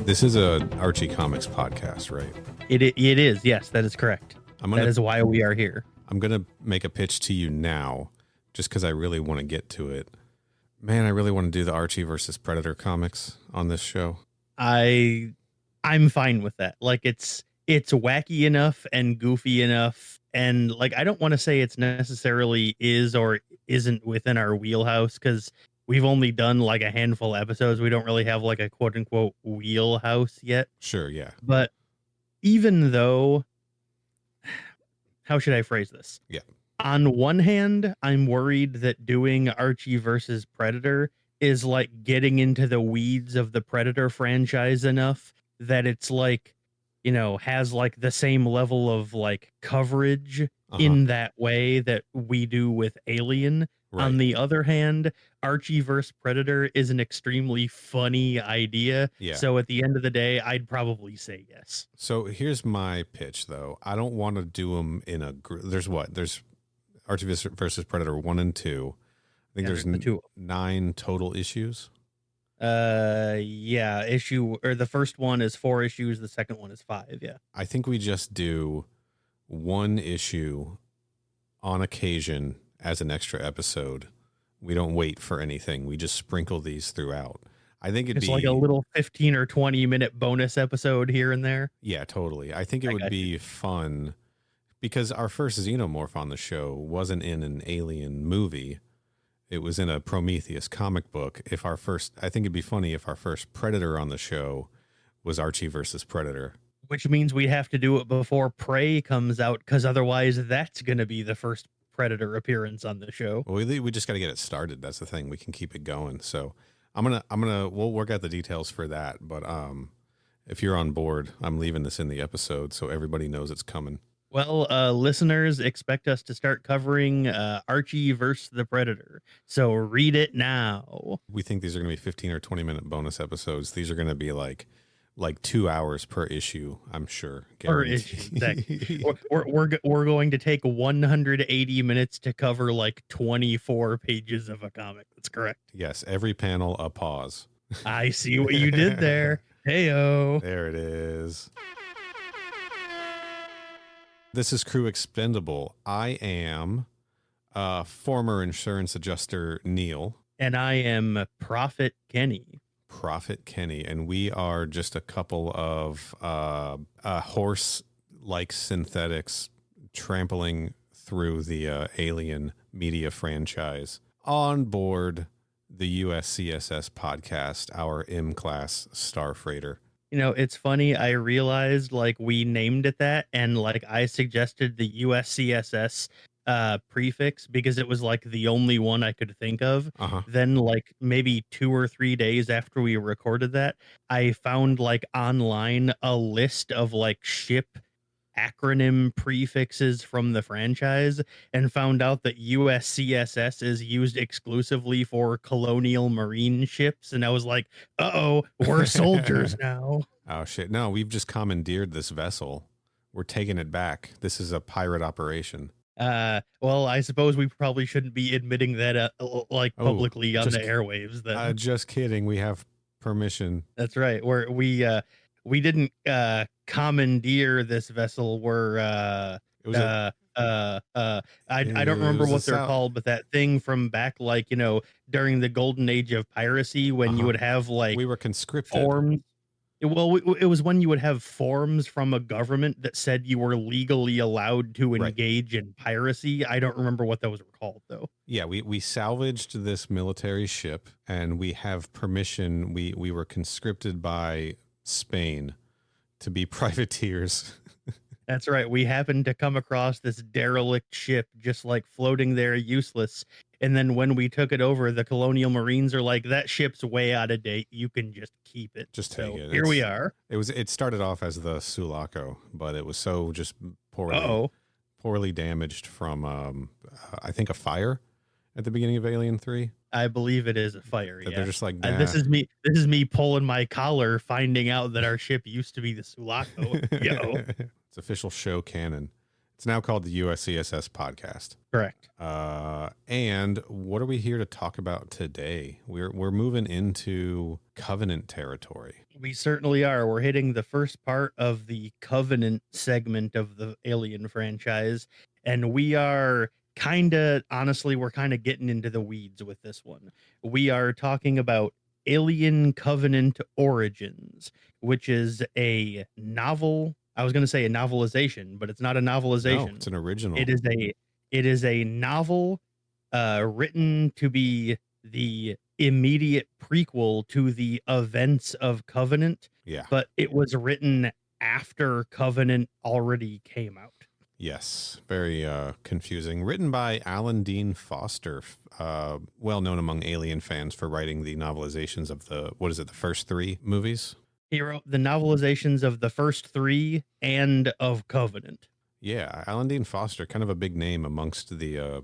This is a Archie Comics podcast, right? It is. Yes, that is correct. That is why we are here. I'm going to make a pitch to you now just because I really want to get to it. Man, I really want to do the Archie versus Predator comics on this show. I'm fine with that. Like it's wacky enough and goofy enough, and like I don't want to say it's necessarily is or isn't within our wheelhouse because we've only done like a handful of episodes. We don't really have like a quote unquote wheelhouse yet. Sure, yeah. But even though, how should I phrase this? Yeah. On one hand, I'm worried that doing Archie versus Predator is like getting into the weeds of the Predator franchise enough that it's like, you know, has like the same level of like coverage in that way that we do with Alien. Right. On the other hand, Archie versus Predator is an extremely funny idea. Yeah. So at the end of the day, I'd probably say yes. So here's my pitch, though. I don't want to do them in a group. There's Archie versus Predator 1 and 2. I think there's 9 total issues. Yeah, the first one is 4 issues, the second one is 5, yeah. I think we just do 1 issue on occasion as an extra episode. We don't wait for anything. We just sprinkle these throughout. I think it'd be like a little 15 or 20 minute bonus episode here and there. Yeah, totally. I think it would be fun because our first Xenomorph on the show wasn't in an Alien movie. It was in a Prometheus comic book. I think it'd be funny if our first Predator on the show was Archie versus Predator. Which means we have to do it before Prey comes out, because otherwise that's going to be the first Predator appearance on the show. Well, we just got to get it started. That's the thing. We can keep it going. So we'll work out the details for that. But if you're on board, I'm leaving this in the episode so everybody knows it's coming. Well, listeners, expect us to start covering Archie versus the Predator. So read it now. We think these are going to be 15 or 20 minute bonus episodes. These are going to be like 2 hours per issue, I'm sure. Per issue, exactly. we're going to take 180 minutes to cover like 24 pages of a comic. That's correct. Yes, every panel a pause. I see what you did there. Heyo. There it is. This is Crew Expendable. I am former insurance adjuster Neal. And I am Prophet Kenny. And we are just a couple of horse-like synthetics trampling through the Alien media franchise on board the USCSS podcast, our M-class star freighter. You know, it's funny. I realized like we named it that, and like I suggested the USCSS prefix because it was like the only one I could think of. Then like maybe 2 or 3 days after we recorded that, I found like online a list of like ship acronym prefixes from the franchise and found out that USCSS is used exclusively for colonial marine ships. And I was like, uh-oh, we're soldiers now. Oh, shit. No, we've just commandeered this vessel. We're taking it back. This is a pirate operation. Well, I suppose we probably shouldn't be admitting that publicly on the airwaves. Then. Just kidding. We have permission. That's right. We didn't commandeer this vessel. I don't remember what they're called, but that thing from back, like, you know, during the golden age of piracy, when you would have like we were conscripted. Forms. Well, it was when you would have forms from a government that said you were legally allowed to engage in piracy. I don't remember what those were called, though. Yeah, we salvaged this military ship, and we have permission. We were conscripted by Spain to be privateers. That's right. We happened to come across this derelict ship just like floating there useless. And then when we took it over, the colonial marines are like, that ship's way out of date. You can just keep it. Just take it. Here we are. It started off as the Sulaco, but it was so just poorly damaged from, I think, a fire at the beginning of Alien 3. I believe it is a fire. Yeah. They're just like, nah. This is me pulling my collar, finding out that our ship used to be the Sulaco. It's official show canon. It's now called the USCSS podcast. Correct. And what are we here to talk about today? We're moving into Covenant territory. We certainly are. We're hitting the first part of the Covenant segment of the Alien franchise, and we are honestly, we're kind of getting into the weeds with this one. We are talking about Alien Covenant Origins, which is a novel. I was going to say a novelization, but it's not a novelization. No, it's an original. It is a novel written to be the immediate prequel to the events of Covenant. Yeah. But it was written after Covenant already came out. Yes, very confusing. Written by Alan Dean Foster, well known among Alien fans for writing the novelizations of the first 3 movies? He wrote the novelizations of the first 3 and of Covenant. Yeah, Alan Dean Foster, kind of a big name amongst the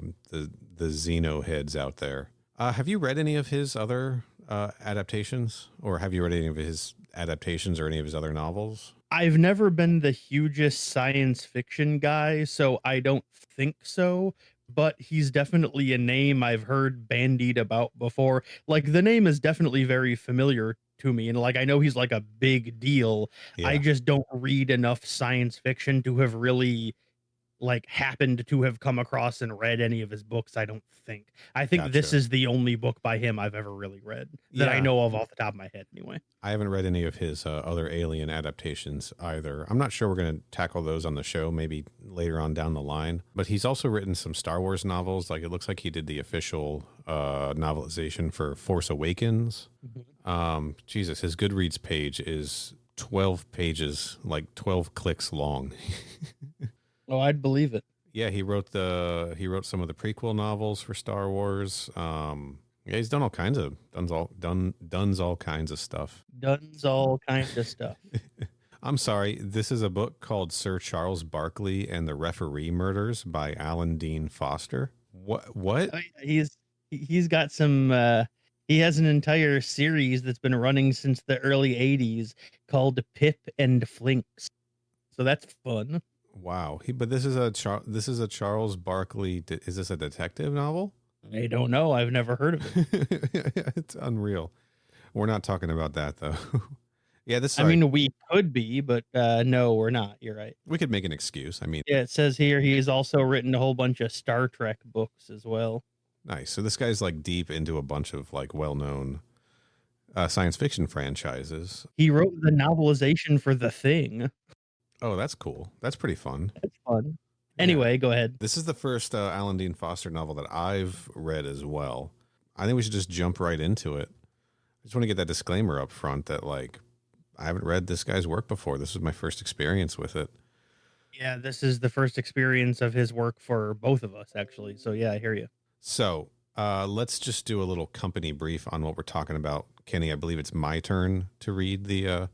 Xeno heads out there. Have you read any of his other adaptations, or have you read any of his adaptations or any of his other novels? I've never been the hugest science fiction guy, so I don't think so. But he's definitely a name I've heard bandied about before. Like, the name is definitely very familiar to me, and like I know he's like a big deal. Yeah. I just don't read enough science fiction to have really like happened to have come across and read any of his books. I don't think. I think this is the only book by him I've ever really read that I know of off the top of my head anyway. I haven't read any of his other Alien adaptations either. I'm not sure we're going to tackle those on the show, maybe later on down the line. But he's also written some Star Wars novels. Like, it looks like he did the official novelization for Force Awakens. Mm-hmm. Jesus, his Goodreads page is 12 pages, like 12 clicks long. Oh, I'd believe it. Yeah, he wrote some of the prequel novels for Star Wars. Yeah, he's done all kinds of done all kinds of stuff. I'm sorry. This is a book called Sir Charles Barkley and the Referee Murders by Alan Dean Foster. What? He's got some. He has an entire series that's been running since the early '80s called Pip and Flinks. So that's fun. Wow. But this is a Charles Barkley. Is this a detective novel? I don't know. I've never heard of it. It's unreal. We're not talking about that though. Yeah, I mean, we could be, but no, we're not. You're right. We could make an excuse. I mean, yeah, it says here he's also written a whole bunch of Star Trek books as well. Nice. So this guy's like deep into a bunch of like well-known science fiction franchises. He wrote the novelization for The Thing. Oh, that's cool. That's pretty fun. That's fun. Anyway, Go ahead. This is the first Alan Dean Foster novel that I've read as well. I think we should just jump right into it. I just want to get that disclaimer up front that like I haven't read this guy's work before. This is my first experience with it. Yeah, this is the first experience of his work for both of us, actually. So yeah, I hear you. So let's just do a little company brief on what we're talking about. Kenny, I believe it's my turn to read the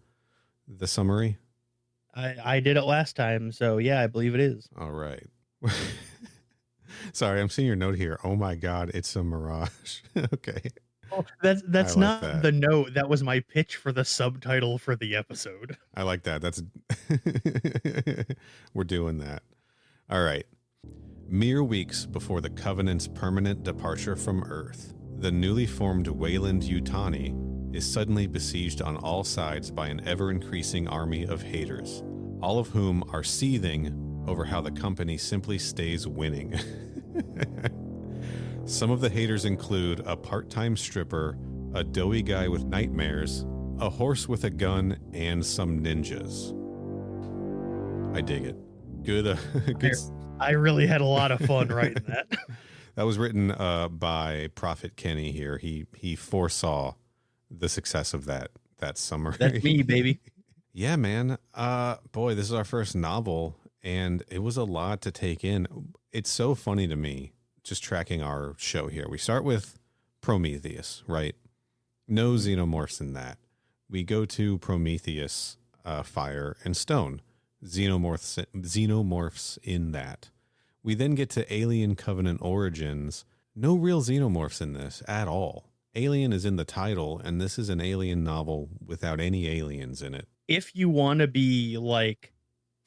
summary. I did it last time, so yeah, I believe it is. All right. Sorry, I'm seeing your note here. Oh my God, it's a mirage. Okay. Oh, that's not the note. That was my pitch for the subtitle for the episode. I like that. That's we're doing that. All right. Mere weeks before the Covenant's permanent departure from Earth, the newly formed Weyland-Yutani is suddenly besieged on all sides by an ever-increasing army of haters, all of whom are seething over how the company simply stays winning. Some of the haters include a part-time stripper, a doughy guy with nightmares, a horse with a gun, and some ninjas. I dig it. Good. I really had a lot of fun writing that. That was written by Prophet Kenny here. He foresaw the success of that summary. That's me, baby. Yeah, man. Boy, this is our first novel, and it was a lot to take in. It's so funny to me, just tracking our show here. We start with Prometheus, right? No xenomorphs in that. We go to Prometheus, Fire and Stone. Xenomorphs in that. We then get to Alien Covenant Origins. No real xenomorphs in this at all. Alien is in the title, and this is an alien novel without any aliens in it. If you want to be like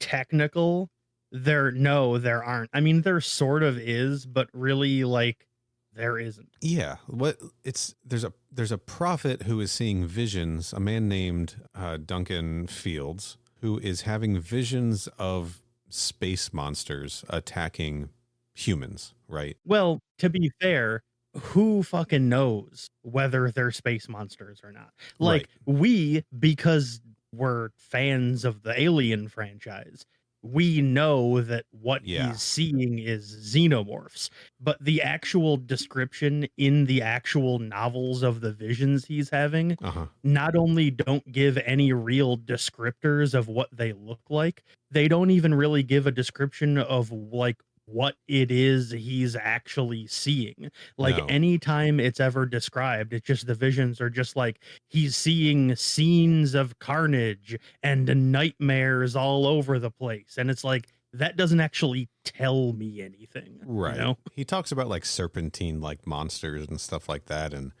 technical, There aren't. I mean, there sort of is, but really, like, there isn't. Yeah, there's a prophet who is seeing visions, a man named Duncan Fields, who is having visions of space monsters attacking humans, right? Well, to be fair, who fucking knows whether they're space monsters or not? Right. Like, because we're fans of the Alien franchise, we know that what Yeah. he's seeing is xenomorphs, but the actual description in the actual novels of the visions he's having not only don't give any real descriptors of what they look like, they don't even really give a description of like what it is he's actually seeing. Like No. anytime it's ever described, it's just the visions are just like he's seeing scenes of carnage and nightmares all over the place. And it's like that doesn't actually tell me anything. Right. You know? He talks about like serpentine like monsters and stuff like that, and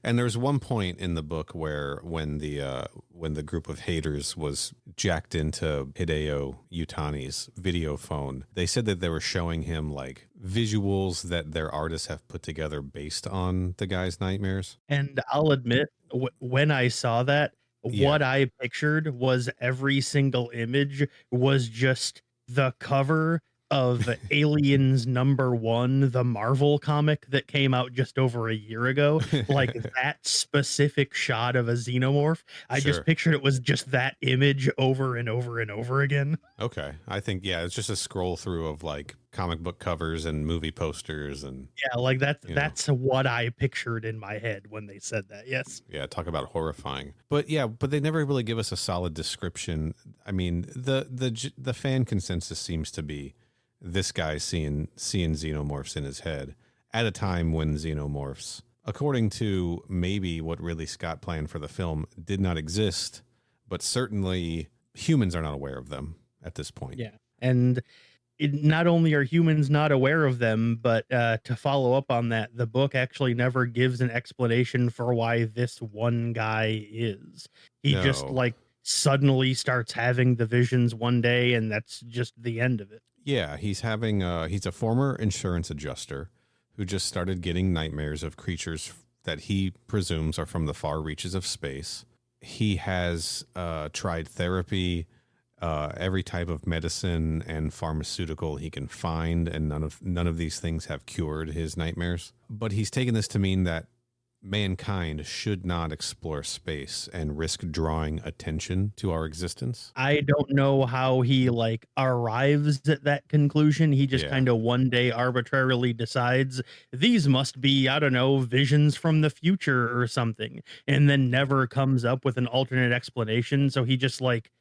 there's one point in the book where when the group of haters was jacked into Hideo Yutani's video phone, they said that they were showing him like visuals that their artists have put together based on the guy's nightmares. And I'll admit, when I saw that, what I pictured was every single image was just the cover of Aliens #1, the Marvel comic that came out just over a year ago. Like that specific shot of a xenomorph. I just pictured it was just that image over and over and over again. Okay. I think, yeah, it's just a scroll through of like comic book covers and movie posters. And yeah, like that's what I pictured in my head when they said that. Yes. Yeah. Talk about horrifying. But yeah, but they never really give us a solid description. I mean, the fan consensus seems to be this guy seeing xenomorphs in his head at a time when xenomorphs, according to maybe what Ridley Scott planned for the film, did not exist, but certainly humans are not aware of them at this point. Yeah. And not only are humans not aware of them, but to follow up on that, the book actually never gives an explanation for why this one guy is. He just like suddenly starts having the visions one day, and that's just the end of it. Yeah, he's a former insurance adjuster who just started getting nightmares of creatures that he presumes are from the far reaches of space. He has tried therapy, every type of medicine and pharmaceutical he can find, and none of these things have cured his nightmares. But he's taken this to mean that mankind should not explore space and risk drawing attention to our existence. I don't know how he like arrives at that conclusion. He just kind of one day arbitrarily decides these must be, I don't know, visions from the future or something, and then never comes up with an alternate explanation. So he just like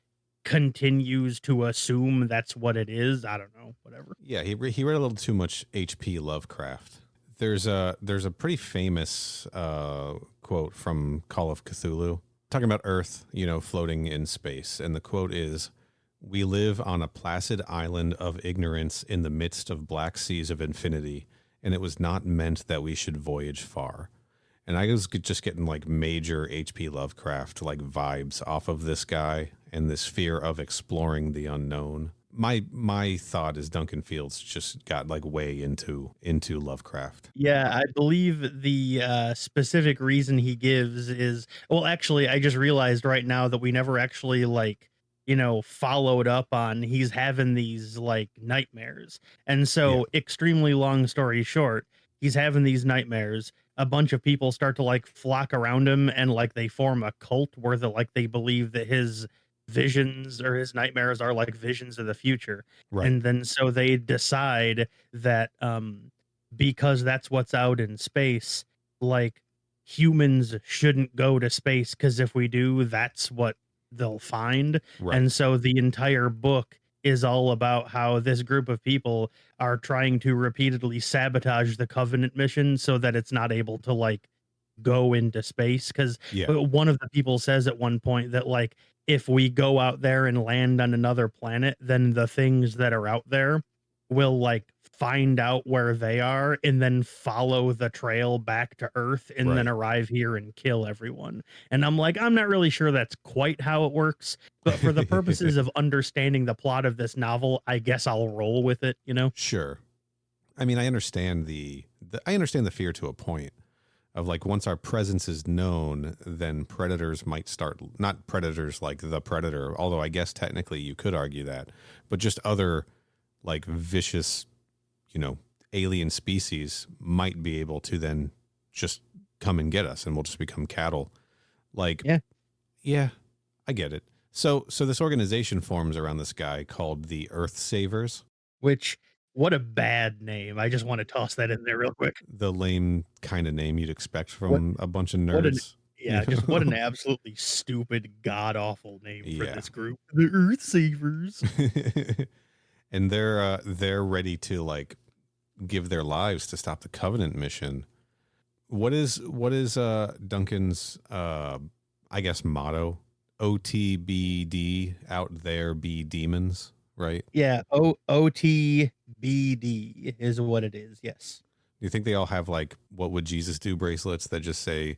continues to assume that's what it is. I don't know, whatever. Yeah, he read a little too much H.P. Lovecraft. There's a pretty famous quote from Call of Cthulhu talking about Earth, floating in space. And the quote is, "We live on a placid island of ignorance in the midst of black seas of infinity, and it was not meant that we should voyage far." And I was just getting like major H.P. Lovecraft like vibes off of this guy and this fear of exploring the unknown. My thought is Duncan Fields just got like way into Lovecraft. Yeah, I believe the specific reason he gives is, well, actually, I just realized right now that we never actually followed up on he's having these like nightmares. And so extremely long story short, he's having these nightmares. A bunch of people start to like flock around him, and like they form a cult where they believe that his visions or his nightmares are like visions of the future. Right. And then so they decide that because that's what's out in space, like humans shouldn't go to space, because if we do, that's what they'll find. Right. And so the entire book is all about how this group of people are trying to repeatedly sabotage the Covenant mission so that it's not able to like go into space. Because one of the people says at one point that like if we go out there and land on another planet, then the things that are out there will like find out where they are and then follow the trail back to Earth and then Right. arrive here and kill everyone. And I'm like, I'm not really sure that's quite how it works, but for the purposes of understanding the plot of this novel, I guess I'll roll with it, you know? Sure. I mean, I understand I understand the fear to a point of like once our presence is known, then predators might start, not predators like the predator, although I guess technically you could argue that, but just other like vicious, you know, alien species might be able to then just come and get us and we'll just become cattle. Like, yeah, I get it. So this organization forms around this guy called the Earth Savers. Which, what a bad name. I just want to toss that in there real quick. The lame kind of name you'd expect What from a bunch of what an nerds. You yeah, just what an know? absolutely stupid, god awful name for Yeah. this group. The Earth Savers. And they're ready to like give their lives to stop the Covenant mission. What is Duncan's I guess motto? OTBD, out there be demons, right? Yeah, OTBD is what it is. Yes. Do you think they all have like what would Jesus do bracelets that just say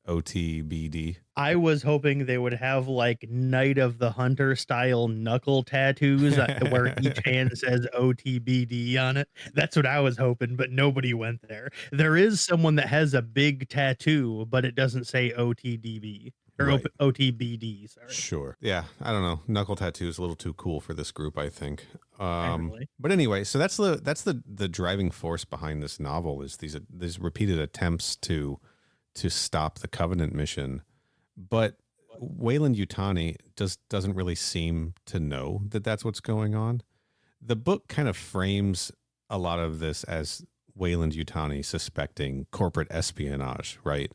OTBD? I was hoping they would have like Night of the Hunter style knuckle tattoos where each hand says OTBD on it. That's what I was hoping, but nobody went there. There is someone that has a big tattoo, but it doesn't say OTDB or Right. OTBD. Sorry. Sure. Yeah. I don't know. Knuckle tattoo is a little too cool for this group, I think. Apparently. But anyway, so that's the driving force behind this novel is these repeated attempts to stop the Covenant mission. But Wayland Yutani doesn't really seem to know that that's what's going on. The book kind of frames a lot of this as Wayland Yutani suspecting corporate espionage, right?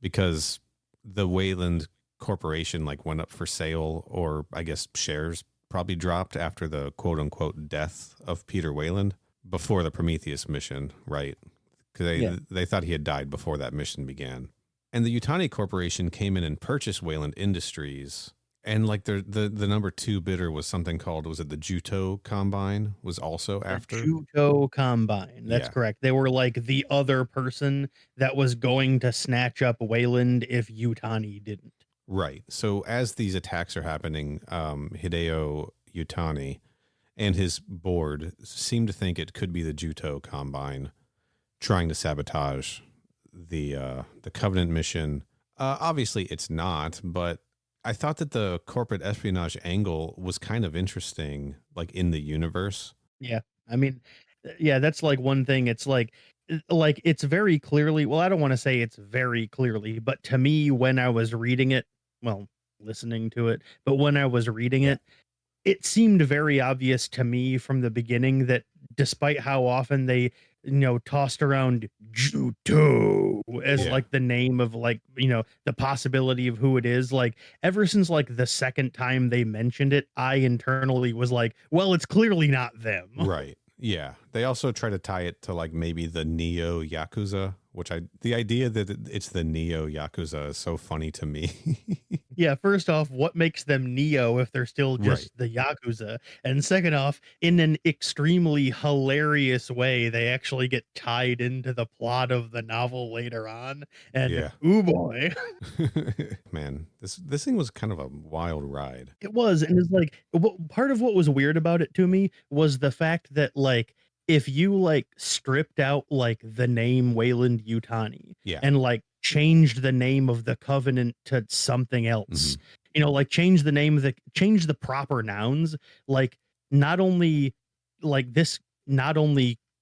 Because the Wayland Corporation like went up for sale, or I guess shares probably dropped after the quote unquote death of Peter Wayland before the Prometheus mission, right? Because they thought he had died before that mission began. And the Yutani Corporation came in and purchased Wayland Industries. And like the number 2 bidder was something called, was it the Juto Combine was also after? Juto Combine. That's correct. They were like the other person that was going to snatch up Wayland if Yutani didn't. Right. So as these attacks are happening, Hideo Yutani and his board seem to think it could be the Juto Combine trying to sabotage the Covenant mission. Obviously it's not, but I thought that the corporate espionage angle was kind of interesting, like in the universe. Yeah. I mean, yeah, that's like one thing. It's like it's very clearly, well, I don't want to say it's very clearly, but to me, when I was reading it, well, listening to it, but when I was reading it, it seemed very obvious to me from the beginning that despite how often they, tossed around Juto as like the name of like, the possibility of who it is, like ever since like the second time they mentioned it, I internally was like, well, it's clearly not them. Right. Yeah. They also try to tie it to like maybe the Neo Yakuza, which the idea that it's the Neo Yakuza is so funny to me. Yeah, first off, what makes them Neo if they're still just the Yakuza? And second off, in an extremely hilarious way, they actually get tied into the plot of the novel later on. And ooh boy. Man, this thing was kind of a wild ride. It was, and it's like part of what was weird about it to me was the fact that like if you like stripped out like the name Wayland Yutani and like changed the name of the Covenant to something else, like change the proper nouns, like not only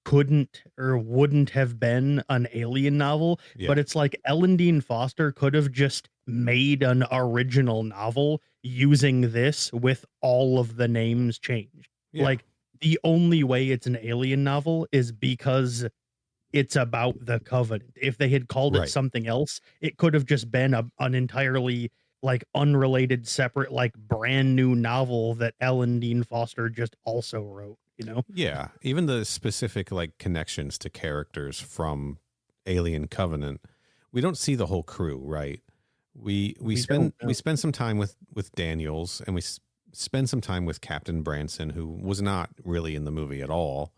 couldn't or wouldn't have been an alien novel, but it's like Ellen Dean Foster could have just made an original novel using this with all of the names changed. Like the only way it's an alien novel is because it's about the Covenant. If they had called it something else, it could have just been an entirely like unrelated, separate, like brand new novel that Ellen Dean Foster just also wrote, Yeah. Even the specific like connections to characters from Alien Covenant, we don't see the whole crew, right? We spend some time with Daniels, and we spend some time with Captain Branson, who was not really in the movie at all.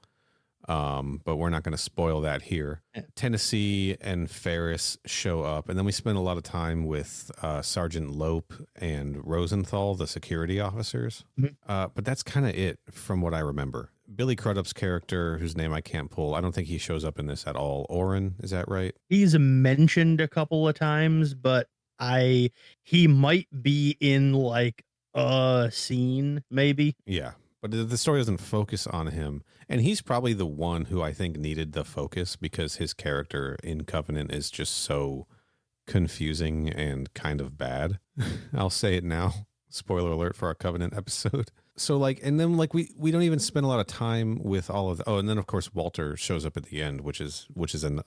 But we're not going to spoil that here. Yeah. Tennessee and Ferris show up, and then we spend a lot of time with Sergeant Lope and Rosenthal, the security officers. But that's kind of it from what I remember. Billy Crudup's character, whose name I can't pull, I don't think he shows up in this at all. Oren, is that right? He's mentioned a couple of times, but he might be in like a scene, maybe. Yeah, but the story doesn't focus on him. And he's probably the one who I think needed the focus because his character in Covenant is just so confusing and kind of bad. I'll say it now. Spoiler alert for our Covenant episode. So like, and then like we don't even spend a lot of time with all of and then of course Walter shows up at the end, which is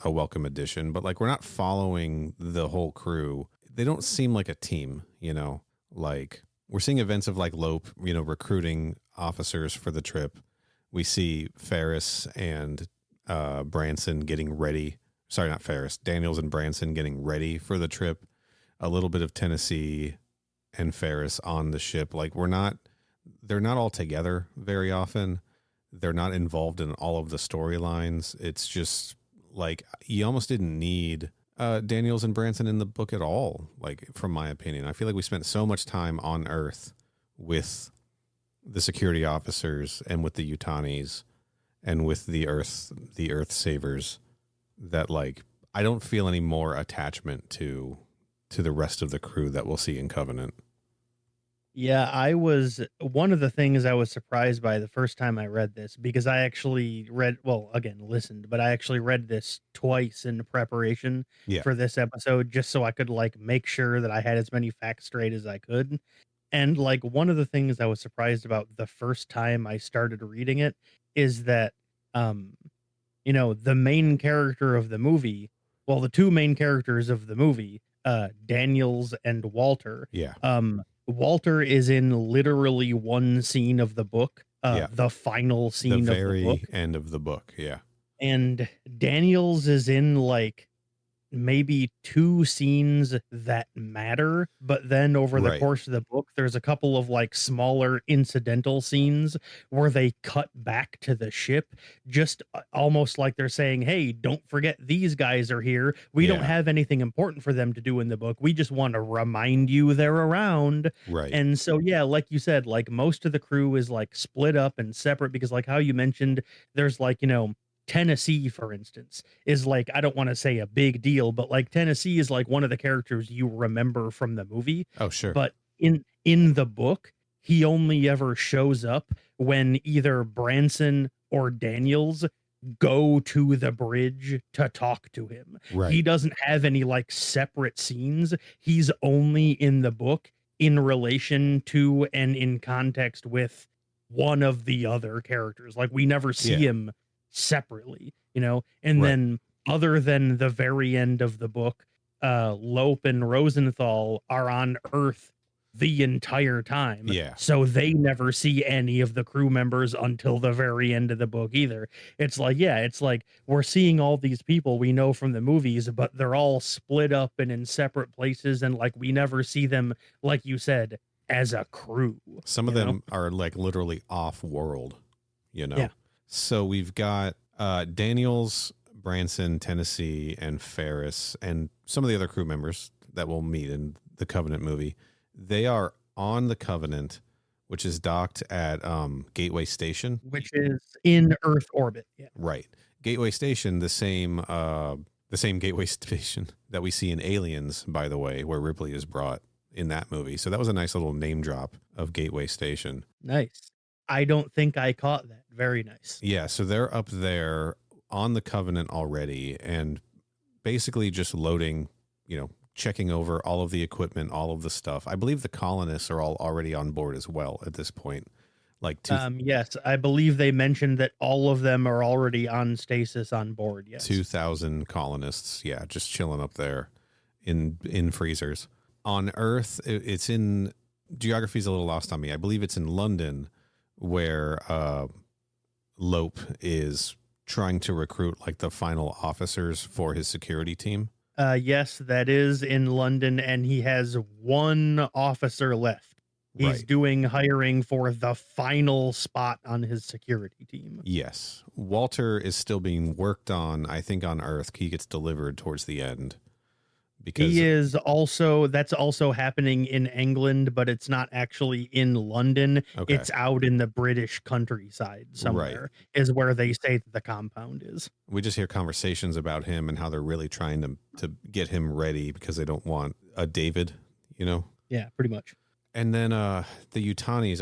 a welcome addition, but like we're not following the whole crew. They don't seem like a team, you know, like we're seeing events of like Lope, you know, recruiting officers for the trip. We see Ferris and Branson getting ready. Sorry, not Ferris. Daniels and Branson getting ready for the trip. A little bit of Tennessee and Ferris on the ship. Like they're not all together very often. They're not involved in all of the storylines. It's just like you almost didn't need Daniels and Branson in the book at all. Like from my opinion, I feel like we spent so much time on Earth with the security officers and with the Utanis and with the Earth Savers that like I don't feel any more attachment to the rest of the crew that we'll see in Covenant. Yeah, one of the things I was surprised by the first time I read this, because I actually listened, but I actually read this twice in preparation for this episode, just so I could like make sure that I had as many facts straight as I could. And like one of the things I was surprised about the first time I started reading it is that, you know, the main character of the movie, well, the two main characters of the movie, Daniels and Walter. Yeah. Walter is in literally one scene of the book, the final scene the of the book. end of the book. Yeah. And Daniels is in like maybe two scenes that matter, but then over the course of the book there's a couple of like smaller incidental scenes where they cut back to the ship, just almost like they're saying, hey, don't forget these guys are here. We don't have anything important for them to do in the book. We just want to remind you they're around. Right. And so yeah, like you said, like most of the crew is like split up and separate, because like how you mentioned, there's like, you know, Tennessee, for instance, is like, I don't want to say a big deal, but like Tennessee is like one of the characters you remember from the movie. Oh, sure. But in the book, he only ever shows up when either Branson or Daniels go to the bridge to talk to him. Right. He doesn't have any like separate scenes. He's only in the book in relation to and in context with one of the other characters. Like we never see him separately, you know. And then other than the very end of the book, Lope and Rosenthal are on Earth the entire time. Yeah. So they never see any of the crew members until the very end of the book either. It's like, it's like we're seeing all these people we know from the movies, but they're all split up and in separate places, and like we never see them, like you said, as a crew. Some of them are like literally off world, you know. Yeah. So we've got Daniels, Branson, Tennessee, and Ferris, and some of the other crew members that we'll meet in the Covenant movie. They are on the Covenant, which is docked at Gateway Station, which is in Earth orbit. Yeah. Right. Gateway Station, the same Gateway Station that we see in Aliens, by the way, where Ripley is brought in that movie. So that was a nice little name drop of Gateway Station. Nice. I don't think I caught that. Very nice. Yeah, so they're up there on the Covenant already and basically just loading, you know, checking over all of the equipment, all of the stuff. I believe the colonists are all already on board as well at this point. Like yes, I believe they mentioned that all of them are already on stasis on board. Yes. 2,000 colonists, just chilling up there in freezers. On Earth, it's in geography's a little lost on me. I believe it's in London, where Lope is trying to recruit like the final officers for his security team. Yes, that is in London, and he has one officer left. He's doing hiring for the final spot on his security team. Yes. Walter is still being worked on, I think, on Earth. He gets delivered towards the end. Because that's also happening in England, but it's not actually in London. Okay. It's out in the British countryside somewhere, is where they say that the compound is. We just hear conversations about him and how they're really trying to get him ready because they don't want a David, you know? Yeah, pretty much. And then the Utanis,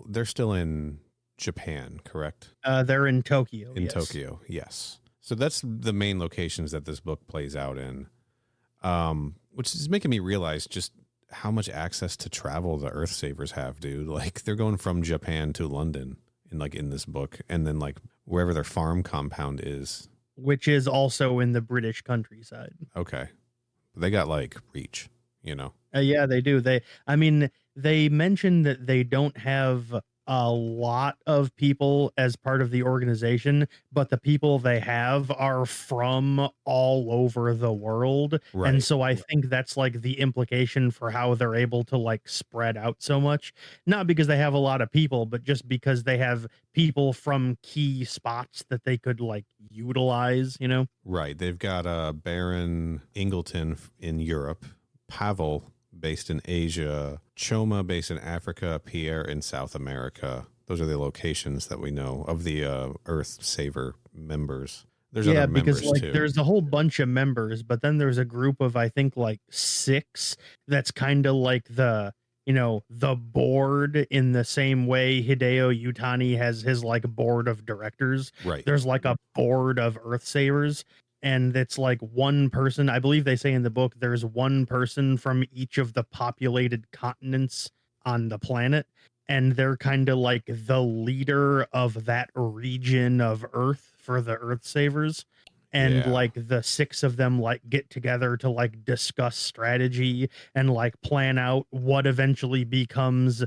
they're still in Japan, correct? They're in Tokyo. In Tokyo, yes. So that's the main locations that this book plays out in. Which is making me realize just how much access to travel the Earthsavers have, dude. Like they're going from Japan to London in this book, and then like wherever their farm compound is, which is also in the British countryside. Okay, they got like reach, you know. Yeah, they do. They mentioned that they don't have a lot of people as part of the organization, but the people they have are from all over the world. Right. And so I think that's like the implication for how they're able to like spread out so much, not because they have a lot of people, but just because they have people from key spots that they could like utilize, you know? Right. They've got Baron Ingleton in Europe, Pavel based in Asia, Choma based in Africa, Pierre in South America. Those are the locations that we know of the Earth Saver members. There's other members because like too. There's a whole bunch of members, but then there's a group of I think like 6 that's kind of like the board in the same way Hideo Yutani has his like board of directors. Right. There's like a board of Earth Savers. And it's like one person, I believe they say in the book, there's one person from each of the populated continents on the planet. And they're kind of like the leader of that region of Earth for the Earth Savers. And like the 6 of them like get together to like discuss strategy and like plan out what eventually becomes,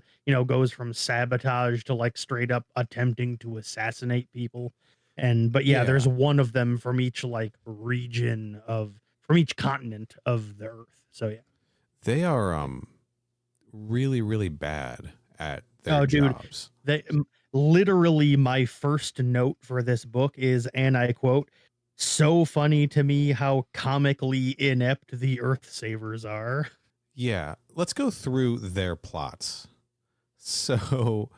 goes from sabotage to like straight up attempting to assassinate people. But there's one of them from each like region from each continent of the Earth. So yeah, they are really, really bad at their jobs. They literally, my first note for this book is, and I quote, "So funny to me how comically inept the Earth Savers are." Yeah, let's go through their plots. So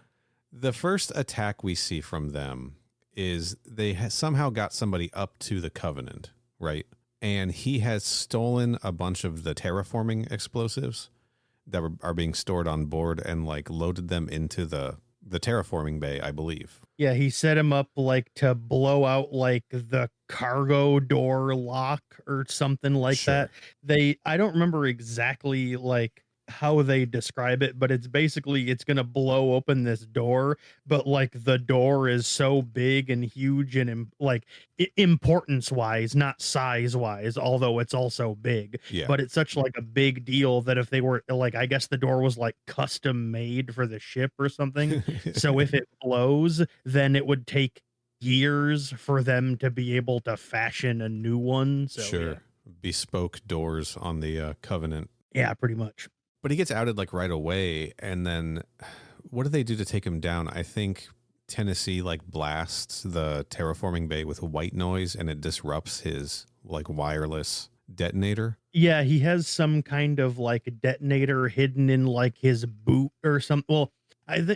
the first attack we see from them is they somehow got somebody up to the Covenant, right? And he has stolen a bunch of the terraforming explosives that are being stored on board and like loaded them into the terraforming bay, I believe. Yeah, he set him up like to blow out like the cargo door lock or something like that. I don't remember exactly like how they describe it, but it's basically it's gonna blow open this door, but like the door is so big and huge and like importance wise, not size wise, although it's also big. But it's such like a big deal that if they were like, I guess the door was like custom made for the ship or something. So if it blows, then it would take years for them to be able to fashion a new one. So bespoke doors on the Covenant. Yeah, pretty much. But he gets outed like right away, and then what do they do to take him down? I think Tennessee like blasts the terraforming bay with white noise, and it disrupts his like wireless detonator. Yeah, he has some kind of like detonator hidden in like his boot or something. Well,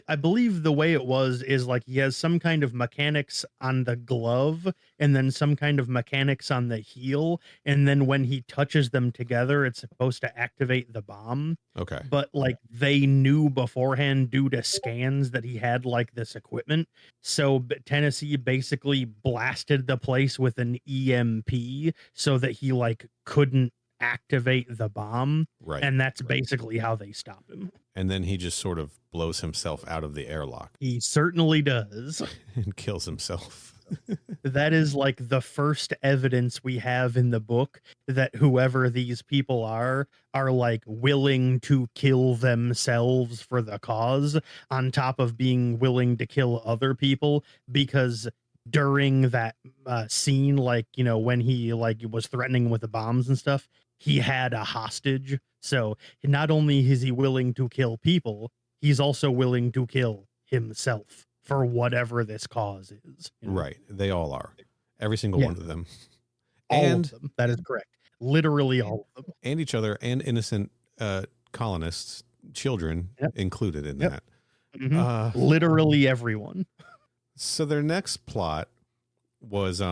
I believe the way it is like he has some kind of mechanics on the glove and then some kind of mechanics on the heel. And then when he touches them together, it's supposed to activate the bomb. Okay. But like they knew beforehand due to scans that he had like this equipment. So Tennessee basically blasted the place with an EMP so that he like couldn't activate the bomb. Right. And that's basically how they stop him. And then he just sort of blows himself out of the airlock. He certainly does. And kills himself. That is like the first evidence we have in the book that whoever these people are like willing to kill themselves for the cause, on top of being willing to kill other people, because during that scene, like, when he like was threatening with the bombs and stuff, he had a hostage. So not only is he willing to kill people, he's also willing to kill himself for whatever this cause is. Right. They all are. Every single one of them. All of them. That is correct. Literally all of them. And each other and innocent colonists, children included in that. Mm-hmm. Literally everyone. So their next plot was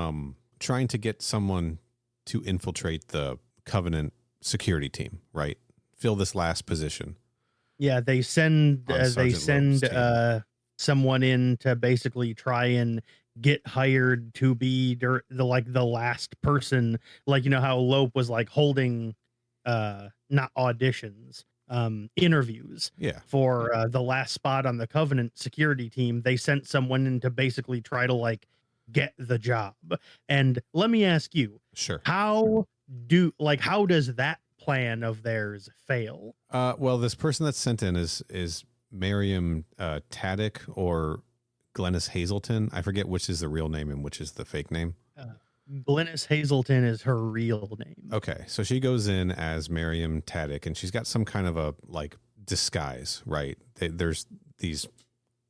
trying to get someone to infiltrate the Covenant security team, right? Fill this last position. Yeah, they send someone in to basically try and get hired to be the last person, like, you know how Lope was like holding not auditions, interviews for the last spot on the Covenant security team. They sent someone in to basically try to like get the job. And let me ask you, how does that plan of theirs fail? Well, this person that's sent in is Miriam Taddick or Glennis Hazleton. I forget which is the real name and which is the fake name. Glennis Hazleton is her real name. Okay, so she goes in as Miriam Taddick, and she's got some kind of a like disguise, right? There's these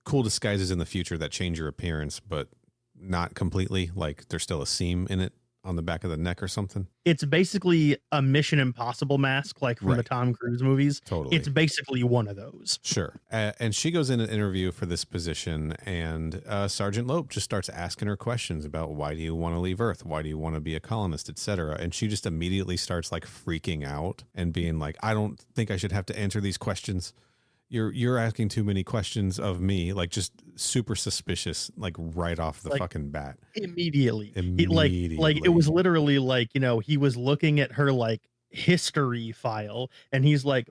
cool disguises in the future that change your appearance, but not completely. Like there's still a seam in it on the back of the neck or something. It's basically a Mission Impossible mask, like from the Tom Cruise movies. Totally. It's basically one of those. Sure. And she goes in an interview for this position, and Sergeant Lope just starts asking her questions about why do you want to leave Earth? Why do you want to be a colonist, etc. And she just immediately starts like freaking out and being like, I don't think I should have to answer these questions. You're asking too many questions of me, like just super suspicious, like right off the fucking bat. Immediately. Like it was literally like, you know, he was looking at her like history file and he's like,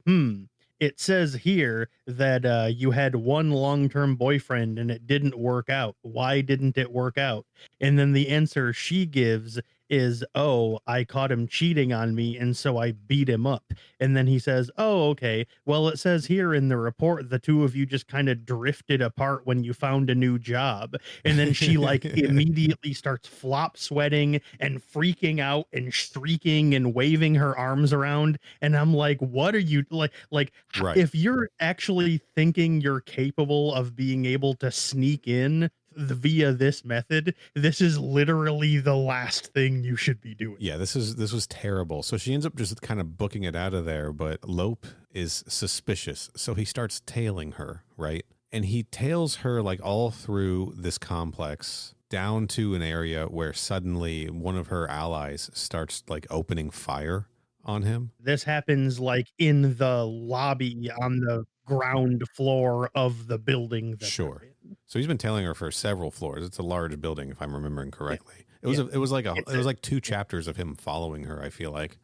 it says here that you had one long-term boyfriend and it didn't work out. Why didn't it work out? And then the answer she gives is, oh, I caught him cheating on me and so I beat him up. And then he says, oh, okay, well, it says here in the report the two of you just kind of drifted apart when you found a new job. And then she like immediately starts flop sweating and freaking out and shrieking and waving her arms around. And I'm like, what are you like if you're actually thinking you're capable of being able to sneak in via this method, this is literally the last thing you should be doing. Yeah, this was terrible. So she ends up just kind of booking it out of there, but Lope is suspicious. So he starts tailing her, right? And he tails her like all through this complex down to an area where suddenly one of her allies starts like opening fire on him. This happens like in the lobby on the ground floor of the building. Sure. So he's been tailing her for several floors. It's a large building, if I'm remembering correctly. It was like 2 chapters of him following her, I feel like.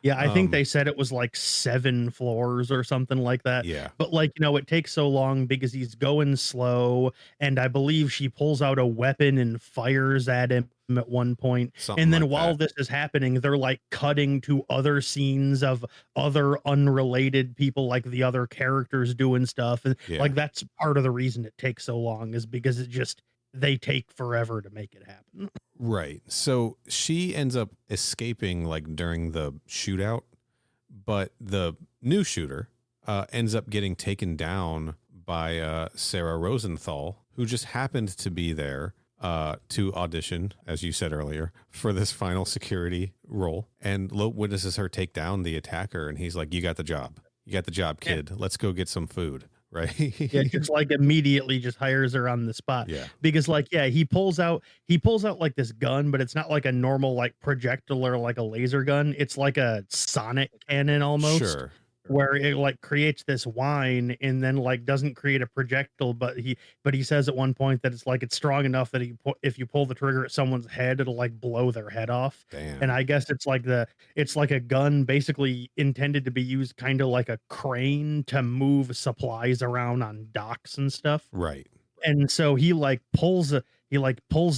Yeah, I think they said it was like 7 floors or something like that. Yeah. But like, you know, it takes so long because he's going slow. And I believe she pulls out a weapon and fires at him at one point. And then while this is happening, they're like cutting to other scenes of other unrelated people, like the other characters doing stuff. And like, that's part of the reason it takes so long is because they take forever to make it happen. Right. So she ends up escaping like during the shootout, but the new shooter ends up getting taken down by Sarah Rosenthal, who just happened to be there to audition, as you said earlier, for this final security role. And Lope witnesses her take down the attacker, and he's like, you got the job. You got the job, kid. Let's go get some food. Right. Yeah, just like immediately just hires her on the spot. Yeah. Because like, yeah, he pulls out like this gun, but it's not like a normal like projectile or like a laser gun. It's like a sonic cannon almost. Sure. Where it like creates this whine and then like doesn't create a projectile, but he says at one point that it's strong enough that if you pull the trigger at someone's head, it'll like blow their head off. Damn. And I guess it's like a gun basically intended to be used kind of like a crane to move supplies around on docks and stuff. Right. And so he pulls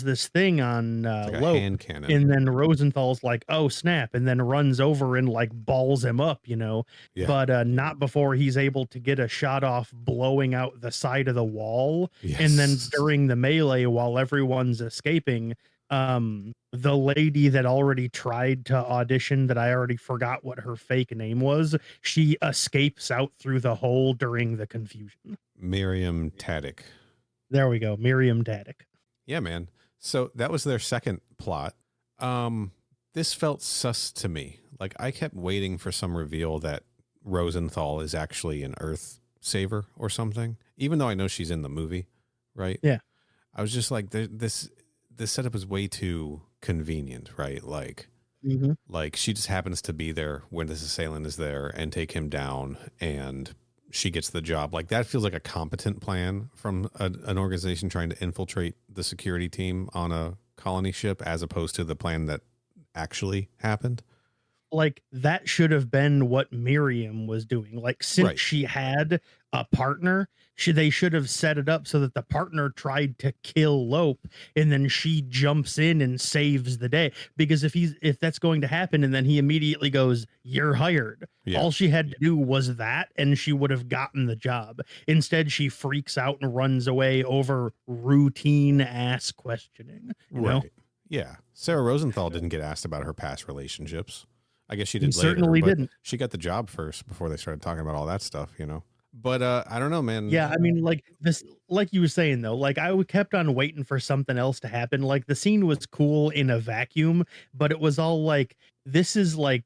this thing on like Lope, hand cannon. and then Rosenthal's like, oh snap, and then runs over and like balls him up, you know. Yeah. But not before he's able to get a shot off blowing out the side of the wall. Yes. And then during the melee while everyone's escaping, the lady that already tried to audition, that I already forgot what her fake name was, she escapes out through the hole during the confusion. Miriam Taddick. There we go. Miriam Taddick. Yeah, man. So that was their second plot. This felt sus to me. Like, I kept waiting for some reveal that Rosenthal is actually an Earth saver or something, even though I know she's in the movie, right? Yeah. I was just like, this setup is way too convenient, right? Like, like she just happens to be there when this assailant is there and take him down, and she gets the job. Like, that feels like a competent plan from an organization trying to infiltrate the security team on a colony ship, as opposed to the plan that actually happened. Like, that should have been what Miriam was doing. Like, since she had a partner, they should have set it up so that the partner tried to kill Lope, and then she jumps in and saves the day. Because if that's going to happen, and then he immediately goes, "You're hired." Yeah. All she had to do was that, and she would have gotten the job. Instead, she freaks out and runs away over routine ass questioning. You know? Yeah. Sarah Rosenthal didn't get asked about her past relationships. I guess she did later, certainly didn't. She got the job first before they started talking about all that stuff, you know? But I don't know, man. Yeah, I mean, like this, like you were saying though, like I kept on waiting for something else to happen. Like, the scene was cool in a vacuum, but it was all like, this is like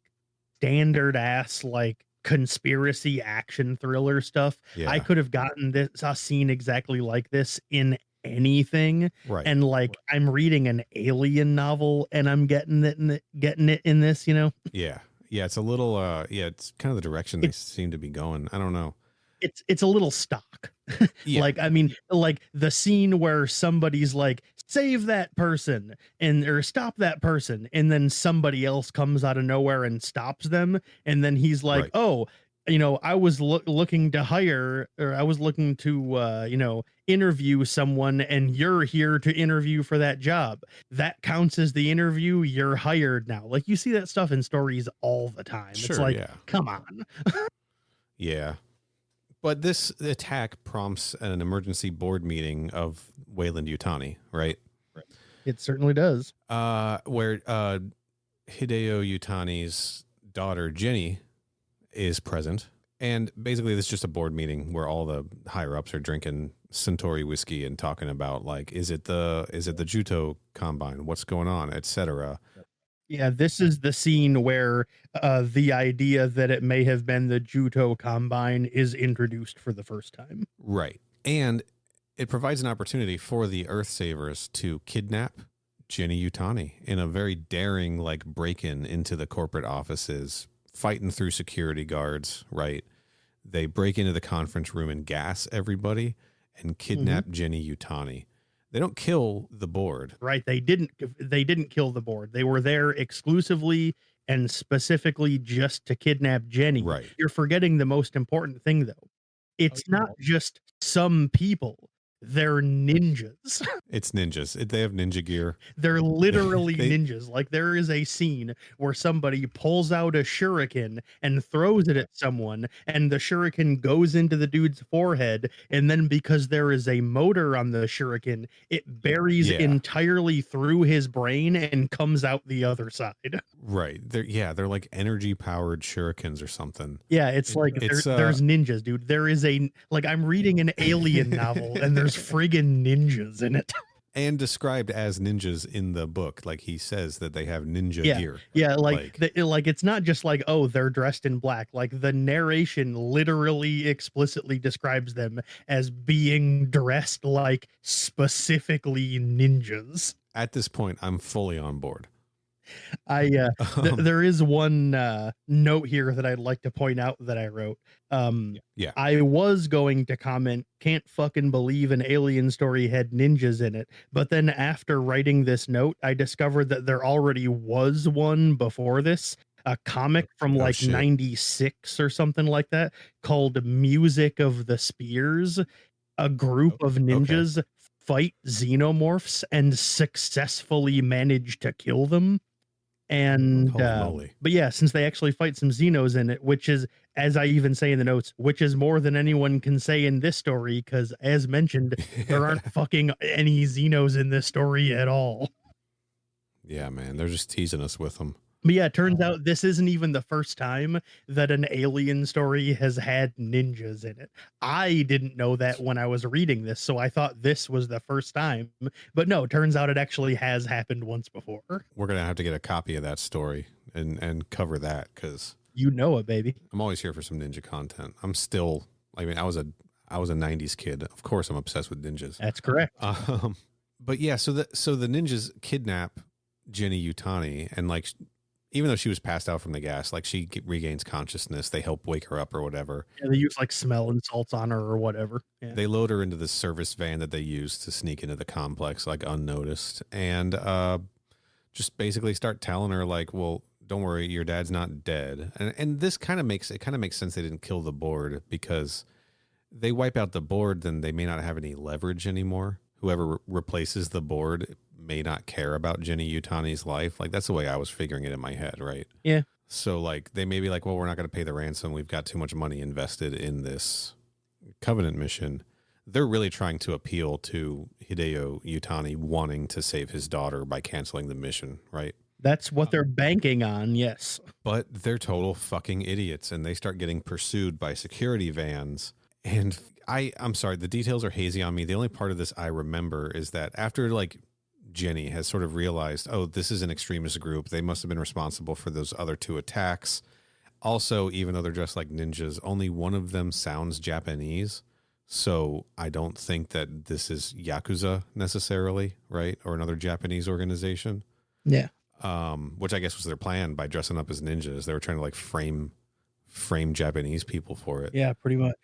standard ass, like conspiracy action thriller stuff. Yeah. I could have gotten a scene exactly like this in anything, right? And like, I'm reading an alien novel and I'm getting it in this, you know? Yeah, it's a little it's kind of the direction they seem to be going. I don't know. It's a little stock. Yeah. Like, I mean, like the scene where somebody's like, save that person or stop that person, and then somebody else comes out of nowhere and stops them, and then he's like, oh, you know, I was looking to hire, or I was looking to you know, interview someone, and you're here to interview for that job. That counts as the interview. You're hired now. Like, you see that stuff in stories all the time. Sure, it's like, come on. Yeah. But this attack prompts an emergency board meeting of Weyland-Yutani, right? It certainly does. Where Hideo Yutani's daughter, Jenny, is present. And basically, this is just a board meeting where all the higher ups are drinking Centauri whiskey and talking about, like, is it the Juto Combine? What's going on, etc. Yeah, this is the scene where the idea that it may have been the Juto Combine is introduced for the first time. Right. And it provides an opportunity for the Earth Savers to kidnap Jenny Yutani in a very daring, like, break-in into the corporate offices, fighting through security guards, right? They break into the conference room and gas everybody and kidnap Jenny Yutani. They don't kill the board. Right. They didn't kill the board. They were there exclusively and specifically just to kidnap Jenny. Right. You're forgetting the most important thing, though. It's not just some people. They're ninjas. It's ninjas. They have ninja gear. They're literally ninjas. Like, there is a scene where somebody pulls out a shuriken and throws it at someone, and the shuriken goes into the dude's forehead, and then because there is a motor on the shuriken, it buries entirely through his brain and comes out the other side. Right. They're like energy powered shurikens or something. Yeah, it's like there's ninjas, dude. There is I'm reading an alien novel and there's friggin' ninjas in it. And described as ninjas in the book. Like, he says that they have ninja gear. Yeah, like it's not just like, oh, they're dressed in black. Like, the narration literally explicitly describes them as being dressed like specifically ninjas. At this point, I'm fully on board. There is one note here that I'd like to point out that I wrote. I was going to comment, can't fucking believe an alien story had ninjas in it. But then after writing this note, I discovered that there already was one before this, a comic from 96 or something like that, called Music of the Spears. A group of ninjas fight xenomorphs and successfully manage to kill them. And but yeah, since they actually fight some Xenos in it, which is, as I even say in the notes, which is more than anyone can say in this story, because as mentioned, there aren't fucking any Xenos in this story at all. Yeah, man, they're just teasing us with them. But yeah, it turns out this isn't even the first time that an alien story has had ninjas in it. I didn't know that when I was reading this, so I thought this was the first time. But no, turns out it actually has happened once before. We're gonna have to get a copy of that story and cover that, because you know it, baby. I'm always here for some ninja content. I'm still, I mean, I was a 90s kid. Of course I'm obsessed with ninjas. That's correct. But yeah, so the ninjas kidnap Jenny Utani, and like, even though she was passed out from the gas, like she regains consciousness. They help wake her up or whatever. Yeah, they use like smelling salts on her or whatever. Yeah. They load her into the service van that they use to sneak into the complex, like unnoticed, and just basically start telling her like, well, don't worry, your dad's not dead. And this kind of makes sense they didn't kill the board, because they wipe out the board, then they may not have any leverage anymore. Whoever replaces the board may not care about Jenny Utani's life. Like, that's the way I was figuring it in my head, right? Yeah. So like, they may be like, well, we're not going to pay the ransom. We've got too much money invested in this Covenant mission. They're really trying to appeal to Hideo Utani wanting to save his daughter by canceling the mission, right? That's what they're banking on, yes. But they're total fucking idiots, and they start getting pursued by security vans. And I'm sorry, the details are hazy on me. The only part of this I remember is that after like Jenny has sort of realized, oh, this is an extremist group, they must have been responsible for those other 2 attacks. Also, even though they're dressed like ninjas, only one of them sounds Japanese. So I don't think that this is Yakuza necessarily, right? Or another Japanese organization. Yeah. Which I guess was their plan by dressing up as ninjas. They were trying to like frame Japanese people for it. Yeah, pretty much.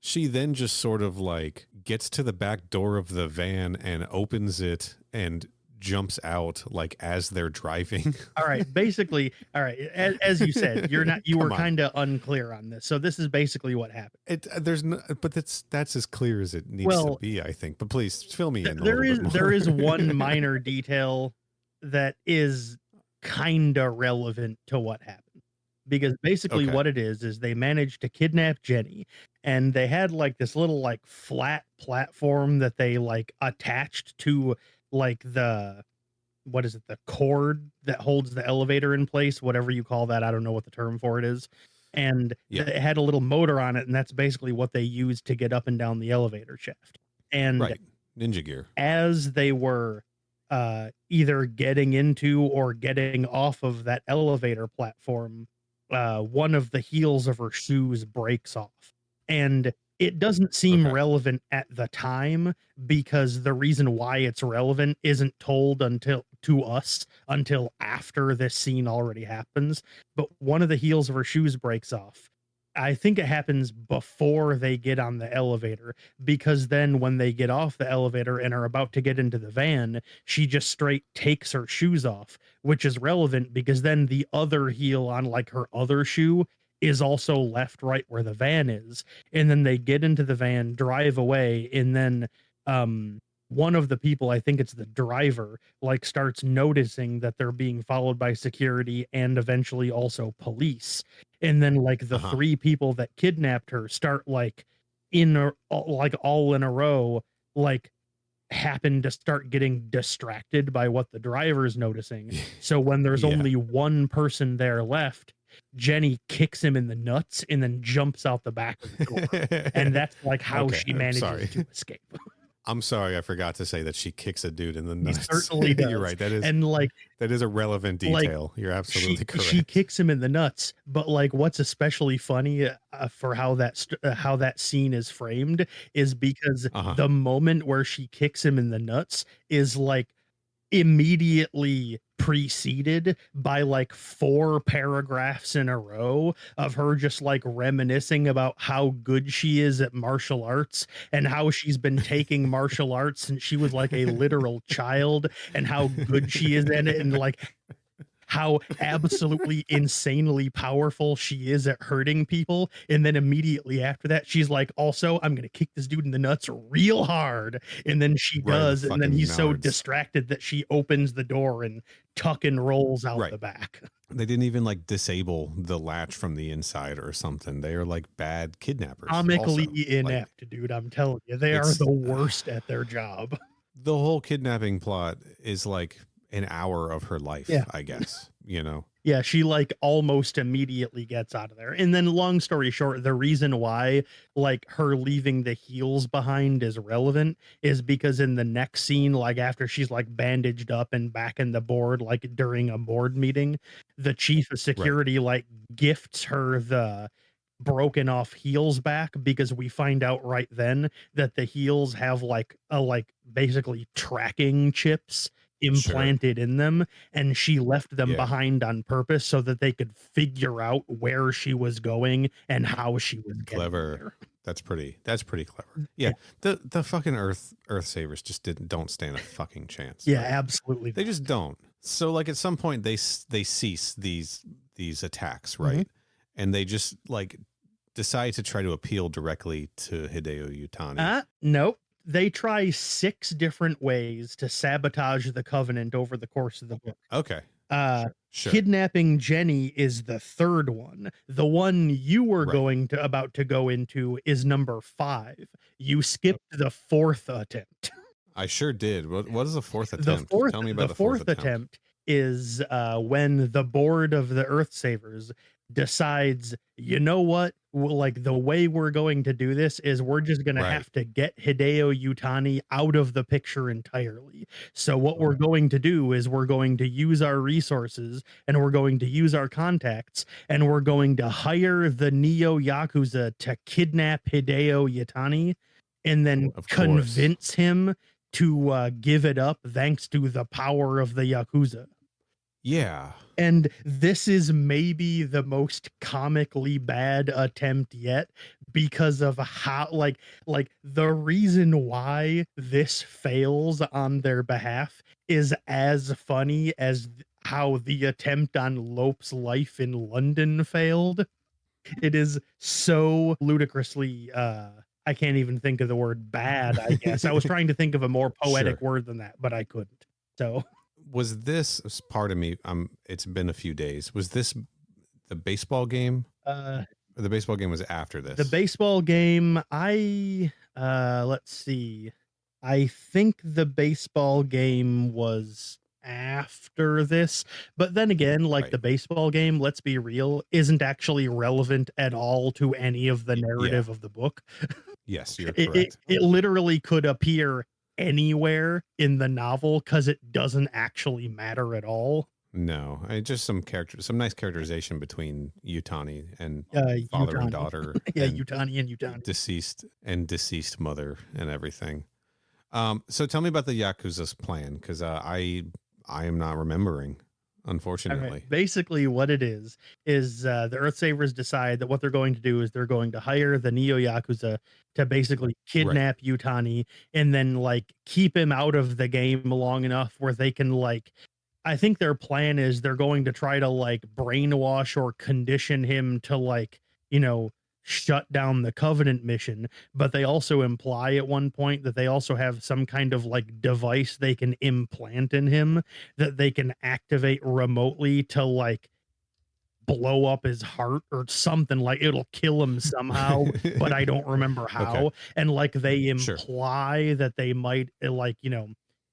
She then just sort of like gets to the back door of the van and opens it and jumps out like as they're driving. All right, basically, all right. As you said, you were kind of unclear on this. So this is basically what happened. But that's as clear as it needs to be, I think. But please fill me in. There is one minor detail that is kind of relevant to what happened. Because basically what it is they managed to kidnap Jenny, and they had like this little like flat platform that they like attached to like the cord that holds the elevator in place, whatever you call that. I don't know what the term for it is. And it had a little motor on it, and that's basically what they used to get up and down the elevator shaft. And ninja gear. As they were either getting into or getting off of that elevator platform, one of the heels of her shoes breaks off, and it doesn't seem relevant at the time, because the reason why it's relevant isn't told to us until after this scene already happens. But one of the heels of her shoes breaks off. I think it happens before they get on the elevator, because then when they get off the elevator and are about to get into the van, she just straight takes her shoes off, which is relevant because then the other heel on like her other shoe is also left right where the van is. And then they get into the van, drive away, and then one of the people, I think it's the driver, like starts noticing that they're being followed by security and eventually also police. And then like the 3 people that kidnapped her start like all in a row, like happen to start getting distracted by what the driver's noticing. So when there's only one person there left, Jenny kicks him in the nuts and then jumps out the back of the door. And that's like how she manages to escape. I'm sorry, I forgot to say that she kicks a dude in the nuts. He certainly does. You're right. That is, and like that is a relevant detail. You're absolutely correct. She kicks him in the nuts, but like what's especially funny for how that scene is framed is because the moment where she kicks him in the nuts is like immediately preceded by like 4 paragraphs in a row of her just like reminiscing about how good she is at martial arts and how she's been taking martial arts since she was like a literal child, and how good she is in it, and like how absolutely insanely powerful she is at hurting people. And then immediately after that, she's like, also, I'm going to kick this dude in the nuts real hard. And then she does. And then he's so distracted that she opens the door and tuck and rolls out the back. They didn't even like disable the latch from the inside or something. They are like bad kidnappers. Comically inept, dude. I'm telling you, they are the worst at their job. the whole kidnapping plot is like an hour of her life, Yeah. I guess, you know? Yeah, she like almost immediately gets out of there. And then long story short, the reason why like her leaving the heels behind is relevant is because in the next scene, like after she's like bandaged up and back in the board, like during a board meeting, the chief of security like gifts her the broken off heels back because we find out right then that the heels have like a like basically tracking chips implanted in them, and she left them behind on purpose so that they could figure out where she was going and how she was clever. There. That's pretty clever. Yeah. The fucking Earth Savers just don't stand a fucking chance. Yeah, right? Absolutely. They just don't. So like at some point they cease these attacks, right? Mm-hmm. And they just like decide to try to appeal directly to Hideo Yutani. Nope. They try 6 different ways to sabotage the Covenant over the course of the book. Okay. Sure. Kidnapping Jenny is the 3rd one. The one you were about to go into is number 5. You skipped the 4th attempt. I sure did. What is the 4th attempt? Tell me about the 4th attempt is when the board of the Earth Savers decides, you know what, like the way we're going to do this is we're just going to have to get Hideo Yutani out of the picture entirely. So what we're going to do is we're going to use our resources and we're going to use our contacts and we're going to hire the Neo Yakuza to kidnap Hideo Yutani and then convince him to give it up thanks to the power of the Yakuza. Yeah. And this is maybe the most comically bad attempt yet because of how like the reason why this fails on their behalf is as funny as how the attempt on Lope's life in London failed. It is so ludicrously I can't even think of the word bad, I guess. I was trying to think of a more poetic word than that, but I couldn't. So was this, pardon me, it's been a few days. Was this the baseball game? The baseball game was after this. The baseball game, let's see. I think the baseball game was after this, but then again, like the baseball game, let's be real, isn't actually relevant at all to any of the narrative of the book. Yes, you're correct. It literally could appear anywhere in the novel because it doesn't actually matter at all. No, just some nice characterization between Yutani and father and daughter. Yutani and Yutani. Deceased mother and everything. So tell me about the Yakuza's plan, because I am not remembering, unfortunately. Okay. Basically what it is the Earthsavers decide that what they're going to do is they're going to hire the Neo Yakuza to basically kidnap Yutani and then like keep him out of the game long enough where they can like, I think their plan is they're going to try to like brainwash or condition him to like, you know, shut down the Covenant mission, but they also imply at one point that they also have some kind of like device they can implant in him that they can activate remotely to like blow up his heart or something, like it'll kill him somehow, but I don't remember how. And like they imply that they might like, you know,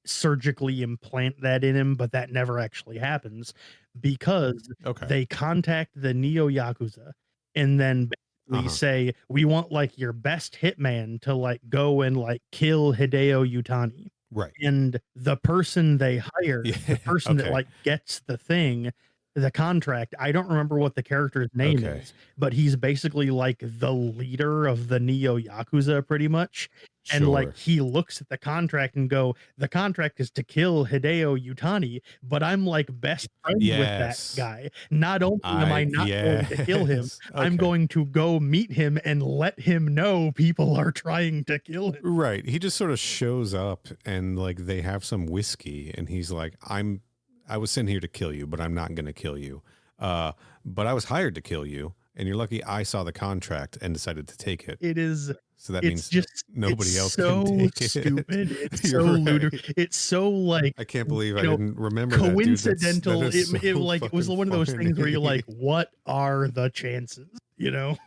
surgically implant that in him, but that never actually happens because they contact the Neo Yakuza and then we say, we want like your best hitman to like go and like kill Hideo Yutani. Right. And the person they hire, the person that like gets the thing, the contract, I don't remember what the character's name is, but he's basically like the leader of the Neo Yakuza pretty much. And like he looks at the contract and go, the contract is to kill Hideo Yutani, but I'm like best friends with that guy. Not only am I not going to kill him, I'm going to go meet him and let him know people are trying to kill him. Right. He just sort of shows up and like they have some whiskey and he's like, I was sent here to kill you, but I'm not going to kill you. But I was hired to kill you. And you're lucky I saw the contract and decided to take it. It is. So that means just nobody else can take it. Stupid. It's so ludicrous. It's so like, I can't believe I didn't remember coincidental. That, dude. It was one of those things where you're like, what are the chances? You know,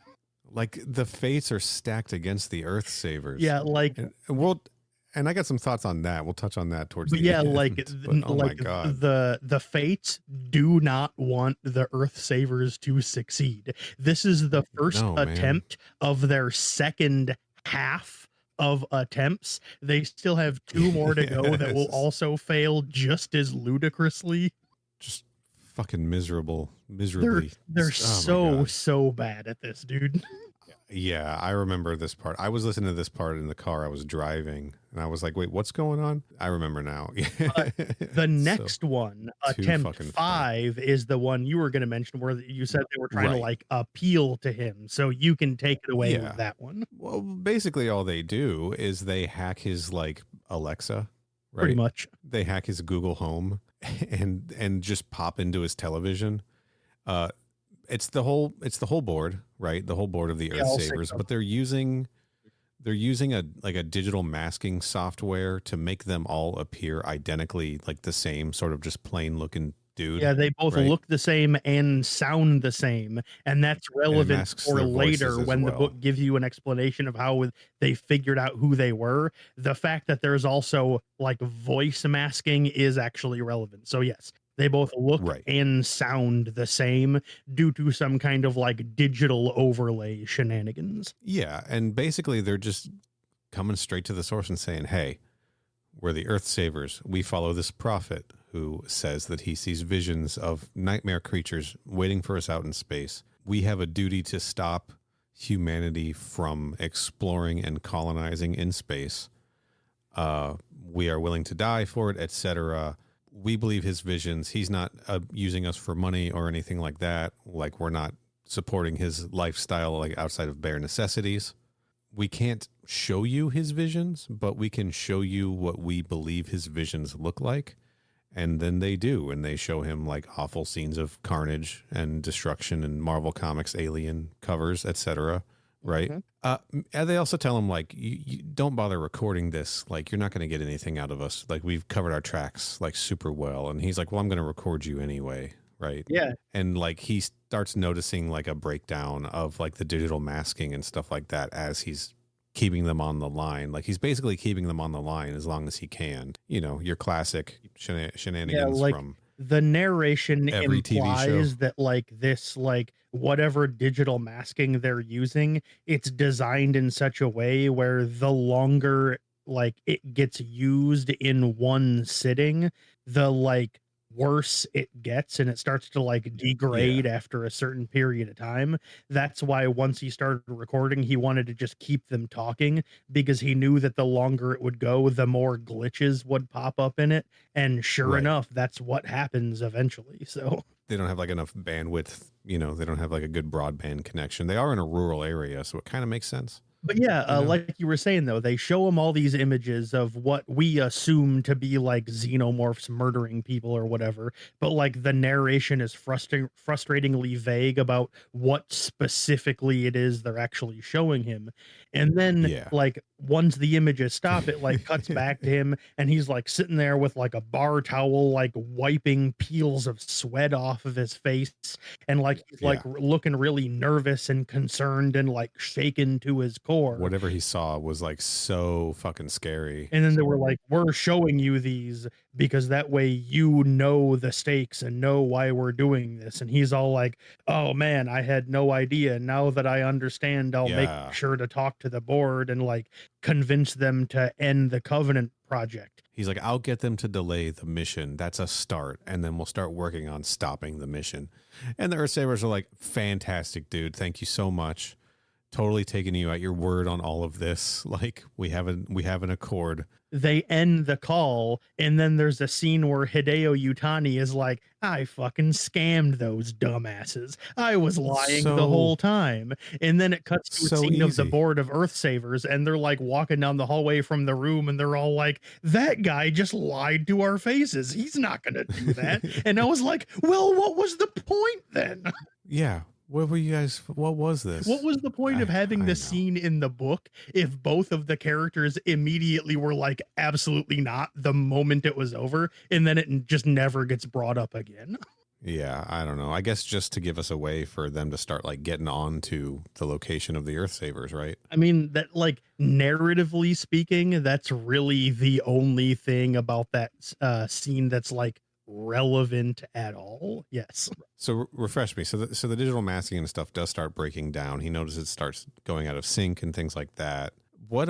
like the fates are stacked against the Earth Savers. Yeah, like And I got some thoughts on that. We'll touch on that towards But the yeah, end. like But, oh my like God. the fates do not want the Earth Savers to succeed. This is the first No, man. attempt of their second half of attempts. They still have 2 more to go that will Yes. also fail just as ludicrously. Just fucking miserably. They're Oh so bad at this, dude. Yeah, I remember this part. I was listening to this part in the car I was driving, and I was like, wait, what's going on? I remember now. The next one, attempt fucking 5, is the one you were going to mention where you said they were trying to Right. like appeal to him. So you can take it away Yeah. with that one. Well, basically all they do is they hack his like Alexa, right? Pretty much. They hack his Google Home and just pop into his television. It's the whole board, right? The whole board of the Yeah, Earth I'll say Savers, so. but they're using a digital masking software to make them all appear identically like the same, sort of just plain looking dude. Yeah, they both right? look the same and sound the same, and that's relevant masks for their later voices as when the well. book gives you an explanation of how they figured out who they were. The fact that there's also like voice masking is actually relevant. So yes, they both look Right. and sound the same due to some kind of like digital overlay shenanigans. Yeah, and basically they're just coming straight to the source and saying, "Hey, we're the Earth Savers. We follow this prophet who says that he sees visions of nightmare creatures waiting for us out in space. We have a duty to stop humanity from exploring and colonizing in space. We are willing to die for it, etc. We believe his visions. He's not using us for money or anything like that. Like, we're not supporting his lifestyle like outside of bare necessities. We can't show you his visions, but we can show you what we believe his visions look like." And then they do, and they show him like awful scenes of carnage and destruction and Marvel Comics alien covers, etc. Right? Mm-hmm. And they also tell him like, you don't bother recording this. Like, you're not going to get anything out of us. Like, we've covered our tracks like super well. And he's like, well, I'm going to record you anyway. Right. Yeah. And like he starts noticing like a breakdown of like the digital masking and stuff like that as he's keeping them on the line. Like, he's basically keeping them on the line as long as he can. You know, your classic shenanigans from the narration every TV implies show. that like this, like whatever digital masking they're using, it's designed in such a way where the longer like it gets used in one sitting, the like worse it gets, and it starts to like degrade after a certain period of time. That's why once he started recording, he wanted to just keep them talking, because he knew that the longer it would go, the more glitches would pop up in it. And sure enough, that's what happens eventually. So they don't have like enough bandwidth, you know, they don't have like a good broadband connection. They are in a rural area, so it kind of makes sense. But yeah, like you were saying, though, they show him all these images of what we assume to be like xenomorphs murdering people or whatever. But like the narration is frustratingly vague about what specifically it is they're actually showing him. And then like once the images stop, it like cuts back to him, and he's like sitting there with like a bar towel, like wiping peels of sweat off of his face. And like he's like looking really nervous and concerned and like shaken to his core. Whatever he saw was like so fucking scary. And then they were like, we're showing you these because that way you know the stakes and know why we're doing this. And he's all like, oh man, I had no idea. Now that I understand, I'll make sure to talk to the board and like convince them to end the Covenant project. He's like, I'll get them to delay the mission. That's a start. And then we'll start working on stopping the mission. And the Earthsavers are like, fantastic, dude. Thank you so much. Totally taking you at your word on all of this. Like, we have an accord. They end the call, and then there's a scene where Hideo Yutani is like, I fucking scammed those dumbasses. I was lying the whole time. And then it cuts to a scene of the board of Earthsavers, and they're like walking down the hallway from the room, and they're all like, that guy just lied to our faces. He's not going to do that. And I was like, well, what was the point then? Yeah. What were you guys? What was this? What was the point of having this scene in the book if both of the characters immediately were like, absolutely not, the moment it was over, and then it just never gets brought up again? Yeah, I don't know. I guess just to give us a way for them to start like getting on to the location of the Earth Savers, right? I mean, that like narratively speaking, that's really the only thing about that scene that's like relevant at all. Yes. So refresh me. So the digital masking and stuff does start breaking down. He notices it starts going out of sync and things like that. What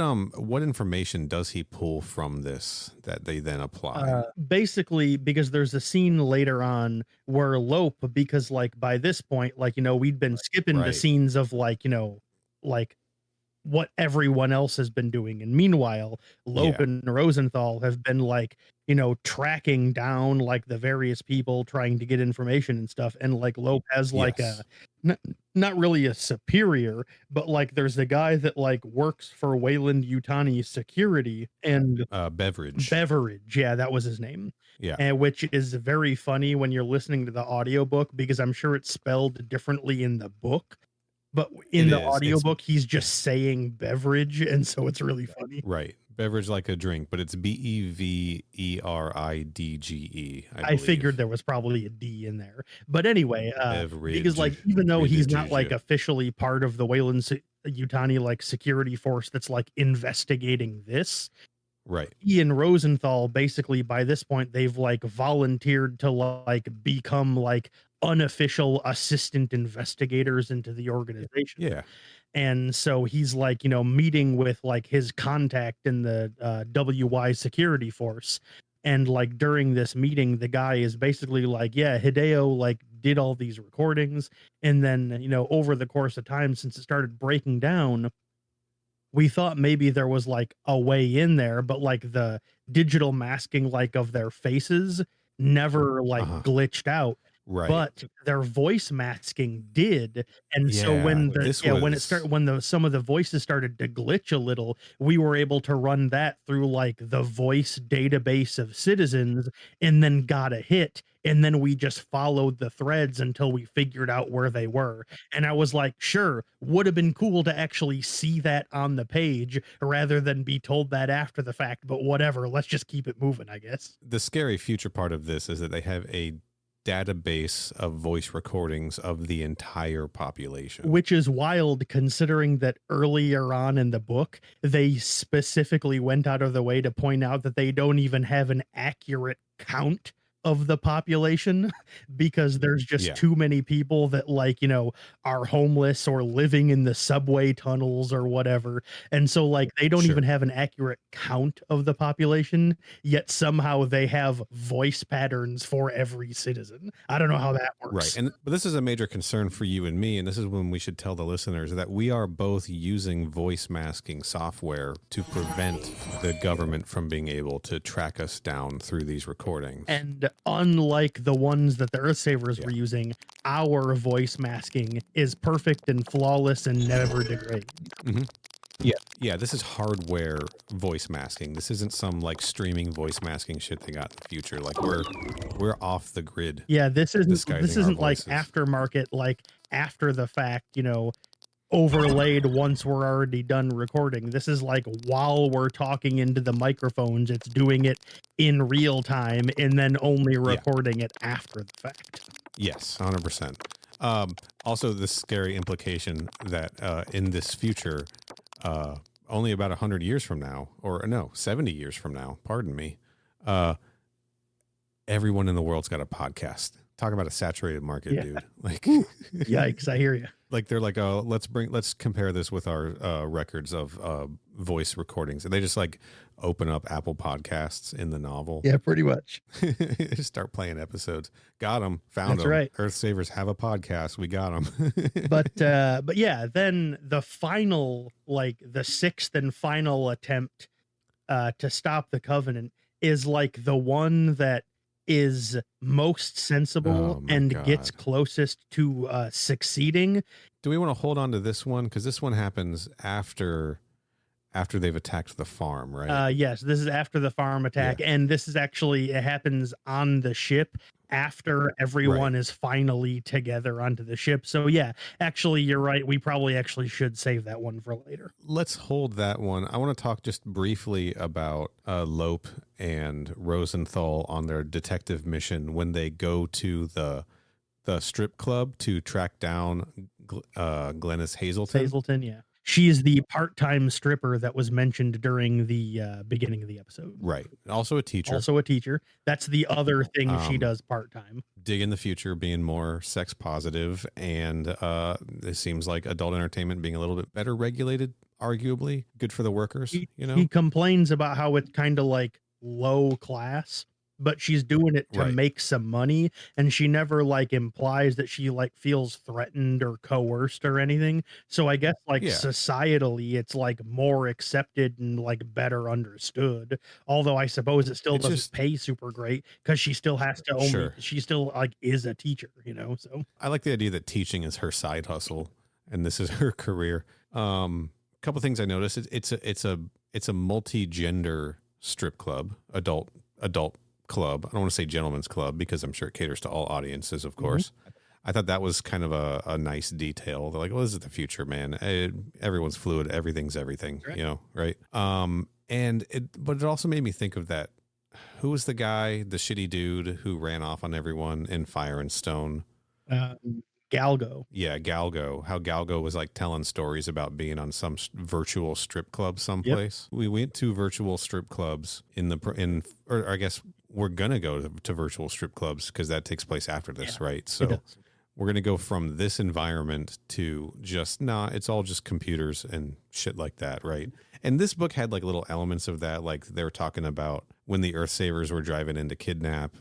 information does he pull from this that they then apply? Basically, because there's a scene later on where Lope, because like by this point, like, you know, we'd been skipping the Right. scenes of like, you know, like what everyone else has been doing. And meanwhile, Lope Yeah. and Rosenthal have been like, you know, tracking down like the various people trying to get information and stuff. And like Lope has like Yes. not, not really a superior, but like there's a guy that like works for Wayland Yutani security and Beverage. Yeah, that was his name. Yeah. And which is very funny when you're listening to the audiobook because I'm sure it's spelled differently in the book. But in the audiobook, he's just saying beverage, and so it's really funny. Right. Beverage like a drink, but it's BEVERIDGE. I figured there was probably a D in there. But anyway, Beverage. because like even though he's not like officially part of the Wayland Yutani like security force that's like investigating this, right. he and Rosenthal basically by this point they've like volunteered to like become like unofficial assistant investigators into the organization. Yeah. And so he's like, you know, meeting with like his contact in the WY security force. And like during this meeting, the guy is basically like, yeah, Hideo like did all these recordings. And then, you know, over the course of time, since it started breaking down, we thought maybe there was like a way in there, but like the digital masking like of their faces never like glitched out. Right. But their voice masking did. And so when some of the voices started to glitch a little, we were able to run that through like the voice database of citizens and then got a hit. And then we just followed the threads until we figured out where they were. And I was like, sure, would have been cool to actually see that on the page rather than be told that after the fact. But whatever, let's just keep it moving, I guess. The scary future part of this is that they have a database of voice recordings of the entire population, which is wild considering that earlier on in the book they specifically went out of the way to point out that they don't even have an accurate count of the population because there's just too many people that like, you know, are homeless or living in the subway tunnels or whatever. And so like they don't even have an accurate count of the population, yet somehow they have voice patterns for every citizen. I don't know how that works. Right. But this is a major concern for you and me, and this is when we should tell the listeners that we are both using voice masking software to prevent the government from being able to track us down through these recordings. And unlike the ones that the Earthsavers were using, our voice masking is perfect and flawless and never degrades. Mm-hmm. Yeah, this is hardware voice masking. This isn't some like streaming voice masking shit they got in the future. Like we're off the grid. Yeah, this isn't like aftermarket, like after the fact, you know, overlaid once we're already done recording. This is like while we're talking into the microphones, it's doing it in real time and then only recording it after the fact. Yes, 100%. Also, the scary implication that in this future, only about 100 years from now, or no, 70 years from now, pardon me, everyone in the world's got a podcast. Talk about a saturated market, dude. Like, yikes, I hear you. Like they're like, oh, let's compare this with our records of voice recordings, and they just like open up Apple Podcasts in the novel. Yeah, pretty much. Just start playing episodes. Got them, found them. Right. Earthsavers have a podcast. We got them. but yeah, then the final, like the sixth and final attempt to stop the Covenant is like the one that is most sensible and gets closest to succeeding. Do we want to hold on to this one? Because this one happens after they've attacked the farm, right? Yes, this is after the farm attack, and this is actually, it happens on the ship after everyone is finally together onto the ship. So yeah, actually, you're right. We probably actually should save that one for later. Let's hold that one. I want to talk just briefly about Lope and Rosenthal on their detective mission when they go to the the strip club to track down Glennis Hazelton. Hazelton, yeah. She is the part-time stripper that was mentioned during the beginning of the episode. Right. Also a teacher. Also a teacher. That's the other thing she does part-time. Dig in the future, being more sex positive, and it seems like adult entertainment being a little bit better regulated, arguably. Good for the workers, He complains about how it's kind of like low class, but she's doing it to make some money, and she never like implies that she like feels threatened or coerced or anything. So I guess like societally it's like more accepted and like better understood, although I suppose it still doesn't pay super great because she still has to she still like is a teacher, so I like the idea that teaching is her side hustle and this is her career. Couple things I noticed, it's a multi-gender strip club, adult club. I don't want to say gentleman's club because I'm sure it caters to all audiences, of course. I thought that was kind of a nice detail. They're like, well, this is the future, man. Everyone's fluid. Everything's everything, right? But it also made me think of that. Who was the guy, the shitty dude who ran off on everyone in Fire and Stone? Galgo. Yeah, Galgo. How Galgo was like telling stories about being on some virtual strip club someplace. Yep. We went to virtual strip clubs or I guess we're gonna go to virtual strip clubs because that takes place after this, right? So we're gonna go from this environment to just it's all just computers and shit like that, right? And this book had like little elements of that, like they were talking about when the Earth Savers were driving in to kidnap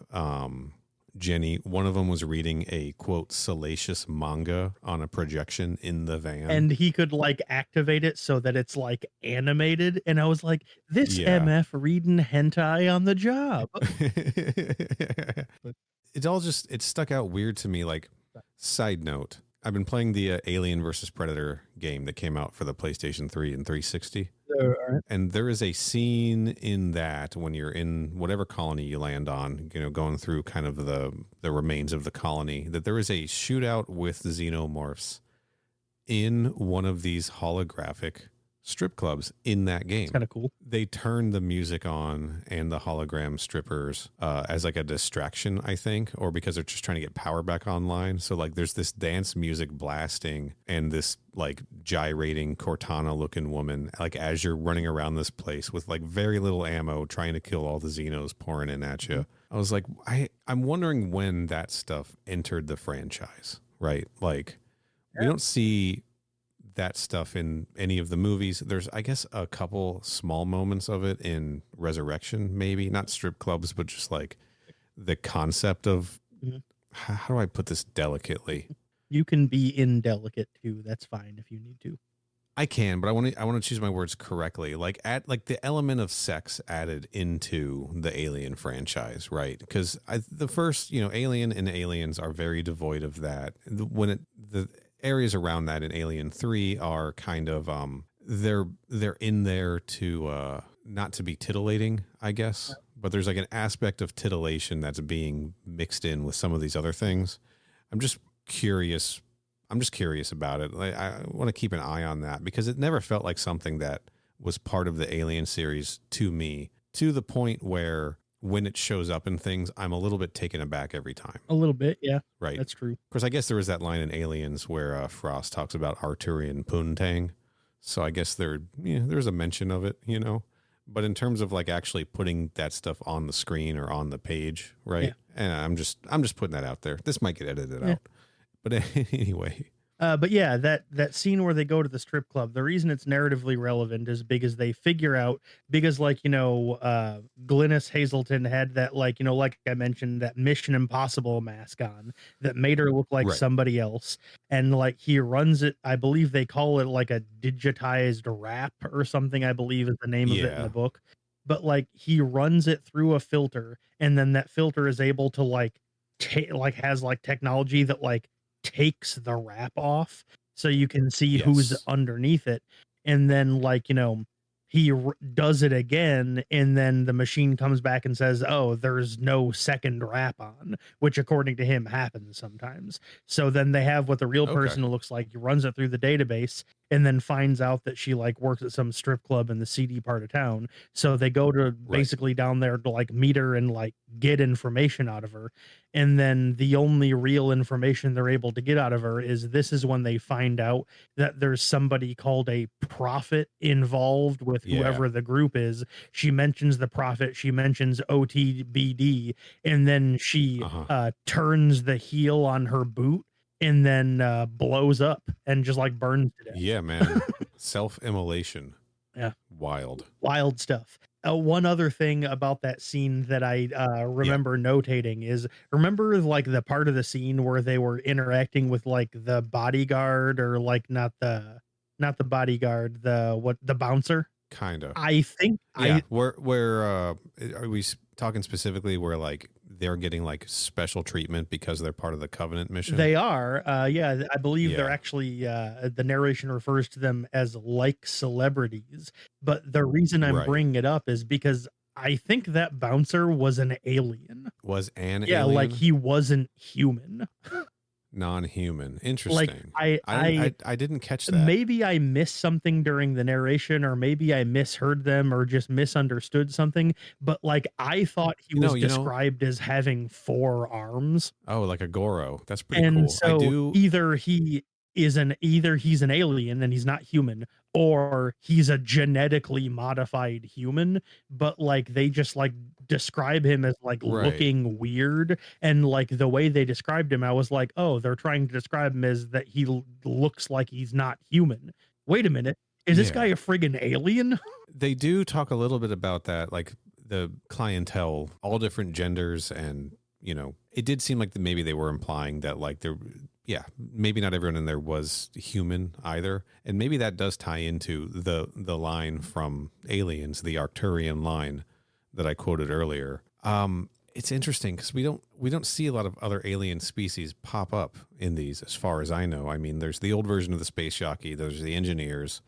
Jenny. One of them was reading a quote salacious manga on a projection in the van, and he could like activate it so that it's like animated, and I was like, this MF reading hentai on the job. It stuck out weird to me. Like, side note, I've been playing the Alien versus Predator game that came out for the PlayStation 3 and 360. And there is a scene in that when you're in whatever colony you land on, going through kind of the remains of the colony, that there is a shootout with the Xenomorphs in one of these holographic strip clubs in that game. It's kind of cool. They turned the music on and the hologram strippers as like a distraction, I think, or because they're just trying to get power back online. So like there's this dance music blasting and this like gyrating Cortana looking woman, like as you're running around this place with like very little ammo trying to kill all the Xenos pouring in at you. I was like, I'm wondering when that stuff entered the franchise, right? Like we don't see that stuff in any of the movies. There's, I guess, a couple small moments of it in Resurrection, maybe not strip clubs, but just like the concept of how do I put this delicately? You can be indelicate too. That's fine if you need to. I can, but I want to choose my words correctly. Like the element of sex added into the Alien franchise, right? Because the first, Alien and Aliens are very devoid of that. The areas around that in Alien 3 are kind of they're in there to not to be titillating, I guess, but there's like an aspect of titillation that's being mixed in with some of these other things. I'm just curious about it. I want to keep an eye on that because it never felt like something that was part of the Alien series to me, to the point where when it shows up in things, I'm a little bit taken aback every time. A little bit, yeah. Right. That's true. Of course, I guess there was that line in Aliens where Frost talks about Arturian poontang. So I guess there's a mention of it, But in terms of like actually putting that stuff on the screen or on the page, right? Yeah. And I'm just putting that out there. This might get edited out. But anyway. But yeah, that scene where they go to the strip club, the reason it's narratively relevant is because they figure out, because like, Glennis Hazelton had that like I mentioned, that Mission Impossible mask on that made her look like somebody else. And like he runs it, I believe they call it like a digitized rap or something, I believe is the name of it in the book. But like he runs it through a filter, and then that filter is able to like has like technology that like takes the wrap off so you can see who's underneath it, and then like he does it again, and then the machine comes back and says, oh, there's no second wrap on, which according to him happens sometimes. So then they have what the real person looks like. He runs it through the database, and then finds out that she like works at some strip club in the seedy part of town. So they go to Right. basically down there to like meet her and like get information out of her. And then the only real information they're able to get out of her is this is when they find out that there's somebody called a prophet involved with Yeah. whoever the group is. She mentions the prophet, she mentions OTBD, and then she turns the heel on her boot and then blows up and just like burns to death. Yeah, man. Self-immolation. Yeah. Wild Stuff. One other thing about that scene that I remember notating is, remember like the part of the scene where they were interacting with like the bodyguard, or like not the bodyguard, the bouncer? Kind of. I think where are we talking specifically where like they're getting like special treatment because they're part of the Covenant mission? They are. Yeah, I believe they're actually, the narration refers to them as like celebrities. But the reason I'm bringing it up is because I think that bouncer was an alien. Yeah, like he wasn't human. Non-human. Interesting. Like I didn't catch that. Maybe I missed something during the narration, or maybe I misheard them, or just misunderstood something. But like I thought he was described as having 4 arms. Oh, like a Goro. That's pretty and cool. So either he's an alien and he's not human, or he's a genetically modified human, but like they just like describe him as like looking weird. And like the way they described him, I was like, oh, they're trying to describe him as that he looks like he's not human. Wait a minute, is this guy a friggin' alien? They do talk a little bit about that, like the clientele, all different genders, and it did seem like maybe they were implying that like maybe not everyone in there was human either. And maybe that does tie into the line from Aliens, the Arcturian line that I quoted earlier. It's interesting because we don't see a lot of other alien species pop up in these, as far as I know. I mean, there's the old version of the space jockey, there's the engineers.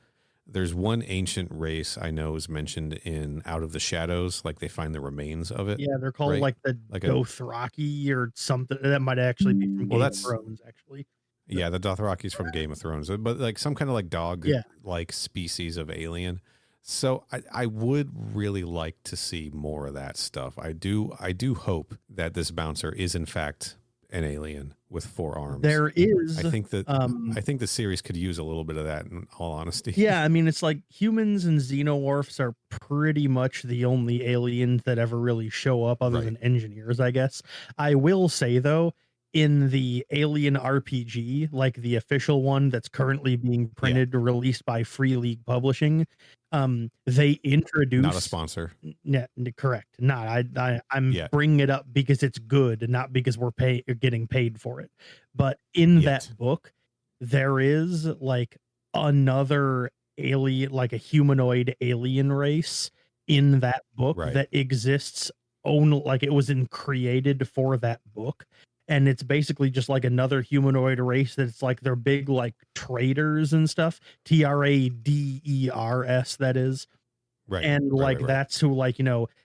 There's one ancient race I know is mentioned in Out of the Shadows, like they find the remains of it. Yeah, they're called like the Dothraki or something. That might actually be from Game of Thrones, actually. Yeah, the Dothraki's from Game of Thrones, but like some kind of like dog like species of alien. So I would really like to see more of that stuff. I do hope that this bouncer is in fact an alien with 4 arms. There is. I think the series could use a little bit of that, in all honesty. Yeah, I mean, it's like humans and xenomorphs are pretty much the only aliens that ever really show up other than engineers, I guess. I will say, though, in the Alien RPG, like the official one that's currently being printed, released by Free League Publishing, they introduce... Not a sponsor. Correct. I'm bringing it up because it's good, not because we're getting paid for it. But in that book, there is like another alien, like a humanoid alien race in that book that exists only, like it was created for that book. And it's basically just like another humanoid race that's like they're big like traders and stuff. Traders, that is. And like that's who, like,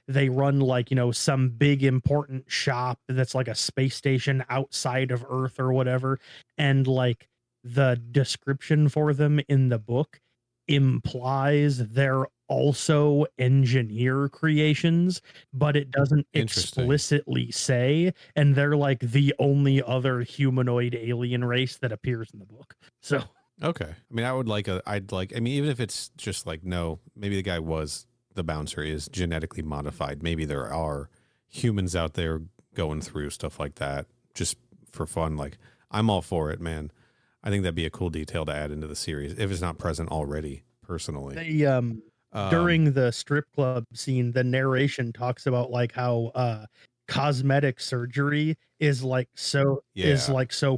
they run like, some big important shop that's like a space station outside of Earth or whatever. And like the description for them in the book implies they're also engineer creations, but it doesn't explicitly say, and they're like the only other humanoid alien race that appears in the book. So okay, I mean, I mean, even if it's just like, no, maybe the guy the bouncer is genetically modified, maybe there are humans out there going through stuff like that just for fun. Like, I'm all for it, man. I think that'd be a cool detail to add into the series if it's not present already, personally. During the strip club scene, the narration talks about like how cosmetic surgery is like so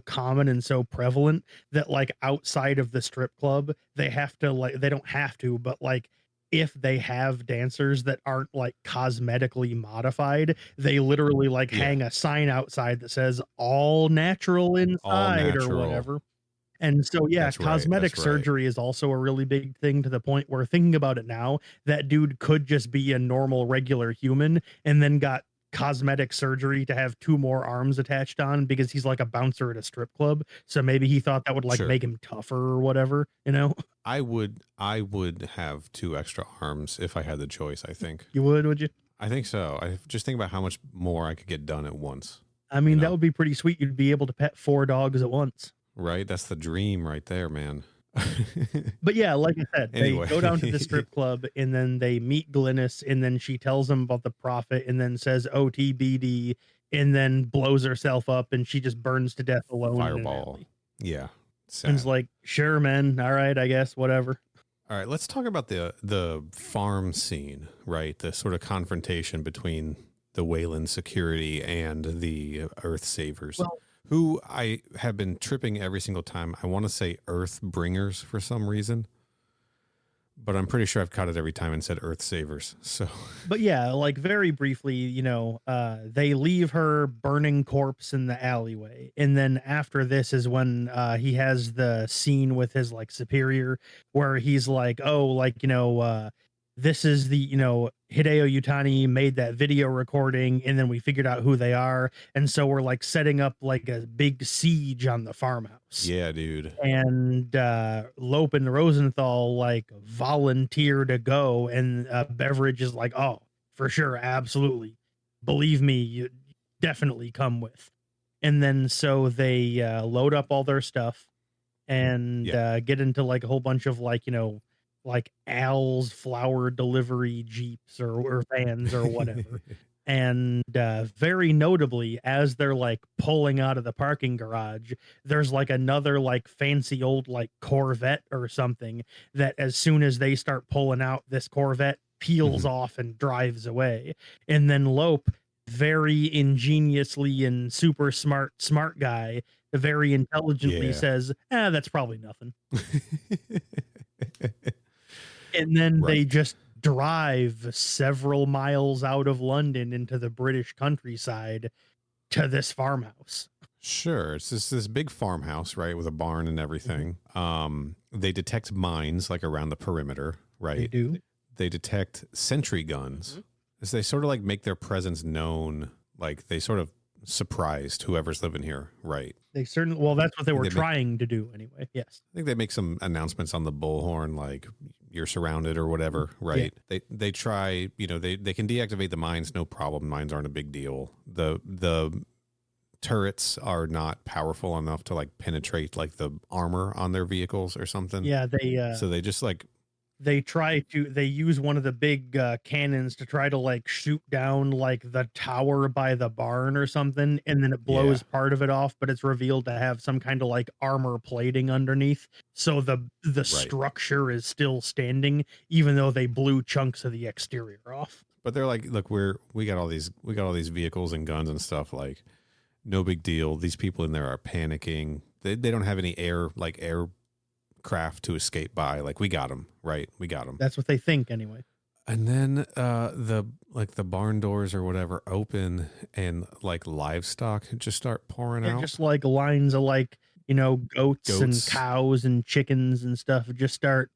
common and so prevalent that like outside of the strip club, they don't have to, but like if they have dancers that aren't like cosmetically modified, they literally like hang a sign outside that says all natural inside or whatever. And so, cosmetic surgery is also a really big thing, to the point where, thinking about it now, that dude could just be a normal, regular human and then got cosmetic surgery to have 2 more arms attached on because he's like a bouncer at a strip club. So maybe he thought that would like make him tougher or whatever, you know? I would have 2 extra arms if I had the choice, I think. You would you? I think so. I just think about how much more I could get done at once. I mean, that would be pretty sweet. You'd be able to pet 4 dogs at once. Right? That's the dream right there, man. But yeah, like I said, anyway. They go down to the strip club and then they meet Glynis and then she tells them about the prophet and then says OTBD and then blows herself up and she just burns to death alone. Fireball. Yeah. And it's like, sure, man. All right, I guess, whatever. All right, let's talk about the farm scene, right? The sort of confrontation between the Wayland security and the Earth Savers. Well, who I have been tripping every single time. I want to say Earth Bringers for some reason, but I'm pretty sure I've caught it every time and said Earth Savers. So, but yeah, like very briefly, you know, they leave her burning corpse in the alleyway. And then after this is when he has the scene with his like superior where he's like, oh, like, you know, this is the, you know, Hideo Yutani made that video recording and then we figured out who they are. And so we're like setting up like a big siege on the farmhouse. Yeah, dude. And Lope and Rosenthal like volunteer to go. And Beveridge is like, oh, for sure. Absolutely. Believe me, you definitely come with. And then so they load up all their stuff and get into like a whole bunch of like, you know, like Al's flower delivery Jeeps or vans or whatever. And very notably, as they're like pulling out of the parking garage, there's like another like fancy old like Corvette or something that as soon as they start pulling out, this Corvette peels off and drives away. And then Lope, very ingeniously and super smart guy, very intelligently says, that's probably nothing. And then they just drive several miles out of London into the British countryside to this farmhouse. Sure. It's this big farmhouse, right, with a barn and everything. They detect mines like around the perimeter, right? They do. They detect sentry guns. As they sort of like make their presence known, like they sort of surprised whoever's living here, right? They certainly, well, that's what they were trying to do anyway. Yes. I think they make some announcements on the bullhorn, like you're surrounded or whatever, right? Yeah. They try, you know, they can deactivate the mines, no problem. Mines aren't a big deal. The turrets are not powerful enough to like penetrate like the armor on their vehicles or something. Yeah, so they just like they use one of the big cannons to try to like shoot down like the tower by the barn or something, and then it blows part of it off, but it's revealed to have some kind of like armor plating underneath, so the structure is still standing even though they blew chunks of the exterior off. But they're like, look, we got all these vehicles and guns and stuff, like no big deal. These people in there are panicking. They don't have any aircraft to escape by. Like, we got them, right? We got them. That's what they think anyway. And then the barn doors or whatever open and like livestock just start pouring out. Just like lines of like, you know, goats and cows and chickens and stuff just start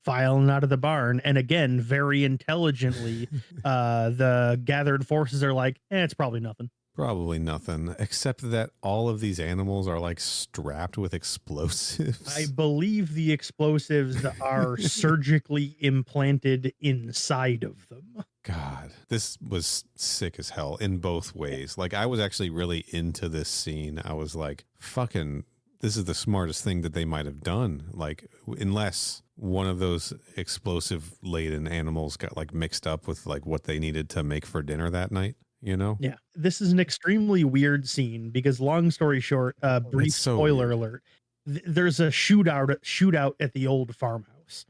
filing out of the barn. And again, very intelligently, the gathered forces are like, it's probably nothing. Probably nothing, except that all of these animals are like strapped with explosives. I believe the explosives are surgically implanted inside of them. God, this was sick as hell in both ways. Like, I was actually really into this scene. I was like, fucking, this is the smartest thing that they might have done. Like, unless one of those explosive laden animals got like mixed up with like what they needed to make for dinner that night. You know? Yeah. This is an extremely weird scene because, long story short, brief spoiler alert, there's a shootout at the old farmhouse.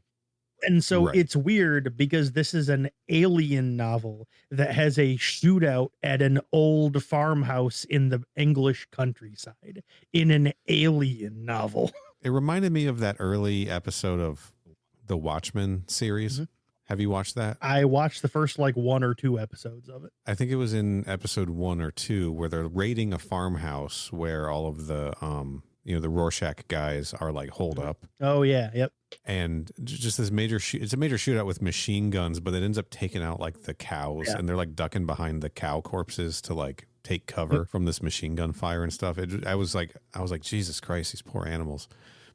And so it's weird because this is an alien novel that has a shootout at an old farmhouse in the English countryside in an alien novel. It reminded me of that early episode of the Watchmen series. Have you watched that? I watched the first like 1 or 2 episodes of it. I think it was in episode 1 or 2 where they're raiding a farmhouse where all of the the Rorschach guys are like holed up. Oh yeah, yep. And just this it's a major shootout with machine guns, but it ends up taking out like the cows, and they're like ducking behind the cow corpses to like take cover from this machine gun fire and stuff. I was like, Jesus Christ, these poor animals.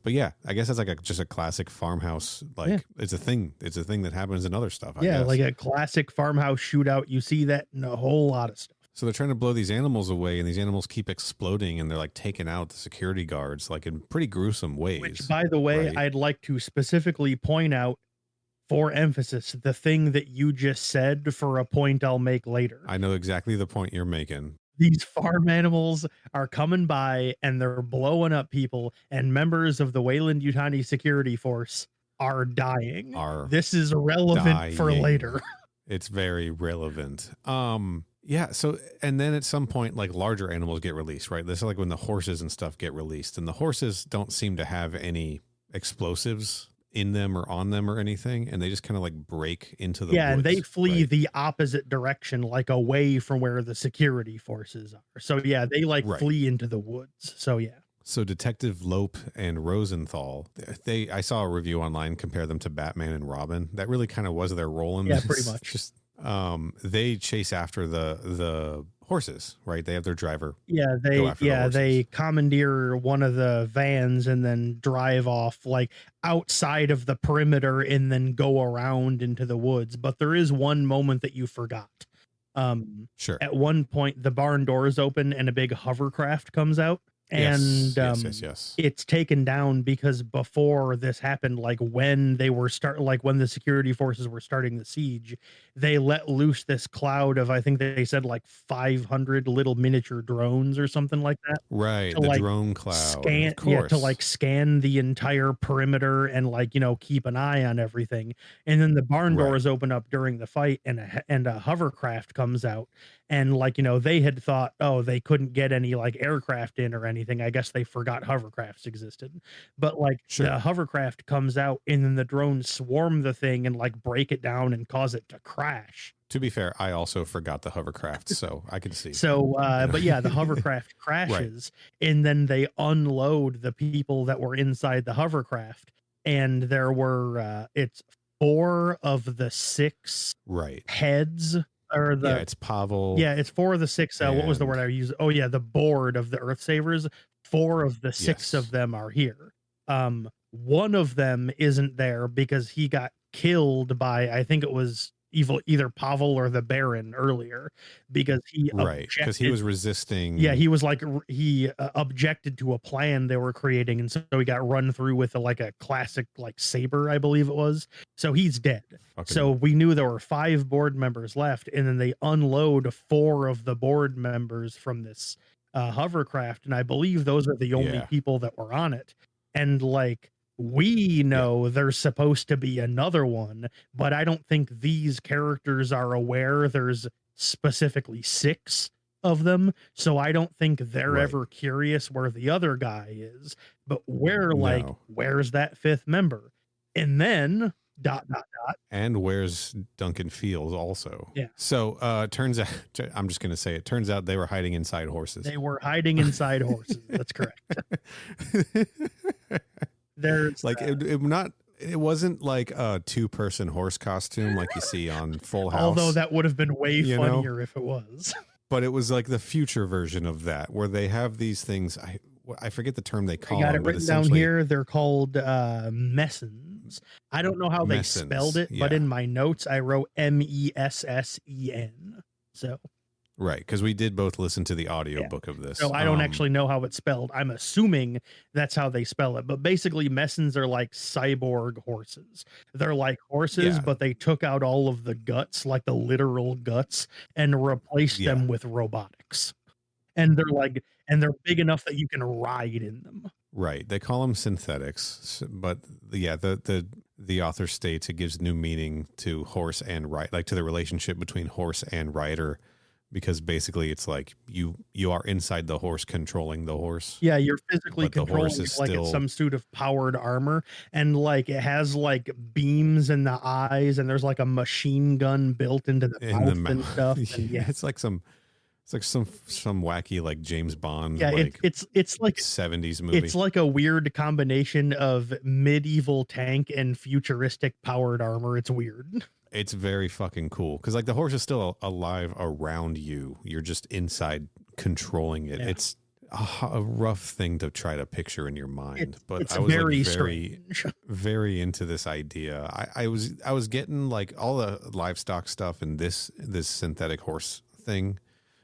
But yeah, I guess that's like just a classic farmhouse. Like it's a thing. It's a thing that happens in other stuff. I guess. Like a classic farmhouse shootout. You see that in a whole lot of stuff. So they're trying to blow these animals away, and these animals keep exploding, and they're like taking out the security guards, like in pretty gruesome ways. Which, by the way, right? I'd like to specifically point out, for emphasis, the thing that you just said for a point I'll make later. I know exactly the point you're making. These farm animals are coming by, and they're blowing up people, and members of the Weyland-Yutani security force are dying. This is relevant for later. It's very relevant. Yeah. So, and then at some point, like larger animals get released, right? This is like when the horses and stuff get released, and the horses don't seem to have any explosives in them or on them or anything, and they just kind of like break into the woods, and they flee the opposite direction, like away from where the security forces are. So yeah, they like flee into the woods. So yeah. So Detective Lope and Rosenthal, I saw a review online compare them to Batman and Robin. That really kind of was their role in this. Yeah, pretty much. Just they chase after the horses, right? They have their driver. Yeah, they commandeer one of the vans and then drive off like outside of the perimeter and then go around into the woods. But there is one moment that you forgot. Sure. At one point, the barn doors open and a big hovercraft comes out. And yes. It's taken down because before this happened, like when the security forces were starting the siege, they let loose this cloud of, I think they said like 500 little miniature drones or something like that. Right. The drone cloud. To like scan the entire perimeter and like, keep an eye on everything. And then the barn doors open up during the fight, and a hovercraft comes out. And like, they had thought, they couldn't get any like aircraft in or anything. I guess they forgot hovercrafts existed. But like the hovercraft comes out, and then the drones swarm the thing and like break it down and cause it to crash. To be fair, I also forgot the hovercraft, so I can see. So, but yeah, the hovercraft crashes, and then they unload the people that were inside the hovercraft. And there were, it's 4 of the 6 heads. It's Pavel. Yeah, it's 4 of the 6. What was the word I used? Oh yeah, the board of the Earth Savers. 4 of the 6 of them are here. One of them isn't there because he got killed by, I think it was either Pavel or the Baron earlier, because he was resisting. Yeah, he was like he objected to a plan they were creating, and so he got run through with a classic like saber, I believe it was. So he's dead. So we knew there were 5 board members left, and then they unload 4 of the board members from this hovercraft, and I believe those are the only people that were on it. And like, we know there's supposed to be another one, but I don't think these characters are aware there's specifically 6 of them. So I don't think they're ever curious where the other guy is. But we're like, where's that 5th member? And then ... And where's Duncan Fields also? Yeah. So turns out, I'm just going to say it, turns out they were hiding inside horses. They were hiding inside horses. That's correct. There's like it wasn't like a 2-person horse costume like you see on Full House. Although that would have been way funnier if it was. But it was like the future version of that, where they have these things. I forget the term they call them. I got it written down here. They're called messens. I don't know how they spelled it, but in my notes I wrote MESSEN. So. Right, because we did both listen to the audiobook of this. So I don't actually know how it's spelled. I'm assuming that's how they spell it. But basically, messens are like cyborg horses. They're like horses, but they took out all of the guts, like the literal guts, and replaced them with robotics. And they're big enough that you can ride in them. Right. They call them synthetics, but the author states it gives new meaning to horse and rider, like to the relationship between horse and rider. Because basically it's like you are inside the horse controlling the horse. Yeah, you're physically controlling it like it's some suit of powered armor. And like it has like beams in the eyes, and there's like a machine gun built into the mouth and stuff. And it's like some It's like some wacky like James Bond, Yeah, like it's like 70s movie. It's like a weird combination of medieval tank and futuristic powered armor. It's weird. It's very fucking cool because like the horse is still alive around you. You're just inside controlling it. Yeah. It's a rough thing to try to picture in your mind, but I was very into this idea. I was getting like all the livestock stuff, and this synthetic horse thing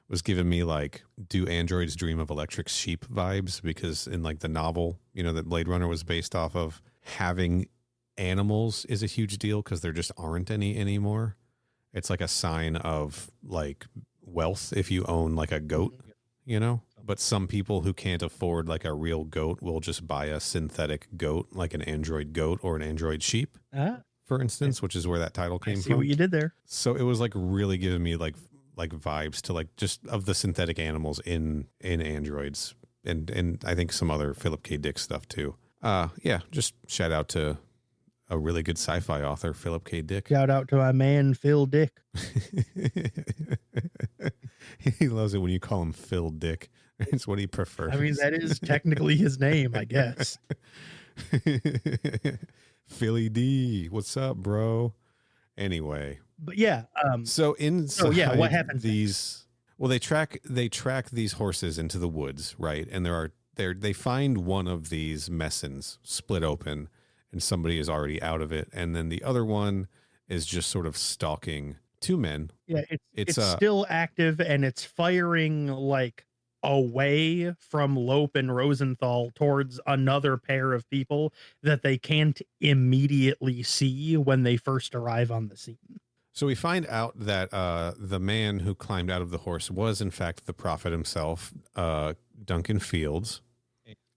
was giving me like Do Androids Dream of Electric Sheep vibes, because in like the novel, you know, that Blade Runner was based off of, having animals is a huge deal because there just aren't any anymore. It's like a sign of like wealth if you own like a goat, you know, but some people who can't afford like a real goat will just buy a synthetic goat, like an android goat or an android sheep, for instance, which is where that title came from. See what you did there. So it was like really giving me like vibes to like just of the synthetic animals in androids, and I think some other Philip K. Dick stuff too. Yeah, just shout out to a really good sci-fi author, Philip K. Dick. Shout out to my man Phil Dick. He loves it when you call him Phil Dick. It's what he prefers. I mean, that is technically his name, I guess. Philly D, what's up, bro? Anyway, but yeah. So inside what happens? They track these horses into the woods, right? And they find one of these messins split open, and somebody is already out of it, and then the other one is just sort of stalking two men. Yeah, it's still active, and it's firing like away from Lope and Rosenthal towards another pair of people that they can't immediately see when they first arrive on the scene. So we find out that the man who climbed out of the horse was in fact the prophet himself, Duncan Fields,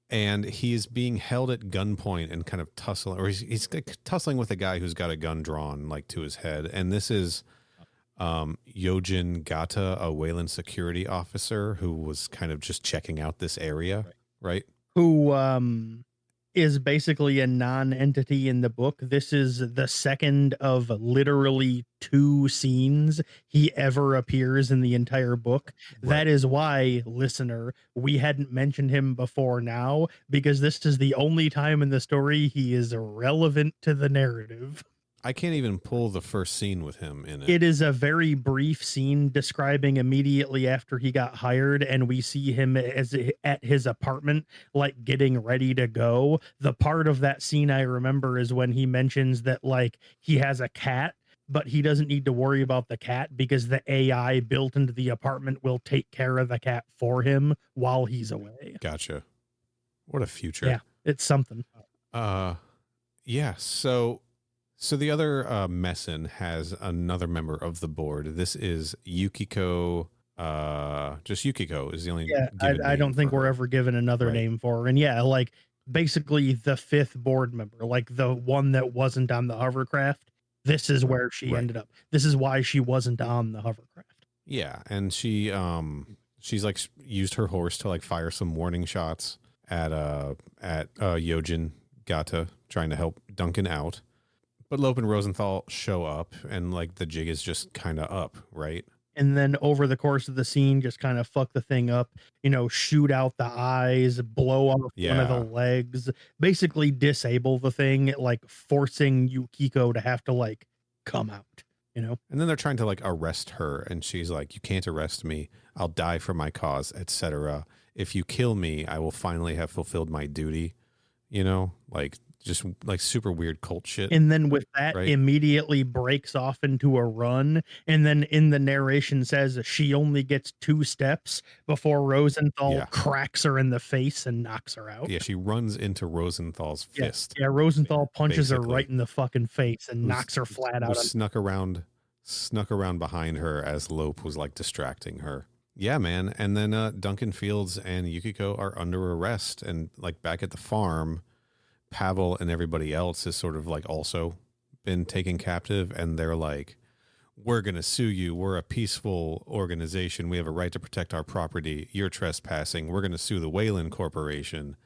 and he's being held at gunpoint and kind of tussling, or he's tussling with a guy who's got a gun drawn like to his head, and this is Yojin Gata, a Wayland security officer who was kind of just checking out this area, right? Who is basically a non-entity in the book. This is the second of literally 2 scenes he ever appears in the entire book. Right. That is why, listener, we hadn't mentioned him before now, because this is the only time in the story he is relevant to the narrative. I can't even pull the first scene with him in it. It is a very brief scene describing immediately after he got hired, and we see him at his apartment, like getting ready to go. The part of that scene I remember is when he mentions that like he has a cat, but he doesn't need to worry about the cat because the AI built into the apartment will take care of the cat for him while he's away. Gotcha. What a future. Yeah, it's something. Yeah, So the other messin has another member of the board. This is Yukiko. Just Yukiko is the only. Yeah, I don't think we're ever given another name for her. And yeah, like basically the 5th board member, like the one that wasn't on the hovercraft. This is where she ended up. This is why she wasn't on the hovercraft. Yeah, and she's like used her horse to like fire some warning shots at Yojin Gata, trying to help Duncan out. But Lope and Rosenthal show up, and like the jig is just kind of up, right? And then over the course of the scene, just kind of fuck the thing up, you know, shoot out the eyes, blow off one of the legs, basically disable the thing, like forcing Yukiko to have to like come out, you know? And then they're trying to like arrest her, and she's like, "You can't arrest me. I'll die for my cause, etc. If you kill me, I will finally have fulfilled my duty." You know, like just like super weird cult shit. And then with that, immediately breaks off into a run. And then in the narration says she only gets 2 steps before Rosenthal cracks her in the face and knocks her out. Yeah, she runs into Rosenthal's fist. Yeah, Rosenthal punches her right in the fucking face and knocks her flat out. Snuck around behind her as Lope was like distracting her. Yeah, man. And then Duncan Fields and Yukiko are under arrest, and like back at the farm, Pavel and everybody else has sort of like also been taken captive, and they're like, "We're going to sue you. We're a peaceful organization. We have a right to protect our property. You're trespassing. We're going to sue the Wayland Corporation."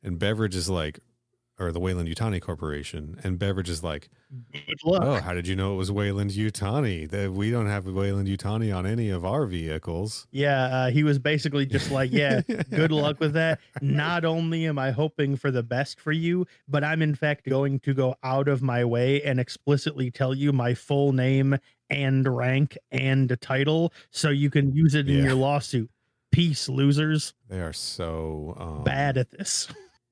And Beveridge is like, or the Wayland Yutani Corporation. And Beveridge is like, good luck. oh, how did you know it was Wayland Yutani? That we don't have Wayland Yutani on any of our vehicles. Yeah, he was basically just like, yeah, good luck with that. Not only am I hoping for the best for you, but I'm in fact going to go out of my way and explicitly tell you my full name and rank and title so you can use it in your lawsuit. Peace, losers. They are so bad at this.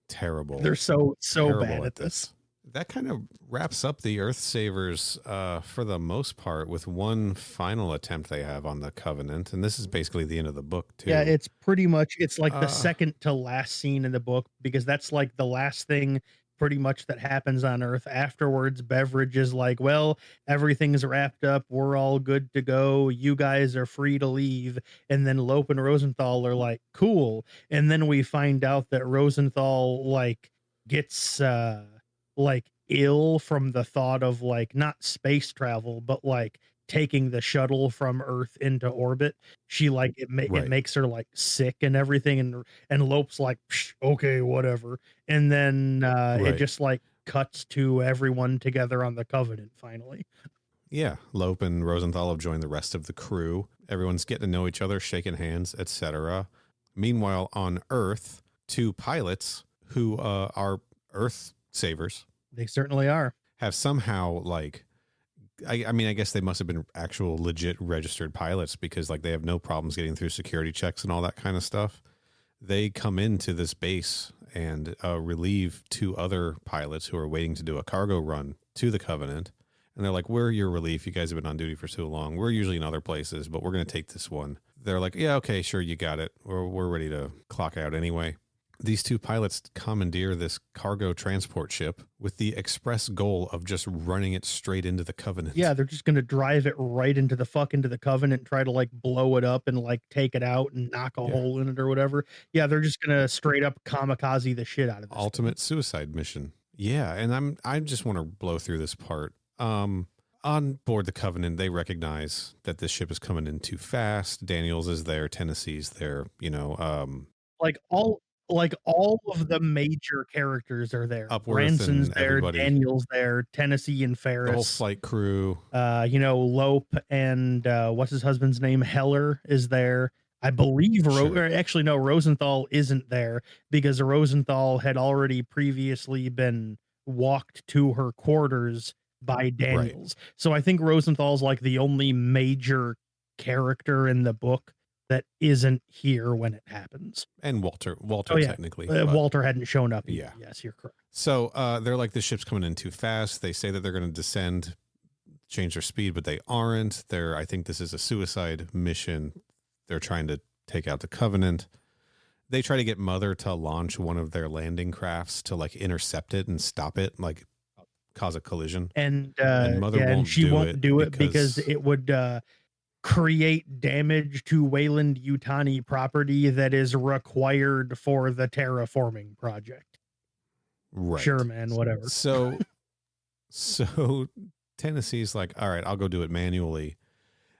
Terrible. They're so bad at this. That kind of wraps up the Earth Savers for the most part, with one final attempt they have on the Covenant. And this is basically the end of the book, too. Yeah, it's pretty much, it's like the second to last scene in the book, because that's like the last thing pretty much that happens on Earth. Afterwards, Beveridge is like, well, everything's wrapped up. We're all good to go. You guys are free to leave. And then Lope and Rosenthal are like, cool. And then we find out that Rosenthal like gets like ill from the thought of like not space travel, but like taking the shuttle from Earth into orbit. She like it makes her like sick and everything, and Lope's like, okay, whatever. And then it just like cuts to everyone together on the Covenant finally. Yeah, Lope and Rosenthal have joined the rest of the crew. Everyone's getting to know each other, shaking hands, etc. Meanwhile, on Earth, two pilots who are Earth savers. They certainly are. Have somehow like, I mean, I guess they must have been actual legit registered pilots, because like they have no problems getting through security checks and all that kind of stuff. They come into this base and relieve two other pilots who are waiting to do a cargo run to the Covenant. And they're like, we're your relief. You guys have been on duty for too long. We're usually in other places, but we're going to take this one. They're like, yeah, okay, sure, you got it. We're ready to clock out anyway. These two pilots commandeer this cargo transport ship with the express goal of just running it straight into the Covenant. Yeah, they're just going to drive it right into the Covenant, try to like blow it up and like take it out and knock a hole in it or whatever. Yeah, they're just going to straight up kamikaze the shit out of this. Ultimate suicide mission. Yeah, and I just want to blow through this part. On board the Covenant, they recognize that this ship is coming in too fast. Daniels is there, Tennessee's there, like all of the major characters are there. Upworth, Ranson's there, everybody. Daniel's there, Tennessee and Ferris. The whole flight crew. Lope and what's his husband's name? Heller is there. I believe, Rosenthal isn't there because Rosenthal had already previously been walked to her quarters by Daniels. Right. So I think Rosenthal's like the only major character in the book that isn't here when it happens. And Walter technically. Walter hadn't shown up. Yeah. Yes, you're correct. So they're like, the ship's coming in too fast. They say that they're going to descend, change their speed, but they aren't. I think this is a suicide mission. They're trying to take out the Covenant. They try to get Mother to launch one of their landing crafts to like intercept it and stop it, like cause a collision. And Mother won't do it because it would create damage to Wayland Yutani property that is required for the terraforming project. Right. Sure, man, whatever. So Tennessee's like, all right, I'll go do it manually.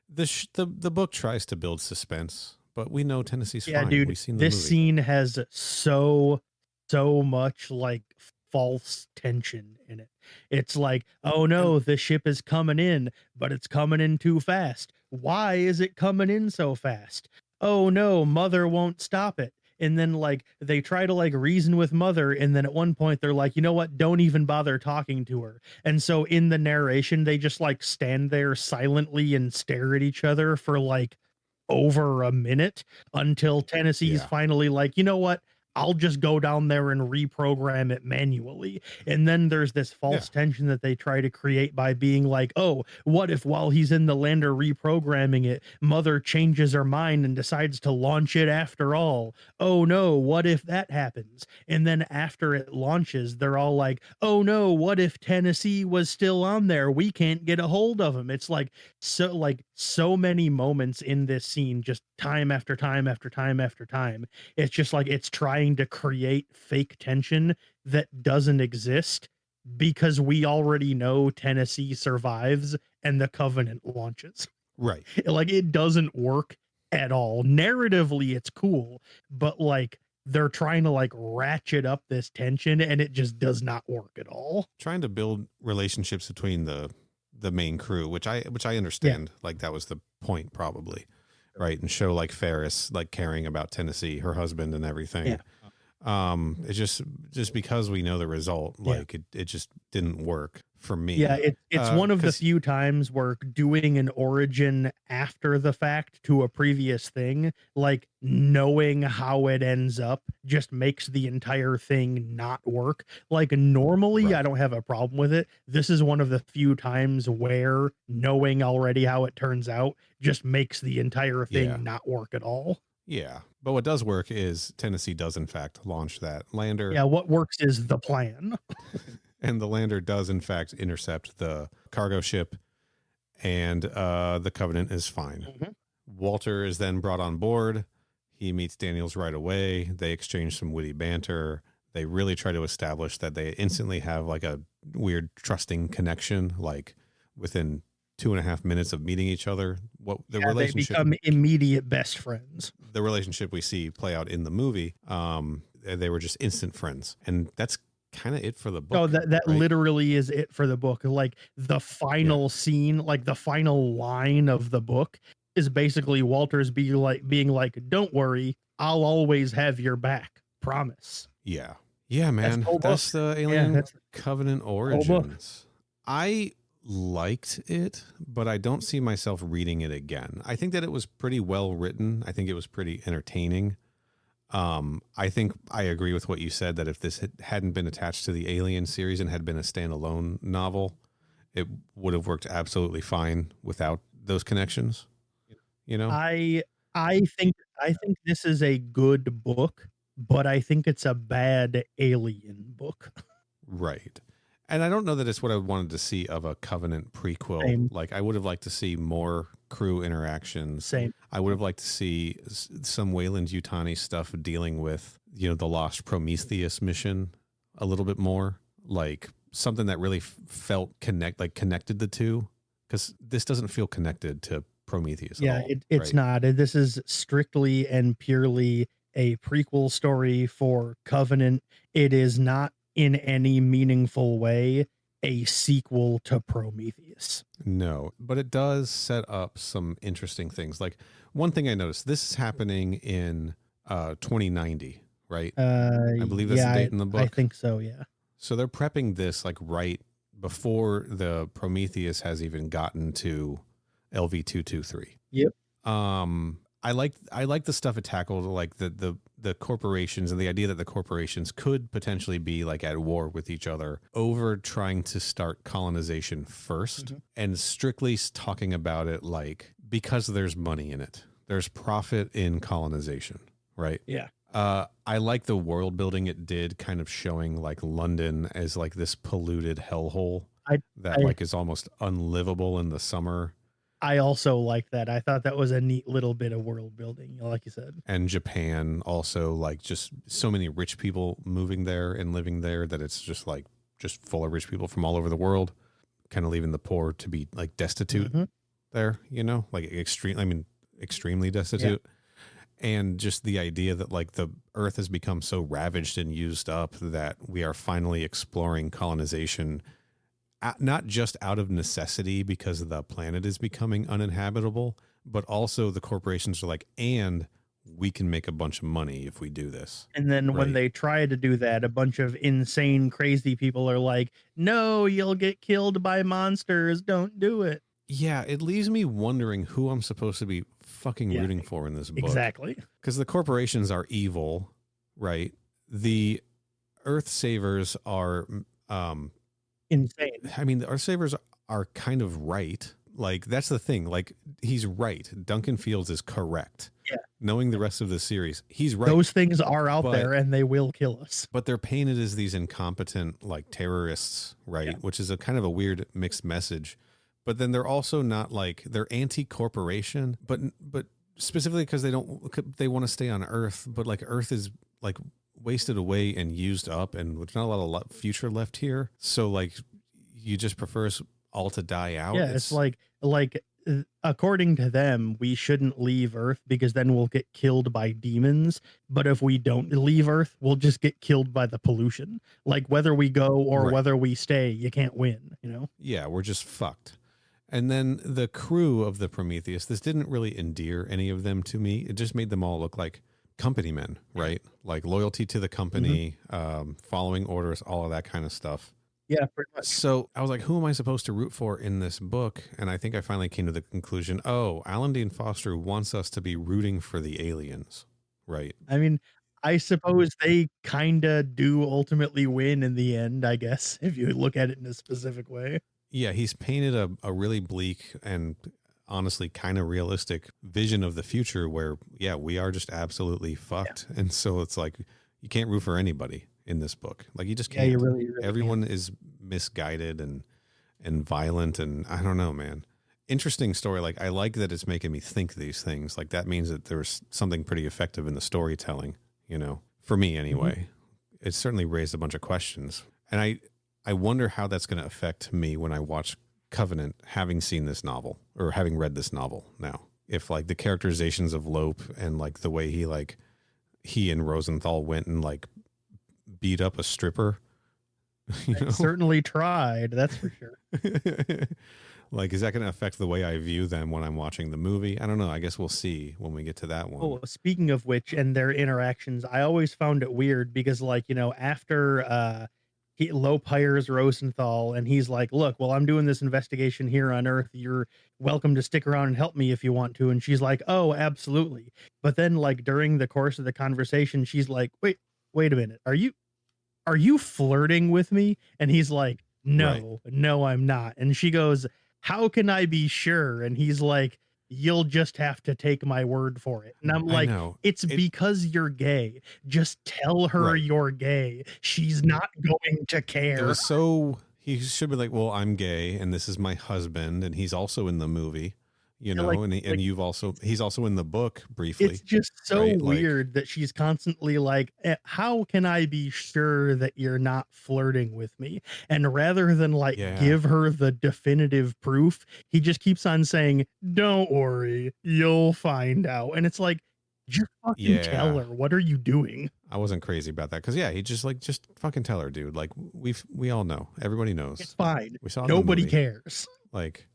The book tries to build suspense, but we know Tennessee's fine. Dude, we've seen the this movie. Scene has so much like false tension in it. It's like, oh no, the ship is coming in, but it's coming in too fast. Why is it coming in so fast? Oh no, Mother won't stop it. And then like they try to like reason with Mother, and then at one point they're like, you know what, don't even bother talking to her. And so in the narration they just like stand there silently and stare at each other for like over a minute until Tennessee's finally like, you know what, I'll just go down there and reprogram it manually. And then there's this false tension that they try to create by being like, oh, what if while he's in the lander reprogramming it, Mother changes her mind and decides to launch it after all? Oh no, what if that happens? And then after it launches, they're all like, oh no, what if Tennessee was still on there? We can't get a hold of him. It's like so many moments in this scene, just time after time after time after time. It's just like it's trying to create fake tension that doesn't exist because we already know Tennessee survives and the Covenant launches. Right. Like it doesn't work at all. Narratively, it's cool, but like they're trying to like ratchet up this tension, and it just does not work at all. Trying to build relationships between the main crew, which I understand, like that was the point probably, right? And show like Ferris like caring about Tennessee, her husband, and everything. It's just because we know the result, like it just didn't work for me. Yeah, it's one of the few times where doing an origin after the fact to a previous thing, like knowing how it ends up, just makes the entire thing not work. Like normally I don't have a problem with it. This is one of the few times where knowing already how it turns out just makes the entire thing not work at all. Yeah, but what does work is Tennessee does in fact launch that lander. Yeah, what works is the plan. And the lander does in fact intercept the cargo ship, and the Covenant is fine. Walter is then brought on board. He meets Daniels right away. They exchange some witty banter. They really try to establish that they instantly have like a weird trusting connection, like within 2.5 minutes of meeting each other. What the relationship, they become immediate best friends. The relationship we see play out in the movie, they were just instant friends, and that's kind of it for the book. No, that right? Literally is it for the book. Like the final scene, like the final line of the book is basically Walter's being like, "Don't worry, I'll always have your back. Promise." Yeah, man. That's the Alien Covenant origins. I liked it, but I don't see myself reading it again. I think that it was pretty well written. I think it was pretty entertaining. I think I agree with what you said, that if this hadn't been attached to the Alien series and had been a standalone novel, it would have worked absolutely fine without those connections. You know, I think this is a good book, but I think it's a bad Alien book. Right. And I don't know that it's what I wanted to see of a Covenant prequel. Same. Like I would have liked to see more crew interactions. Same. I would have liked to see some Weyland-Yutani stuff dealing with, you know, the Lost Prometheus mission a little bit more, like something that really felt connected the two, because this doesn't feel connected to Prometheus at all. It's not. This is strictly and purely a prequel story for Covenant. It is not in any meaningful way a sequel to Prometheus. No, but it does set up some interesting things. Like one thing I noticed, this is happening in 2090, right? I believe that's the date in the book. I think so, yeah. So they're prepping this like right before the Prometheus has even gotten to LV-223. Yep. I like the stuff it tackled, like the corporations, and the idea that the corporations could potentially be like at war with each other over trying to start colonization first, and strictly talking about it like because there's money in it, there's profit in colonization, right? Yeah. I like the world building it did, kind of showing like London as like this polluted hellhole that is almost unlivable in the summer. I also like that. I thought that was a neat little bit of world building, like you said. And Japan also, like just so many rich people moving there and living there that it's just like just full of rich people from all over the world, kind of leaving the poor to be like destitute there, you know, like extremely destitute. Yeah. And just the idea that like the earth has become so ravaged and used up that we are finally exploring colonization, not just out of necessity because the planet is becoming uninhabitable, but also the corporations are like, and we can make a bunch of money if we do this. And then when they try to do that, a bunch of insane, crazy people are like, no, you'll get killed by monsters. Don't do it. Yeah, it leaves me wondering who I'm supposed to be fucking rooting for in this book. Exactly. Because the corporations are evil, right? The Earth Savers are insane. I mean, the Earth Savers are kind of right. Like, that's the thing. Like, he's right. Duncan Fields is correct. Yeah. Knowing the rest of the series, he's right. Those things are out there and they will kill us. But they're painted as these incompetent, like, terrorists, right? Yeah. Which is a kind of a weird mixed message. But then they're also not like, they're anti-corporation, but specifically because they want to stay on Earth, but like Earth is like wasted away and used up, and there's not a lot of future left here. So like, you just prefer us all to die out. Yeah, it's like according to them, we shouldn't leave Earth because then we'll get killed by demons. But if we don't leave Earth, we'll just get killed by the pollution. Like whether we go or whether we stay, you can't win, you know? Yeah, we're just fucked. And then the crew of the Prometheus, this didn't really endear any of them to me. It just made them all look like company men, right? Like loyalty to the company, following orders, all of that kind of stuff. Yeah, pretty much. So I was like, who am I supposed to root for in this book? And I think I finally came to the conclusion, oh, Alan Dean Foster wants us to be rooting for the aliens, right? I mean, I suppose they kind of do ultimately win in the end, I guess, if you look at it in a specific way. Yeah, he's painted a really bleak and honestly kind of realistic vision of the future where, yeah, we are just absolutely fucked. Yeah. And so it's like, you can't root for anybody in this book. Like you just can't. Yeah, you really Everyone is misguided and violent. And I don't know, man. Interesting story. Like I like that it's making me think these things. Like that means that there's something pretty effective in the storytelling, you know, for me anyway. It certainly raised a bunch of questions. And I wonder how that's going to affect me when I watch Covenant, having seen this novel or having read this novel now. If like the characterizations of Lope and like the way he and Rosenthal went and like beat up a stripper. You know? Certainly tried, that's for sure. Like, is that going to affect the way I view them when I'm watching the movie? I don't know. I guess we'll see when we get to that one. Oh, speaking of which, and their interactions, I always found it weird because, like, you know, after Lope hires Rosenthal and he's like, look, well, I'm doing this investigation here on Earth. You're welcome to stick around and help me if you want to. And she's like, oh, absolutely. But then, like, during the course of the conversation, she's like, wait a minute. Are you flirting with me? And he's like, no, I'm not. And she goes, how can I be sure? And he's like, you'll just have to take my word for it. And I'm like, it's because you're gay. Just tell her you're gay. She's not going to care. It was so, he should be like, well, I'm gay and this is my husband and he's also in the movie. You know, and he's also in the book briefly. It's just so weird that she's constantly like, how can I be sure that you're not flirting with me? And rather than like give her the definitive proof, he just keeps on saying, don't worry, you'll find out. And it's like, just fucking tell her. What are you doing? I wasn't crazy about that. Cause he just fucking tell her, dude. Like we all know. Everybody knows. It's fine. We saw nobody cares. Like,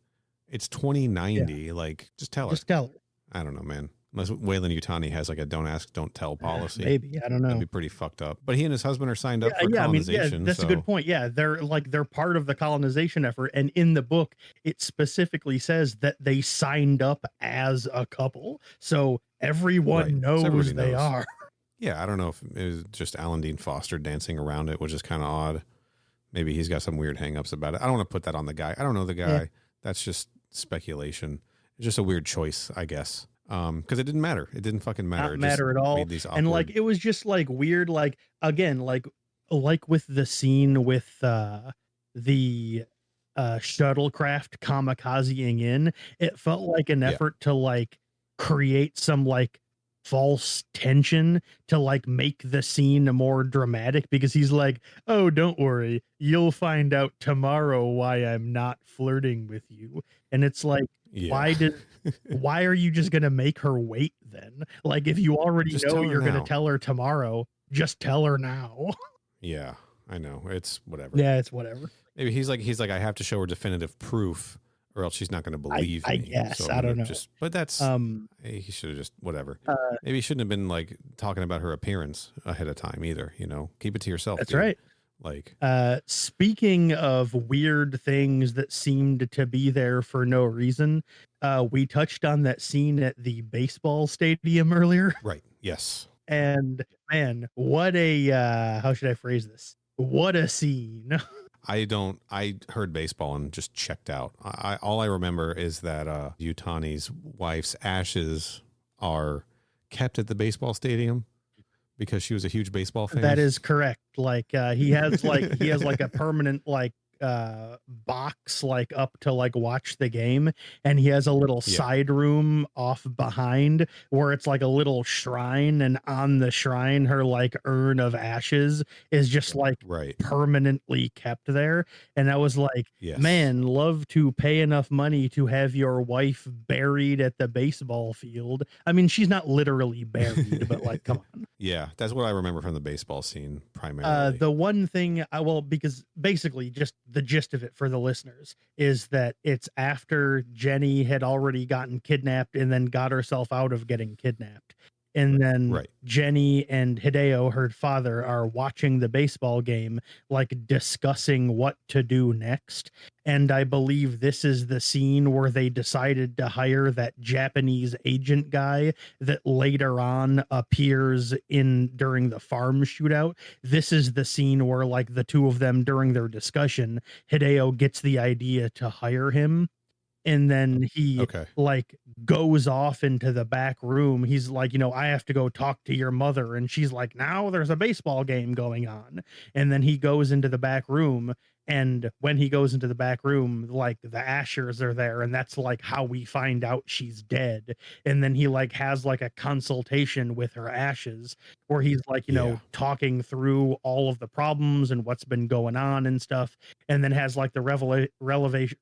it's 2090. Like, just tell her. Just tell her. I don't know, man. Unless Wayland Yutani has like a don't ask, don't tell policy. Maybe. I don't know. That'd be pretty fucked up. But he and his husband are signed up for colonization. I mean, that's a good point. Yeah, they're part of the colonization effort. And in the book, it specifically says that they signed up as a couple. So everyone knows they are. Yeah, I don't know if it was just Alan Dean Foster dancing around it, which is kind of odd. Maybe he's got some weird hangups about it. I don't want to put that on the guy. I don't know the guy. Yeah. That's just speculation. It's just a weird choice, I guess. Because it didn't matter. It didn't fucking matter. Not matter at all. And like it was just like weird. Like again, like with the scene with the shuttlecraft kamikazing in, it felt like an effort to like create some like false tension to like make the scene more dramatic, because he's like, oh, don't worry, you'll find out tomorrow why I'm not flirting with you. And it's like, why are you just gonna make her wait then? Like, if you already know you're gonna tell her tomorrow, just tell her now. Yeah, I know, it's whatever. Yeah, it's whatever. Maybe he's like I have to show her definitive proof or else she's not going to believe me. I guess. So I don't know. But that's, he should have just, whatever. Maybe he shouldn't have been like talking about her appearance ahead of time either, you know, keep it to yourself. That's right. Like, speaking of weird things that seemed to be there for no reason, we touched on that scene at the baseball stadium earlier. Right. Yes. And man, what a, how should I phrase this? What a scene. I heard baseball and just checked out. All I remember is that Yutani's wife's ashes are kept at the baseball stadium because she was a huge baseball fan. That is correct. Like he has like a permanent like box like up to like watch the game, and he has a little side room off behind where it's like a little shrine, and on the shrine her like urn of ashes is just like permanently kept there. And I was like, man, love to pay enough money to have your wife buried at the baseball field. I mean, she's not literally buried, but like, come on. Yeah, that's what I remember from the baseball scene primarily. The one thing because basically just the gist of it for the listeners is that it's after Jenny had already gotten kidnapped and then got herself out of getting kidnapped. And then Jenny and Hideo, her father, are watching the baseball game, like discussing what to do next. And I believe this is the scene where they decided to hire that Japanese agent guy that later on appears during the farm shootout. This is the scene where like the two of them during their discussion, Hideo gets the idea to hire him. And then he like goes off into the back room. He's like, I have to go talk to your mother. And she's like, now there's a baseball game going on. And then he goes into the back room. And when he goes into the back room, like the Ashers are there. And that's like how we find out she's dead. And then he like has like a consultation with her ashes where he's like, talking through all of the problems and what's been going on and stuff. And then has like the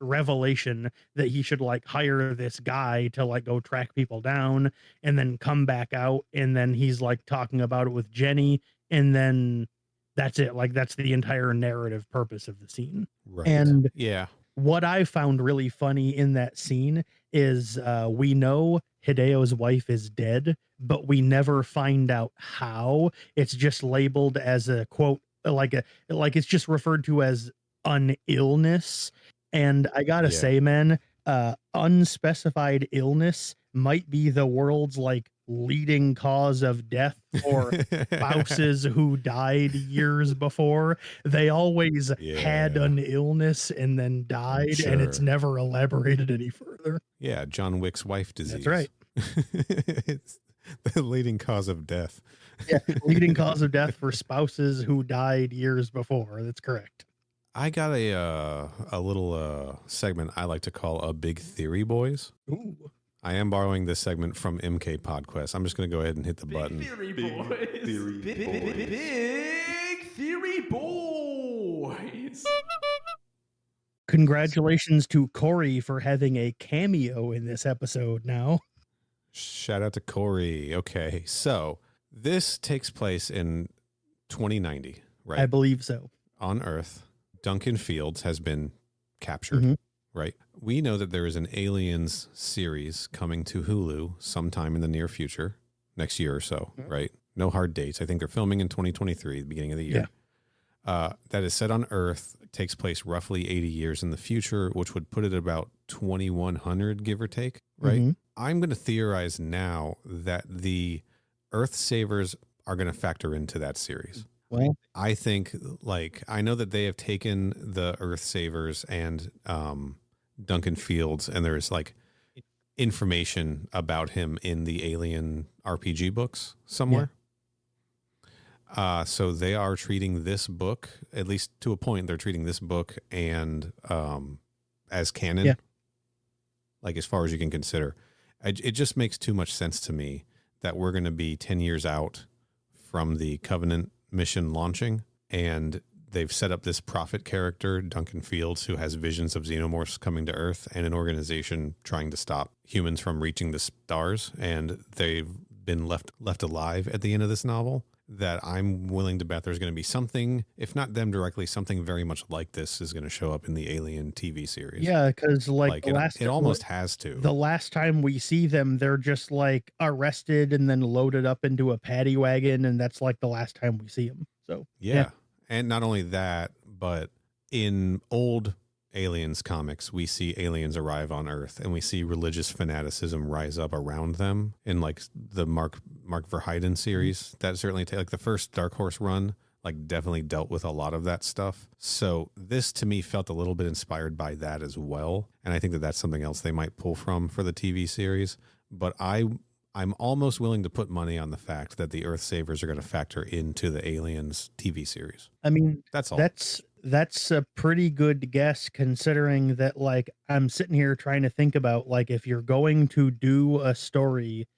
revelation that he should like hire this guy to like go track people down and then come back out. And then he's like talking about it with Jenny. And then that's it. Like that's the entire narrative purpose of the scene. Right. And what I found really funny in that scene is we know Hideo's wife is dead, but we never find out how. It's just labeled as a quote, like it's just referred to as an illness. And I gotta say, man, unspecified illness might be the world's like leading cause of death for spouses who died years before. They always had an illness and then died, and it's never elaborated any further. Yeah, John Wick's wife disease. That's right. It's the leading cause of death. Yeah, leading cause of death for spouses who died years before. That's correct. I got a little segment I like to call a Big Theory Boys. Ooh. I am borrowing this segment from MK PodQuest. I'm just going to go ahead and hit the button. Theory Boys. Big Theory Boys. Congratulations to Corey for having a cameo in this episode now. Shout out to Corey. Okay, so this takes place in 2090, right? I believe so. On Earth, Duncan Fields has been captured, right? We know that there is an Aliens series coming to Hulu sometime in the near future, next year or so, right? No hard dates. I think they're filming in 2023, the beginning of the year. That is set on Earth, takes place roughly 80 years in the future, which would put it at about 2100, give or take, right? I'm going to theorize now that the Earth Savers are going to factor into that series. Well, I think, I know that they have taken the Earth Savers and Duncan Fields, and there's information about him in the Alien RPG books somewhere. So they are treating this book, at least to a point, they're treating this book and as canon, as far as you can consider. It just makes too much sense to me that we're going to be 10 years out from the Covenant mission launching, and they've set up this prophet character, Duncan Fields, who has visions of xenomorphs coming to Earth and an organization trying to stop humans from reaching the stars, and they've been left alive at the end of this novel. That I'm willing to bet there's going to be something, if not them directly, something very much like this is going to show up in the Alien TV series. Yeah, because it almost has to. The last time we see them, they're just arrested and then loaded up into a paddy wagon, and that's the last time we see them. So yeah. And not only that, but in old Aliens comics, we see aliens arrive on Earth, and we see religious fanaticism rise up around them in the Mark Verheiden series. That certainly the first Dark Horse run definitely dealt with a lot of that stuff. So this to me felt a little bit inspired by that as well, and I think that that's something else they might pull from for the TV series. But I'm almost willing to put money on the fact that the Earth Savers are going to factor into the Aliens TV series. I mean, that's all. That's a pretty good guess considering that, like, I'm sitting here trying to think about, like, if you're going to do a story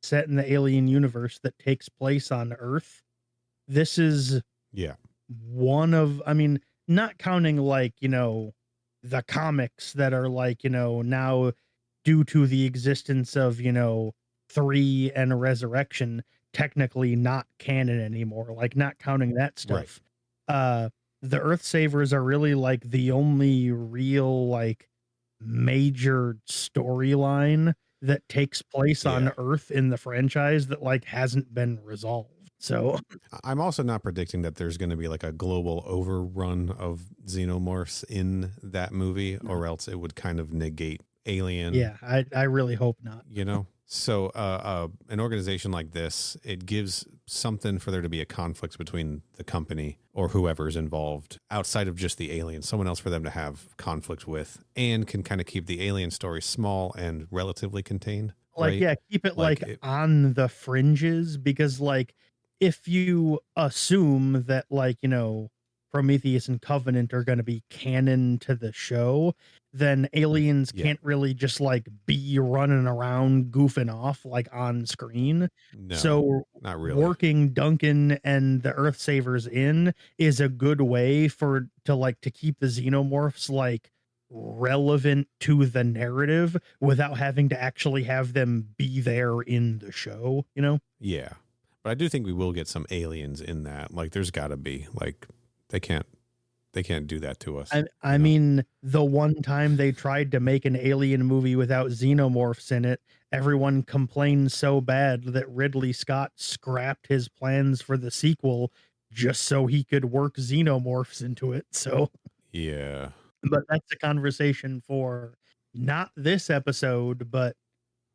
set in the alien universe that takes place on Earth, this is Yeah. one of, I mean, not counting, like, the comics that are, like, now due to the existence of, 3 and Resurrection, technically not canon anymore, like, not counting that Right. stuff. Uh, the Earth Savers are really, like, the only real, like, major storyline that takes place on Yeah. Earth in the franchise that, like, hasn't been resolved. So I'm also not predicting that there's going to be like a global overrun of xenomorphs in that movie, or else it would kind of negate Alien. yeah, I really hope not. So an organization like this, it gives something for there to be a conflict between the company or whoever's involved outside of just the alien, someone else for them to have conflict with, and can kind of keep the alien story small and relatively contained. Like, right? yeah, keep it like on the fringes, because like if you assume that, like, Prometheus and Covenant are going to be canon to the show, then aliens can't really just like be running around goofing off like on screen. No, so not really. Working Duncan and the Earth Savers in is a good way to keep the xenomorphs like relevant to the narrative without having to actually have them be there in the show, Yeah. But I do think we will get some aliens in that. Like, there's got to be, like, they can't do that to us. I mean, the one time they tried to make an alien movie without xenomorphs in it, everyone complained so bad that Ridley Scott scrapped his plans for the sequel just so he could work xenomorphs into it. So yeah. But that's a conversation for not this episode, but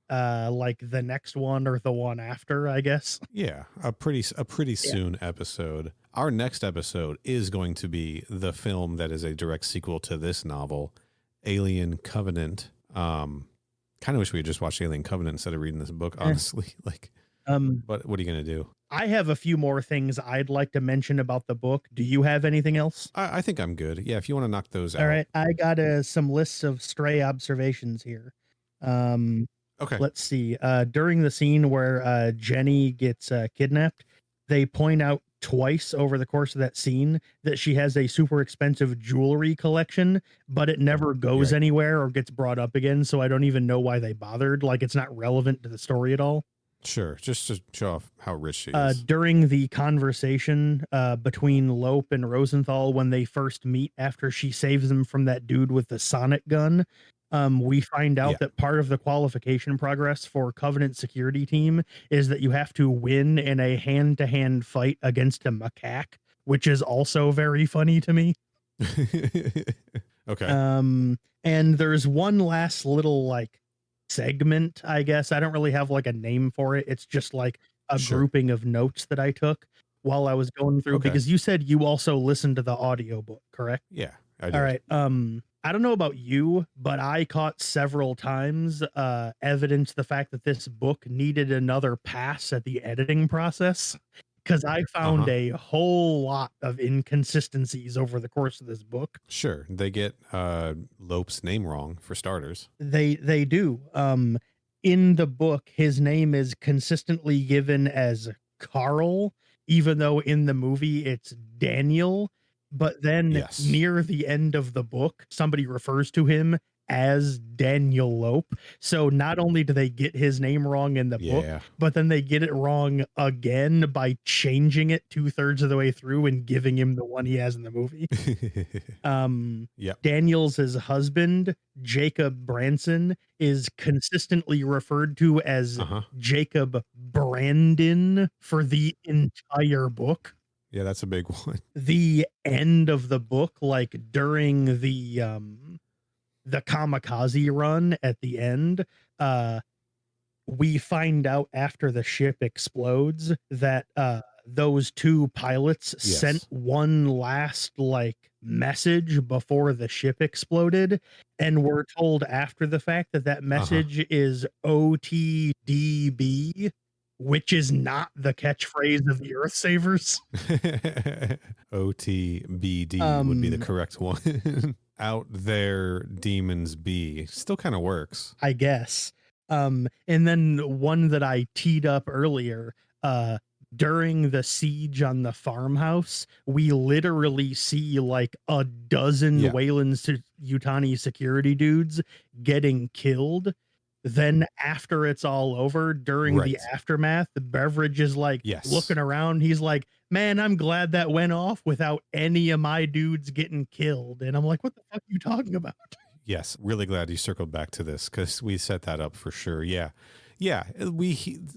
like the next one or the one after, I guess. Yeah, a pretty soon episode. Our next episode is going to be the film that is a direct sequel to this novel, Alien Covenant. Kind of wish we had just watched Alien Covenant instead of reading this book, honestly. But what are you going to do? I have a few more things I'd like to mention about the book. Do you have anything else? I think I'm good. Yeah, if you want to knock those out. All right, I got some lists of stray observations here. Okay. Let's see. During the scene where Jenny gets kidnapped, they point out twice over the course of that scene that she has a super expensive jewelry collection, but it never goes anywhere or gets brought up again. So I don't even know why they bothered. Like, it's not relevant to the story at all. Sure, just to show off how rich she is. During the conversation between Lope and Rosenthal when they first meet after she saves them from that dude with the sonic gun, we find out that part of the qualification progress for Covenant security team is that you have to win in a hand-to-hand fight against a macaque, which is also very funny to me. Okay. And there's one last little like segment, I guess. I don't really have like a name for it. It's just like a grouping of notes that I took while I was going through, because you said you also listened to the audiobook, correct? Yeah, I did. All right. I don't know about you, but I caught several times evidence the fact that this book needed another pass at the editing process, because I found a whole lot of inconsistencies over the course of this book. Sure. They get Lope's name wrong, for starters. They do. In the book, his name is consistently given as Carl, even though in the movie it's Daniel. But then near the end of the book, somebody refers to him as Daniel Lope. So not only do they get his name wrong in the book, but then they get it wrong again by changing it 2/3 of the way through and giving him the one he has in the movie. Daniel's his husband, Jacob Branson, is consistently referred to as Jacob Brandon for the entire book. Yeah, that's a big one. The end of the book, like during the kamikaze run at the end, we find out after the ship explodes that those two pilots sent one last like message before the ship exploded, and we're told after the fact that message is OTDB, which is not the catchphrase of the Earth Savers. OTBD would be the correct one. Out there, demons be. Still kind of works, I guess. And then one that I teed up earlier, during the siege on the farmhouse, we literally see like a dozen Wayland-Yutani security dudes getting killed. Then after it's all over, during the aftermath, the Beverage is like looking around. He's like, man, I'm glad that went off without any of my dudes getting killed. And I'm like, what the fuck are you talking about? Yes, really glad you circled back to this because we set that up for sure. Yeah.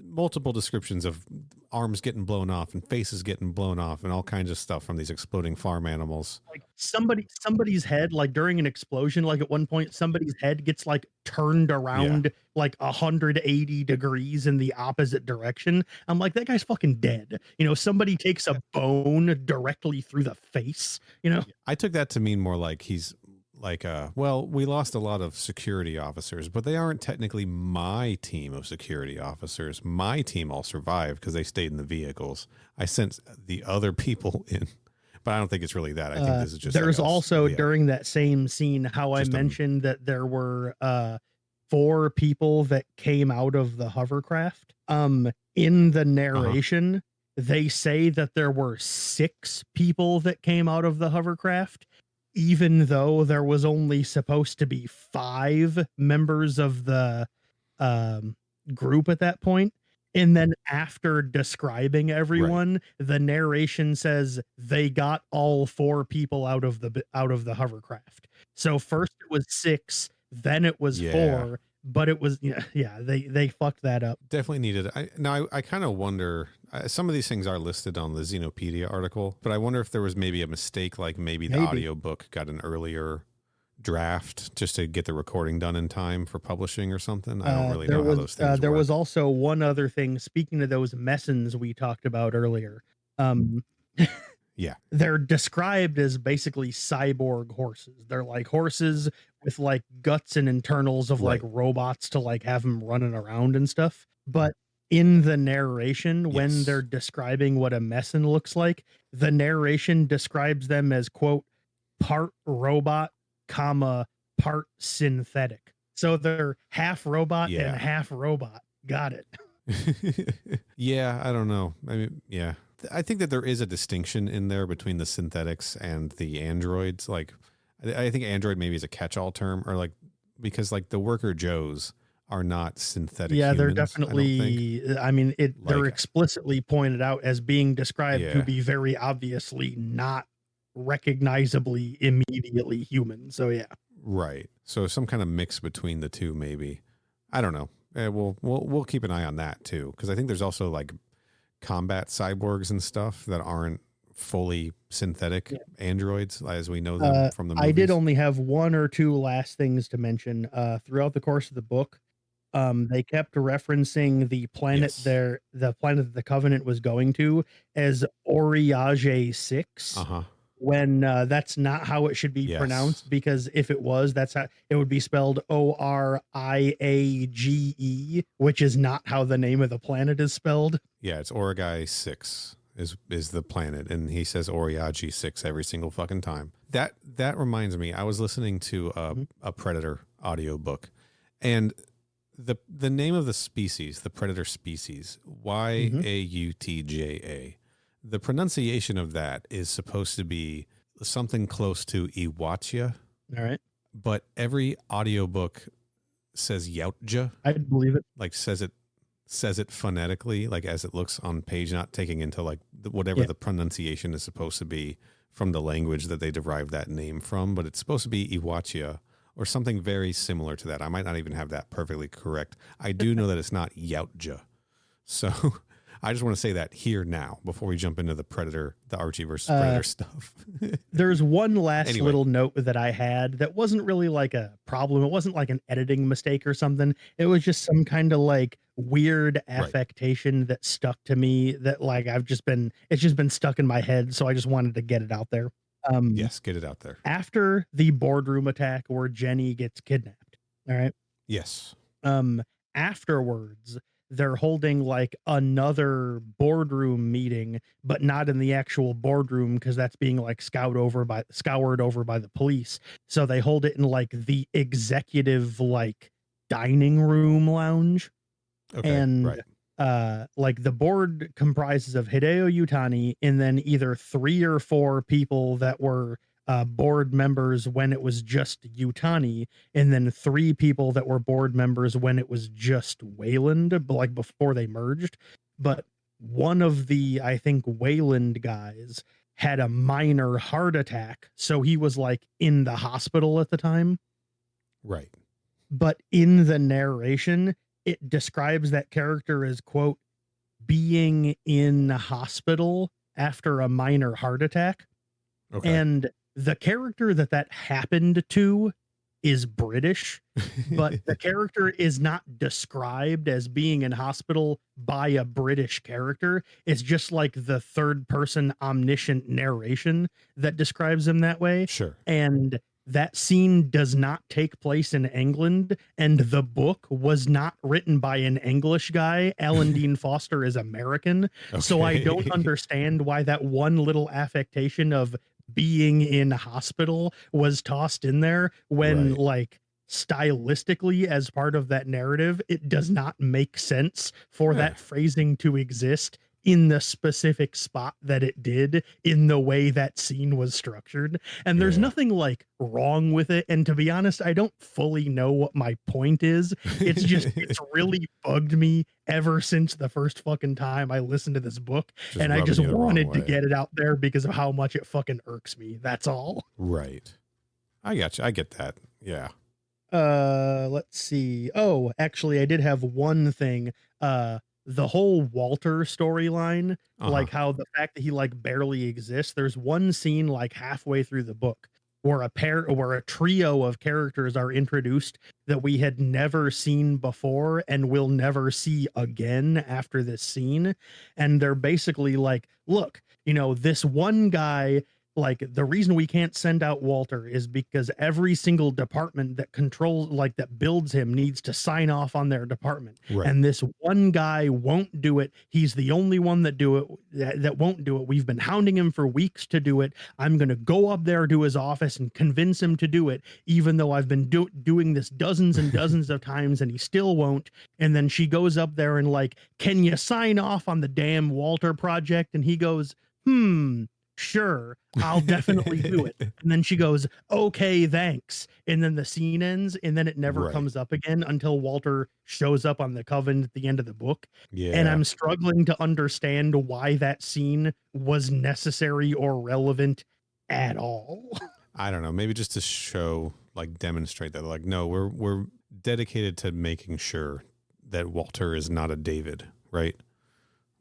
Multiple descriptions of arms getting blown off and faces getting blown off and all kinds of stuff from these exploding farm animals. Like somebody's head, like during an explosion, like at one point, somebody's head gets like turned around like 180 degrees in the opposite direction. I'm like, that guy's fucking dead. You know, somebody takes a bone directly through the face, you know? I took that to mean more like he's like, well, we lost a lot of security officers, but they aren't technically my team of security officers. My team all survived because they stayed in the vehicles. I sent the other people in, but I don't think it's really that. I think this is just. There's also during that same scene how I mentioned that there were 4 people that came out of the hovercraft. In the narration, they say that there were 6 people that came out of the hovercraft, even though there was only supposed to be 5 members of the group at that point. And then after describing everyone, the narration says they got all 4 people out of the hovercraft. So first it was 6, then it was 4, but it was they fucked that up. Definitely needed. I kind of wonder. Some of these things are listed on the Xenopedia article, but I wonder if there was maybe a mistake, like maybe the audiobook got an earlier draft just to get the recording done in time for publishing or something. I don't really know how those things there work. was also one other thing. Speaking of those messins we talked about earlier, they're described as basically cyborg horses. They're like horses with like guts and internals of like robots to like have them running around and stuff. But in the narration, when they're describing what a messin looks like, the narration describes them as, quote, part robot, comma, part synthetic. So they're half robot and half robot. Got it. I don't know. I mean, I think that there is a distinction in there between the synthetics and the androids. Like, I think android maybe is a catch-all term, or like, because like the worker Joes are not synthetic. Yeah, humans, they're definitely. I mean, they're explicitly pointed out as being described to be very obviously not recognizably immediately human. So right. So some kind of mix between the two, maybe. I don't know. We'll keep an eye on that too, because I think there's also like combat cyborgs and stuff that aren't fully synthetic androids as we know them from the movies. I did only have 1 or 2 last things to mention throughout the course of the book. They kept referencing the planet the planet that the Covenant was going to as Oriage 6. When that's not how it should be pronounced, because if it was, that's how it would be spelled Oriage, which is not how the name of the planet is spelled. Yeah, it's Oriage 6 is the planet, and he says Oriage 6 every single fucking time. That reminds me, I was listening to a Predator audiobook, and the name of the species, the Predator species, Yautja. The pronunciation of that is supposed to be something close to Iwatia. All right. But every audiobook says Yautja. I believe it. Like says it phonetically, like as it looks on page, not taking into like whatever the pronunciation is supposed to be from the language that they derived that name from. But it's supposed to be Iwatia or something very similar to that. I might not even have that perfectly correct. I do know that it's not Yautja. So I just want to say that here now before we jump into the Archie versus Predator stuff. There's one last little note that I had that wasn't really like a problem. It wasn't like an editing mistake or something. It was just some kind of like weird affectation that stuck to me that like it's just been stuck in my head. So I just wanted to get it out there. Yes, get it out there. After the boardroom attack where Jenny gets kidnapped. All right. Yes. Afterwards, they're holding like another boardroom meeting, but not in the actual boardroom because that's being like scoured over by the police. So they hold it in like the executive like dining room lounge. Okay, and right. like the board comprises of Hideo Yutani and then either 3 or 4 people that were board members when it was just Yutani, and then 3 people that were board members when it was just Wayland, but like before they merged. But one of the, I think, Wayland guys had a minor heart attack, so he was like in the hospital at the time. Right. But in the narration, it describes that character as, quote, being in hospital after a minor heart attack. Okay. And the character that happened to is British, but the character is not described as being in hospital by a British character. It's just like the third person omniscient narration that describes him that way. Sure. And that scene does not take place in England, and the book was not written by an English guy. Alan Dean Foster is American. Okay. So I don't understand why that one little affectation of being in hospital was tossed in there when like stylistically as part of that narrative, it does not make sense for that phrasing to exist in the specific spot that it did in the way that scene was structured. And there's nothing like wrong with it. And to be honest, I don't fully know what my point is. It's just, it's really bugged me ever since the first fucking time I listened to this book. And I just wanted to get it out there because of how much it fucking irks me. That's all. Right. I got you. I get that. Yeah. Let's see. Oh, actually I did have one thing. The whole Walter storyline, like how the fact that he like barely exists. There's one scene like halfway through the book where a trio of characters are introduced that we had never seen before and will never see again after this scene. And they're basically like, look, you know, this one guy, like the reason we can't send out Walter is because every single department that controls, like that builds him, needs to sign off on their department. Right. And this one guy won't do it. He's the only one that won't do it. We've been hounding him for weeks to do it. I'm going to go up there to his office and convince him to do it, even though I've been doing this dozens and dozens of times and he still won't. And then she goes up there and like, can you sign off on the damn Walter project? And he goes, sure, I'll definitely do it. And then she goes, okay, thanks. And then the scene ends, and then it never comes up again until Walter shows up on the Coven at the end of the book. Yeah. And I'm struggling to understand why that scene was necessary or relevant at all. I don't know, maybe just to show, like demonstrate that, like, no, we're dedicated to making sure that Walter is not a David, right?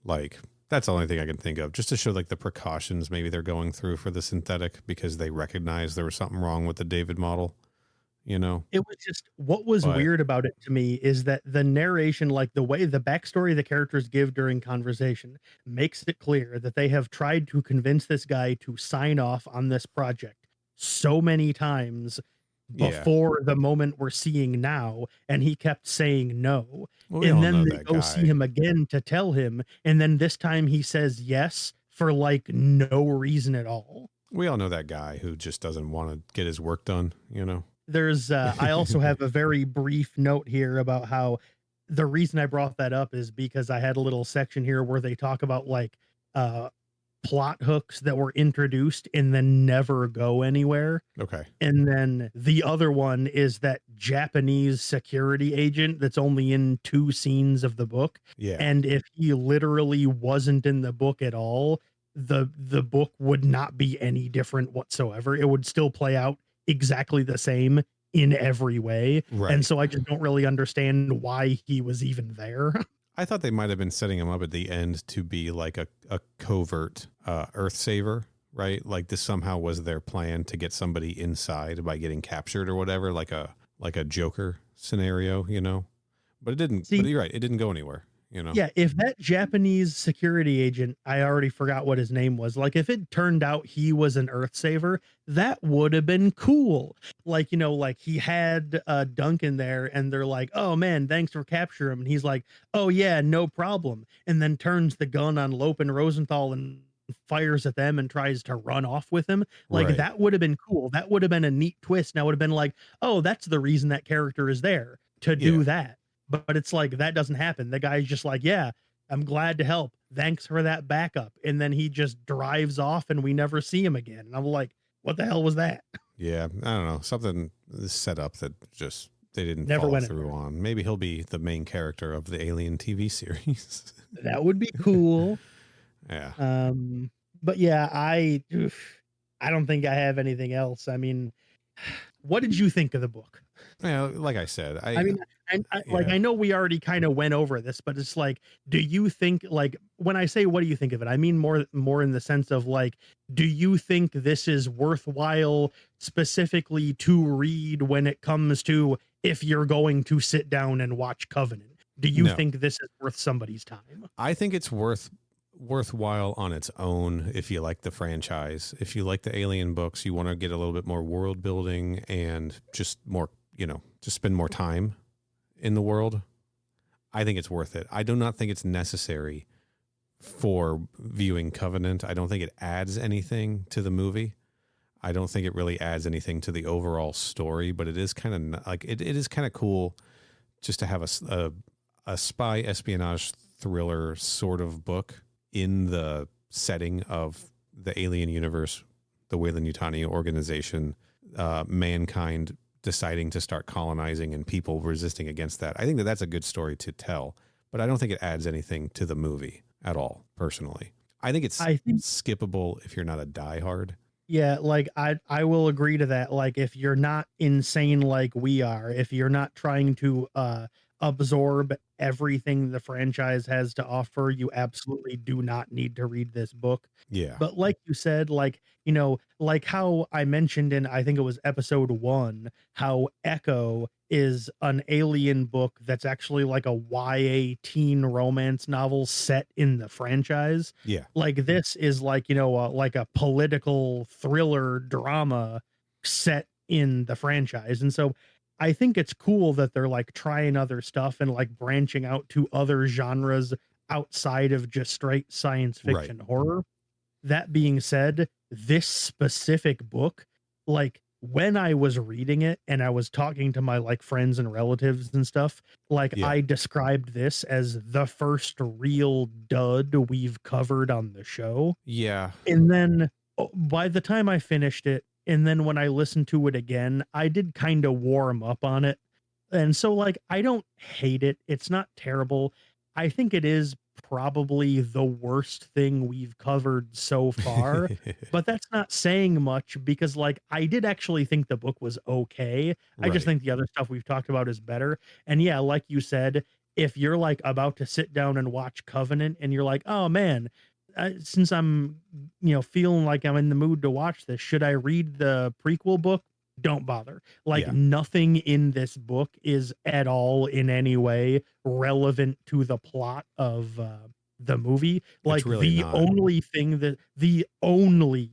Like, that's the only thing I can think of, just to show like the precautions maybe they're going through for the synthetic because they recognize there was something wrong with the David model, you know? It was just, what was weird about it to me is that the narration, like the way the backstory the characters give during conversation makes it clear that they have tried to convince this guy to sign off on this project so many times before the moment we're seeing now, and he kept saying no. Well, and then they go see him again to tell him, and then this time he says yes for like no reason at all. We all know that guy who just doesn't want to get his work done, you know? There's I also have a very brief note here about how the reason I brought that up is because I had a little section here where they talk about like plot hooks that were introduced and then never go anywhere. Okay. And then the other one is that Japanese security agent that's only in 2 scenes of the book. Yeah. And if he literally wasn't in the book at all, the book would not be any different whatsoever. It would still play out exactly the same in every way. Right. And so I just don't really understand why he was even there. I thought they might have been setting him up at the end to be like a covert Earth saver, right? Like this somehow was their plan to get somebody inside by getting captured or whatever, like a Joker scenario, you know? But it didn't. But you're right, it didn't go anywhere. you know? Yeah, if that Japanese security agent, I already forgot what his name was, like, if it turned out he was an Earth saver, that would have been cool. Like, you know, like, he had, Duncan there, and they're like, "Oh, man, thanks for capturing him," and he's like, "Oh, yeah, no problem," and then turns the gun on Lope and Rosenthal and fires at them and tries to run off with him. Like, Right. that would have been cool. That would have been a neat twist, and I would have been like, "Oh, that's the reason that character is there, to Yeah. do that." But it's like that doesn't happen. The guy's just like, "Yeah, I'm glad to help. Thanks for that backup." And then he just drives off and we never see him again. And I'm like, what the hell was that? Yeah. I don't know. Something is set up that just they didn't Never follow went through anywhere. on. Maybe he'll be the main character of the Alien TV series. That would be cool. Yeah. But yeah, I don't think I have anything else. I mean, what did you think of the book? Yeah, like I said, I mean, like, yeah. I know we already kind of went over this, but it's like, do you think, like, when I say what do you think of it, I mean more in the sense of like, do you think this is worthwhile specifically to read when it comes to if you're going to sit down and watch Covenant? Do you No. think this is worth somebody's time? I think it's worthwhile on its own if you like the franchise. If you like the Alien books, you want to get a little bit more world building and just more, just spend more time in the world. I think it's worth it. I do not think it's necessary for viewing Covenant. I don't think it adds anything to the movie. I don't think it really adds anything to the overall story, but it is kind of like it is kind of cool just to have a spy espionage thriller sort of book in the setting of the alien universe, the Weyland-Yutani organization, mankind deciding to start colonizing and people resisting against that. I think that that's a good story to tell, but I don't think it adds anything to the movie at all, personally. I think it's skippable if you're not a diehard. Yeah, like I will agree to that. Like, if you're not insane like we are, if you're not trying to absorb everything the franchise has to offer, you absolutely do not need to read this book. Yeah. But like you said, like, you know, like how I mentioned in, I think it was episode 1, how Echo is an alien book that's actually like a YA teen romance novel set in the franchise. Yeah. Like, this is like, you know, like a political thriller drama set in the franchise. And so I think it's cool that they're like trying other stuff and like branching out to other genres outside of just straight science fiction horror. That being said, this specific book, like, when I was reading it and I was talking to my like friends and relatives and stuff, like, I described this as the first real dud we've covered on the show. Yeah. And then by the time I finished it, and then when I listened to it again, I did kind of warm up on it. And so, like, I don't hate it. It's not terrible. I think it is probably the worst thing we've covered so far, but that's not saying much because, like, I did actually think the book was okay. I just think the other stuff we've talked about is better. And yeah, like you said, if you're like about to sit down and watch Covenant and you're like, oh man, since I'm, you know, feeling like I'm in the mood to watch this, should I read the prequel book? Don't bother. Like, nothing in this book is at all in any way relevant to the plot of the movie. Like, really the not. only thing that the only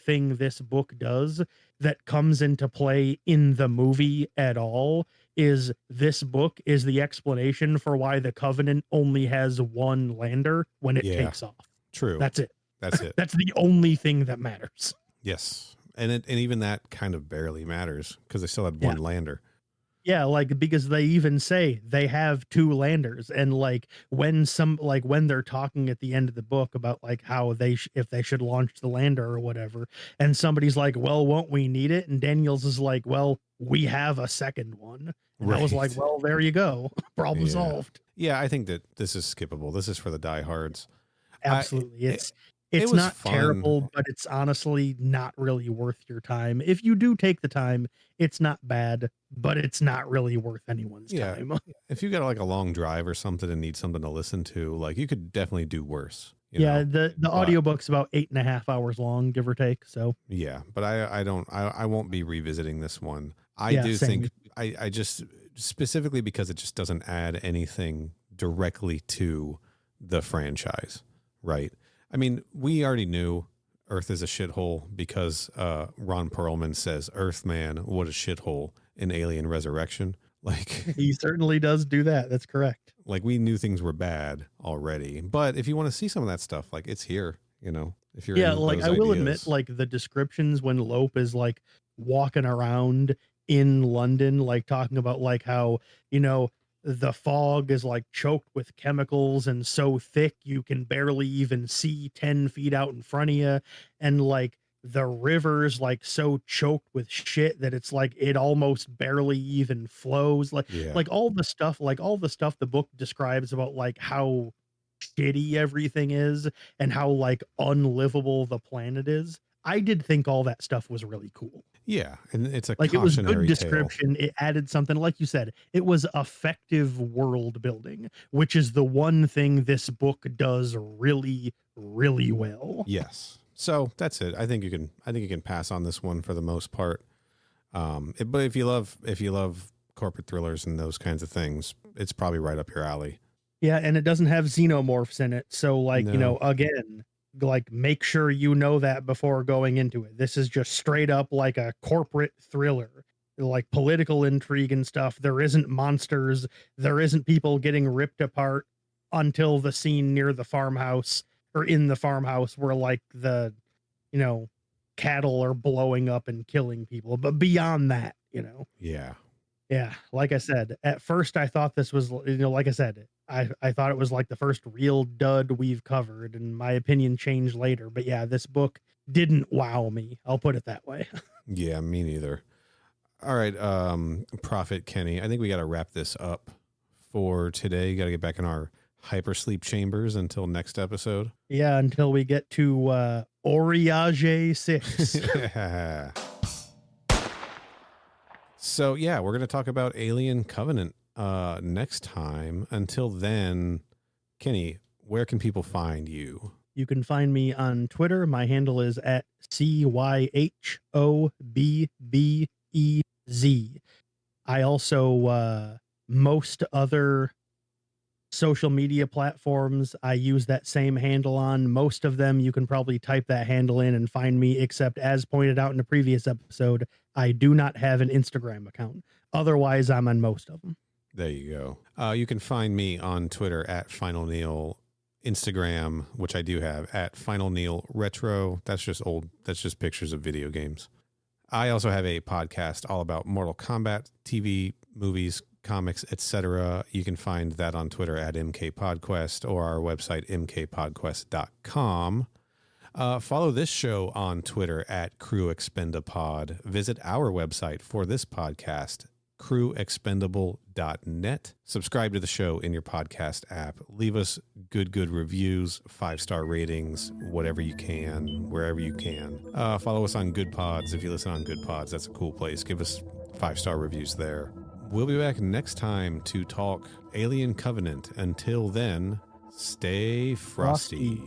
thing this book does that comes into play in the movie at all is this book is the explanation for why the Covenant only has one lander when it takes off. True. That's it. That's it. That's the only thing that matters. Yes. And even that kind of barely matters because they still had one lander. Yeah, like, because they even say they have 2 landers, and like when they're talking at the end of the book about like how if they should launch the lander or whatever, and somebody's like, well, won't we need it? And Daniels is like, well, we have a second one. And I was like, well, there you go. Problem solved. Yeah, I think that this is skippable. This is for the diehards. Absolutely. It's not fun. terrible, but it's honestly not really worth your time. If you do take the time, it's not bad, but it's not really worth anyone's time. If you got like a long drive or something and need something to listen to, like, you could definitely do worse. The audiobook's about 8.5 hours long, give or take. So yeah, but I won't be revisiting this one. I do think I just specifically because it just doesn't add anything directly to the franchise, right? I mean, we already knew Earth is a shithole because Ron Perlman says, "Earthman, what a shithole" in Alien Resurrection. Like, he certainly does do that. That's correct. Like, we knew things were bad already, but if you want to see some of that stuff, like, it's here, you know, if you're yeah, into like those I will ideas. admit, like the descriptions when Lope is like walking around in London, like talking about like how, you know, the fog is like choked with chemicals and so thick you can barely even see 10 feet out in front of you, and like the river's like so choked with shit that it's like it almost barely even flows, Yeah. like all the stuff, the book describes about like how shitty everything is and how like unlivable the planet is. I did think all that stuff was really cool. Yeah, and it's a Like, it was good cautionary tale. description. It added something, like you said, it was effective world building, which is the one thing this book does really, really well. Yes. So that's it. I think you can pass on this one for the most part. But if you love corporate thrillers and those kinds of things, it's probably right up your alley. Yeah, and it doesn't have xenomorphs in it. So like, you know, again, like make sure you know that before going into it. This is just straight up like a corporate thriller, like political intrigue and stuff. There isn't monsters. There isn't people getting ripped apart until the scene near the farmhouse or in the farmhouse where like the, you know, cattle are blowing up and killing people. But beyond that, you know. Yeah. Yeah, like I said, at first I thought this was, you know, like I said, I thought it was like the first real dud we've covered, and my opinion changed later. But yeah, this book didn't wow me. I'll put it that way. Yeah, me neither. All right, Prophet Kenny, I think we got to wrap this up for today. Got to get back in our hypersleep chambers until next episode. Yeah, until we get to Oriage 6. So yeah, we're going to talk about Alien Covenant next time. Until then, Kenny, where can people find you? You can find me on Twitter. My handle is at CYHOBBEZ. I also, most other social media platforms, I use that same handle on. Most of them, you can probably type that handle in and find me, except as pointed out in a previous episode, I do not have an Instagram account. Otherwise, I'm on most of them. There you go. You can find me on Twitter at Final Neal, Instagram, which I do have, at Final Neal Retro. That's just pictures of video games. I also have a podcast all about Mortal Kombat, TV, movies, comics, etc. You can find that on Twitter at MKPodquest or our website, mkpodquest.com. Follow this show on Twitter at CrewExpendapod. Visit our website for this podcast, crewexpendable.net. Subscribe to the show in your podcast app. Leave us good reviews, 5-star ratings, whatever you can, wherever you can. Follow us on Good Pods. If you listen on Good Pods, that's a cool place. Give us 5-star reviews there. We'll be back next time to talk Alien Covenant. Until then, stay frosty.